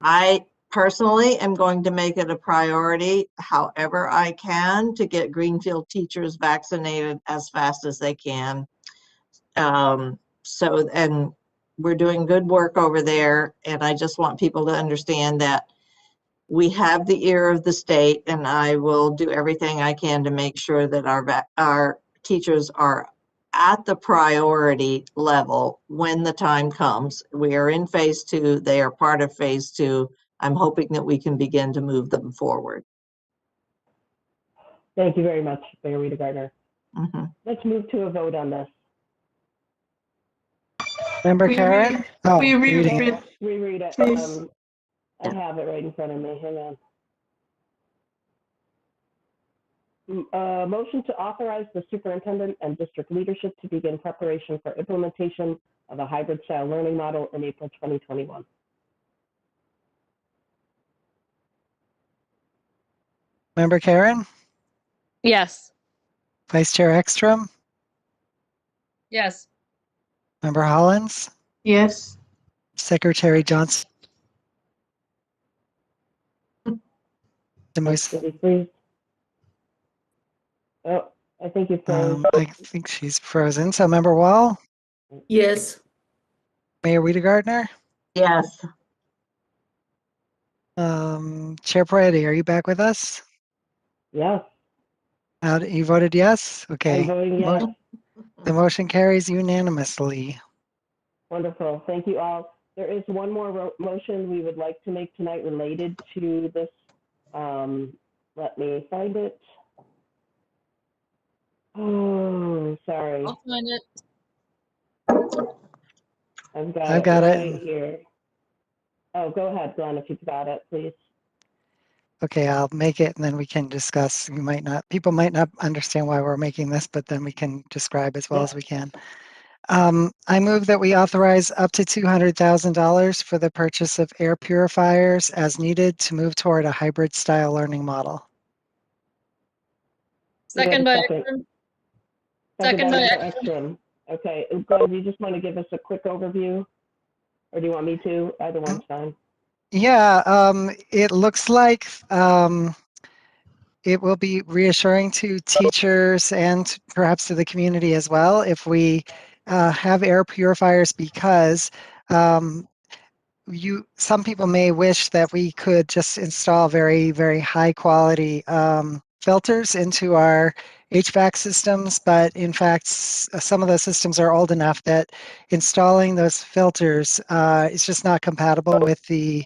I personally am going to make it a priority, however I can, to get Greenfield teachers vaccinated as fast as they can. And we're doing good work over there, and I just want people to understand that we have the ear of the state, and I will do everything I can to make sure that our teachers are at the priority level when the time comes. We are in phase 2. They are part of phase 2. I'm hoping that we can begin to move them forward. Thank you very much, Mayor Rita Gardner. Mm-hmm. Let's move to a vote on this. Member Karen? Reread it. I have it right in front of me. Hang on. Motion to authorize the superintendent and district leadership to begin preparation for implementation of a hybrid style learning model in April 2021. Member Karen? Yes. Vice Chair Ekstrom? Yes. Member Hollins? Yes. Secretary Johnson? Please. Oh, I think you froze. I think she's frozen. So Member Wall? Yes. Mayor Rita Gardner? Yes. Chair Peretti, are you back with us? Yes. You voted yes? Okay. I'm voting yes. The motion carries unanimously. Wonderful. Thank you all. There is one more motion we would like to make tonight related to this. Let me find it. Oh, sorry. I'll find it. I've got I've it got right it. here. Oh, go ahead, Glenn, if you've got it, please. Okay, I'll make it and then we can discuss. People might not understand why we're making this, but then we can describe as well as we can. I move that we authorize up to $200,000 for the purchase of air purifiers as needed to move toward a hybrid style learning model. Second by Second. Ekstrom. Second by Ekstrom. Ekstrom. Okay, Glenn, do you just want to give us a quick overview? Or do you want me to? Either one's fine. Yeah, it looks like it will be reassuring to teachers and perhaps to the community as well if we have air purifiers, because some people may wish that we could just install very, very high quality filters into our HVAC systems, but in fact, some of those systems are old enough that installing those filters is just not compatible with the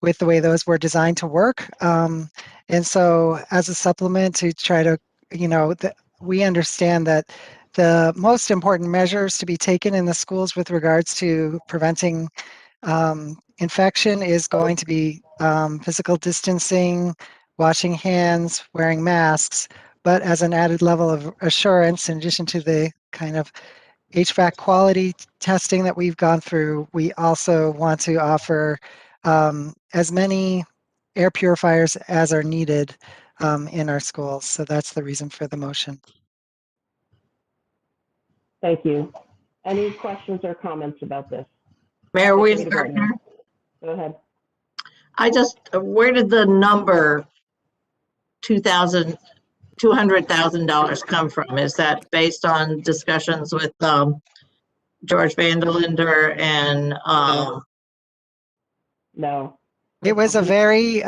way those were designed to work. And so as a supplement to try to, we understand that the most important measures to be taken in the schools with regards to preventing infection is going to be physical distancing, washing hands, wearing masks, but as an added level of assurance, in addition to the kind of HVAC quality testing that we've gone through, we also want to offer as many air purifiers as are needed in our schools. So that's the reason for the motion. Thank you. Any questions or comments about this? Mayor Wiesgartner. Go ahead. Where did the number $200,000 come from? Is that based on discussions with George Vanderlinder and No. It was a very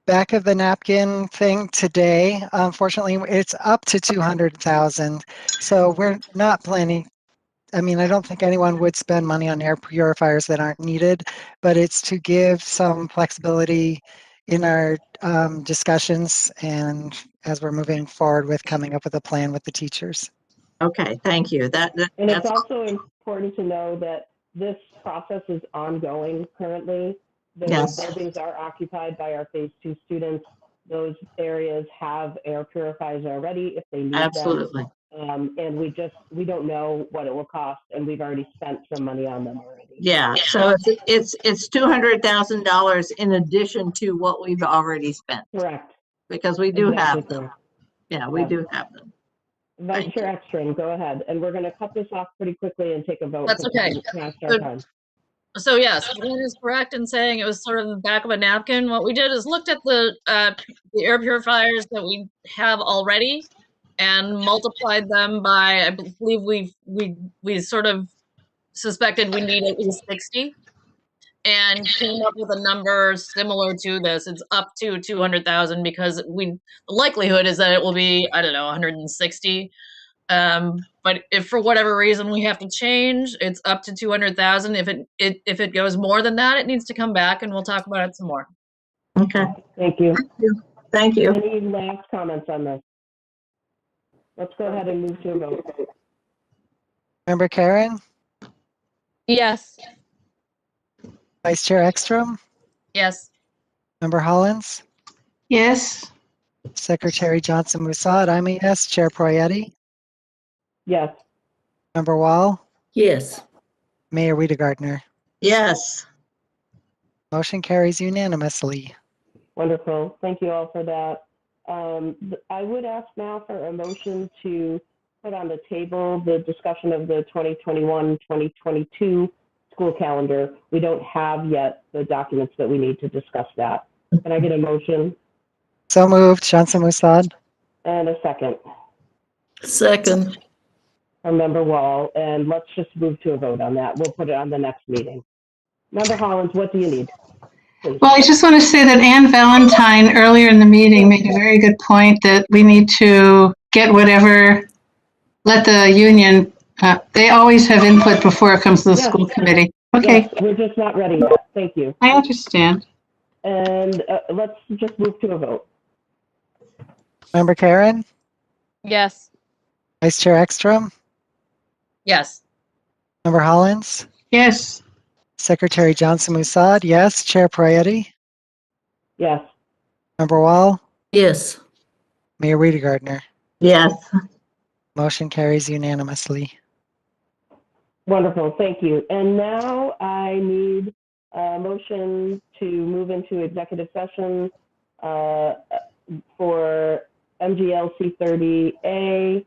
back of the napkin thing today. Unfortunately, it's up to 200,000. So we're not planning. I mean, I don't think anyone would spend money on air purifiers that aren't needed, but it's to give some flexibility in our discussions and as we're moving forward with coming up with a plan with the teachers. Okay, thank you. And it's also important to know that this process is ongoing currently. The buildings are occupied by our phase 2 students. Those areas have air purifiers already if they need Absolutely. them. And we don't know what it will cost, and we've already spent some money on them already. Yeah, so it's $200,000 in addition to what we've already spent. Correct. Because we do have them. Correct. Yeah, we do have them. Vice Chair Ekstrom, go ahead. And we're going to cut this off pretty quickly and take a vote. That's okay. So yes, Glenn is correct in saying it was sort of the back of a napkin. What we did is looked at the air purifiers that we have already and multiplied them by, I believe we sort of suspected we need at least 60 and came up with a number similar to this. It's up to 200,000 because the likelihood is that it will be, I don't know, 160. But if for whatever reason we have to change, it's up to 200,000. If it goes more than that, it needs to come back and we'll talk about it some more. Okay. Thank you. Thank you. Any last comments on this? Let's go ahead and move to a vote. Member Karen? Yes. Vice Chair Ekstrom? Yes. Member Hollins? Yes. Secretary Johnson-Musad, I'm a yes. Chair Proietti? Yes. Member Wall? Yes. Mayor Wiedegardner? Yes. Motion carries unanimously. Wonderful. Thank you all for that. I would ask now for a motion to put on the table the discussion of the 2021-2022 school calendar. We don't have yet the documents that we need to discuss that. Can I get a motion? So moved. Johnson-Musad. And a second. Second. From Member Wall, and let's just move to a vote on that. We'll put it on the next meeting. Member Hollins, what do you need? Please. Well, I just want to say that Ann Valentine earlier in the meeting made a very good point that we need to get whatever let the union, they always have input before it comes to the Yes. school committee. Okay, Yes, we're just not ready yet. Thank you. I understand. And let's just move to a vote. Member Karen, Yes. Vice Chair Ekstrom, Yes. Member Hollins, Yes. Secretary Johnson Musad, yes. Chair Prayati, Yes. Member Wall, Yes. Mayor Wiedegardner. Yes. Motion carries unanimously. Wonderful, thank you. And now I need a motion to move into executive session for MGLC 30A,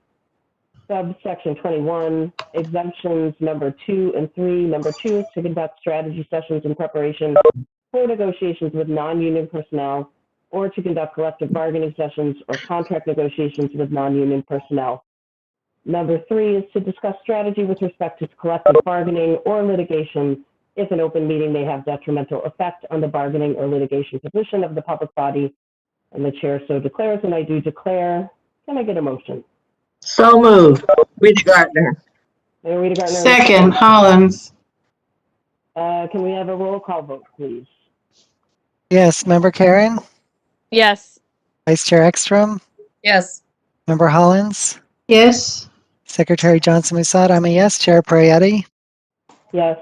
subsection 21, exemptions number 2 and 3. Number 2 is to conduct strategy sessions in preparation for negotiations with non-union personnel or to conduct collective bargaining sessions or contract negotiations with non-union personnel. Number 3 is to discuss strategy with respect to collective bargaining or litigation if an open meeting may have detrimental effect on the bargaining or litigation position of the public body, and the chair so declares, and I do declare. Can I get a motion? So moved. Wiedegardner. Mayor Wiedegardner. Second, Hollins. Can we have a roll call vote, please? Yes. Member Karen, Yes. Vice Chair Ekstrom, Yes. Member Hollins, Yes. Secretary Johnson Musad, I'm a yes. Chair Prayati, Yes.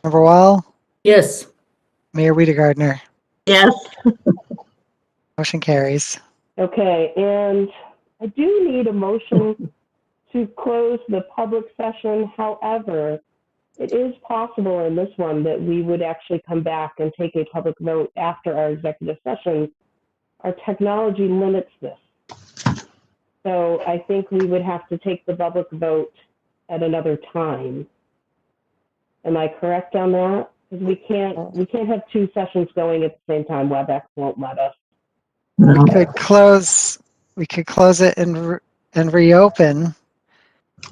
Member Wall, Yes. Mayor Wiedegardner. Yes. Motion carries. Okay, and I do need a motion to close the public session. However, it is possible in this one that we would actually come back and take a public vote after our executive session. Our technology limits this. So I think we would have to take the public vote at another time. Am I correct on that? Because we can't have two sessions going at the same time. WebEx won't let us. We could close it and reopen.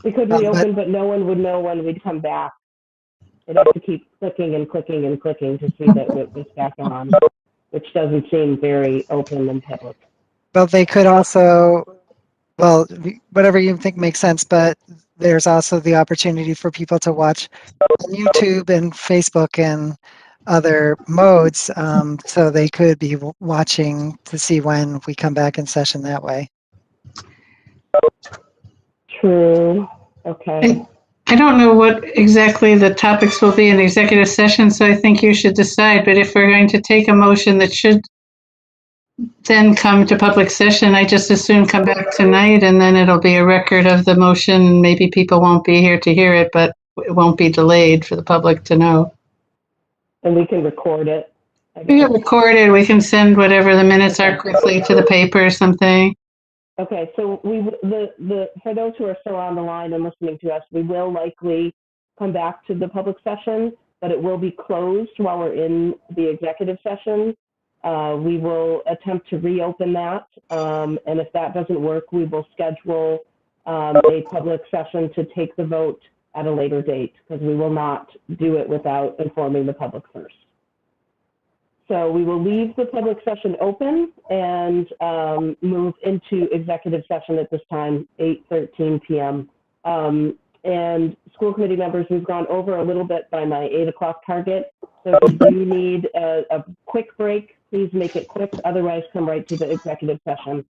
We could reopen, but no one would know when we'd come back. They'd have to keep clicking and clicking and clicking to see that it was back on, which doesn't seem very open and public. But they could also, well, whatever you think makes sense, but there's also the opportunity for people to watch on YouTube and Facebook and other modes, so they could be watching to see when we come back in session that way. True. Okay. I don't know what exactly the topics will be in executive session, so I think you should decide. But if we're going to take a motion that should then come to public session, I just as soon come back tonight and then it'll be a record of the motion. Maybe people won't be here to hear it, but it won't be delayed for the public to know. And we can record it. We can record it. We can send whatever the minutes are quickly to the paper or something. Okay, so for those who are still on the line and listening to us, we will likely come back to the public session, but it will be closed while we're in the executive session. We will attempt to reopen that, and if that doesn't work, we will schedule a public session to take the vote at a later date, because we will not do it without informing the public first. So we will leave the public session open and move into executive session at this time, 8:13 p.m. And school committee members, we've gone over a little bit by my 8 o'clock target. So if you do need a quick break, please make it quick. Otherwise, come right to the executive session.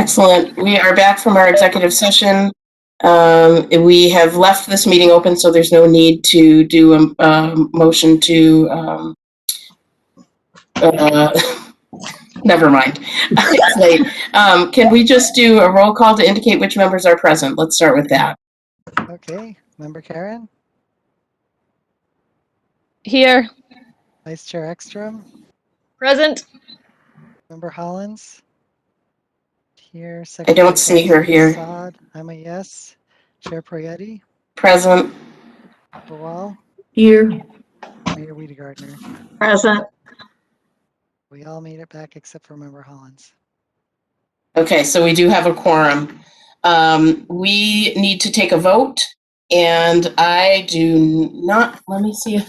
Excellent. We are back from our executive session. We have left this meeting open, so there's no need to do a motion to, never mind. It's late. Can we just do a roll call to indicate which members are present? Let's start with that. Okay, Member Karen, Here. Vice Chair Ekstrom, Present. Member Hollins. Here, I Secretary don't see her here. Assad, I'm a yes. Chair Prayeti, Present. Member Wall, Here. Mayor Wiedegardner. Present. We all made it back except for Member Hollins. Okay, so we do have a quorum. We need to take a vote, and I do not, let me see if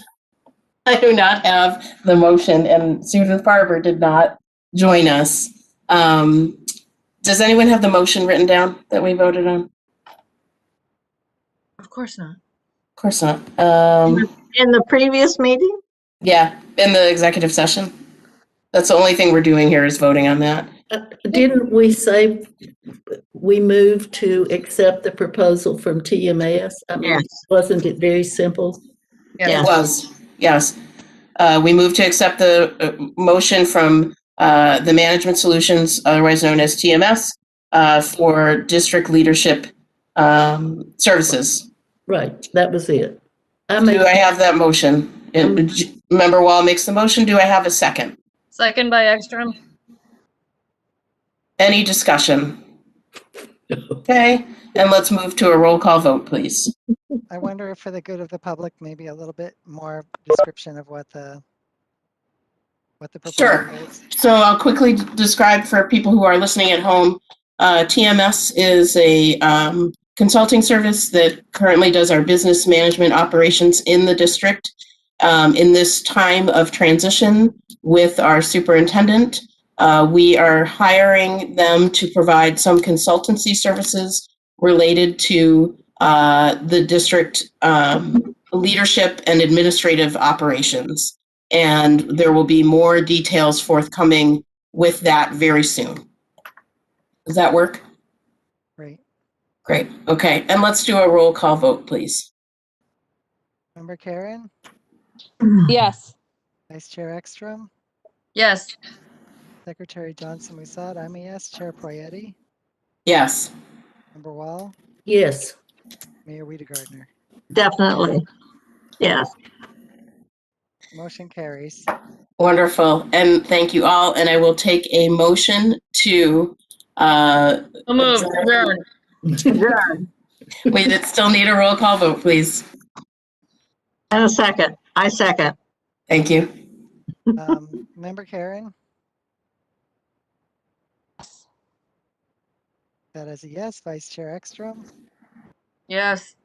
I do not have the motion, and Judith Farber did not join us. Does anyone have the motion written down that we voted on? Of course not. Of course not. In the previous meeting? Yeah, in the executive session. That's the only thing we're doing here is voting on that. Didn't we say we moved to accept the proposal from TMS? I mean, Yes. wasn't it very simple? It was, yes. We moved to accept the motion from the Management Solutions, otherwise known as TMS, for district leadership services. Right, that was it. Do I have that motion? Member Wall makes the motion. Do I have a second? Second by Ekstrom. Any discussion? Okay, and let's move to a roll call vote, please. I wonder if for the good of the public, maybe a little bit more description of what the proposal Sure. is. So I'll quickly describe for people who are listening at home. TMS is a consulting service that currently does our business management operations in the district. In this time of transition with our superintendent, we are hiring them to provide some consultancy services related to the district leadership and administrative operations. And there will be more details forthcoming with that very soon. Does that work? Great. Great. Okay. And let's do a roll call vote, please. Member Karen, Yes. Vice Chair Ekstrom, Yes. Secretary Johnson Musad, I'm a yes. Chair Prayeti, Yes. Member Wall, Yes. Mayor Wiedegardner. Definitely. Yes. Motion carries. Wonderful. And thank you all. And I will take a motion to Move. Adjourn. Wait, it still need a roll call vote, please. And a second. I second. Thank you. Member Karen? That is a yes. Vice Chair Ekstrom? Yes.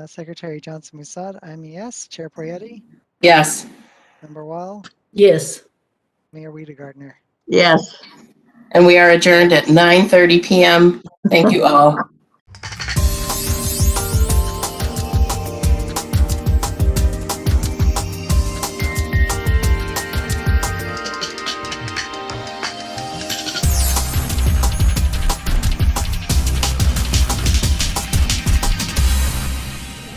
Secretary Johnson Musad, I'm a yes. Chair Prayeti? Yes. Member Wall? Yes. Mayor Wiedegardner. Yes. And we are adjourned at 9:30 p.m. Thank you all.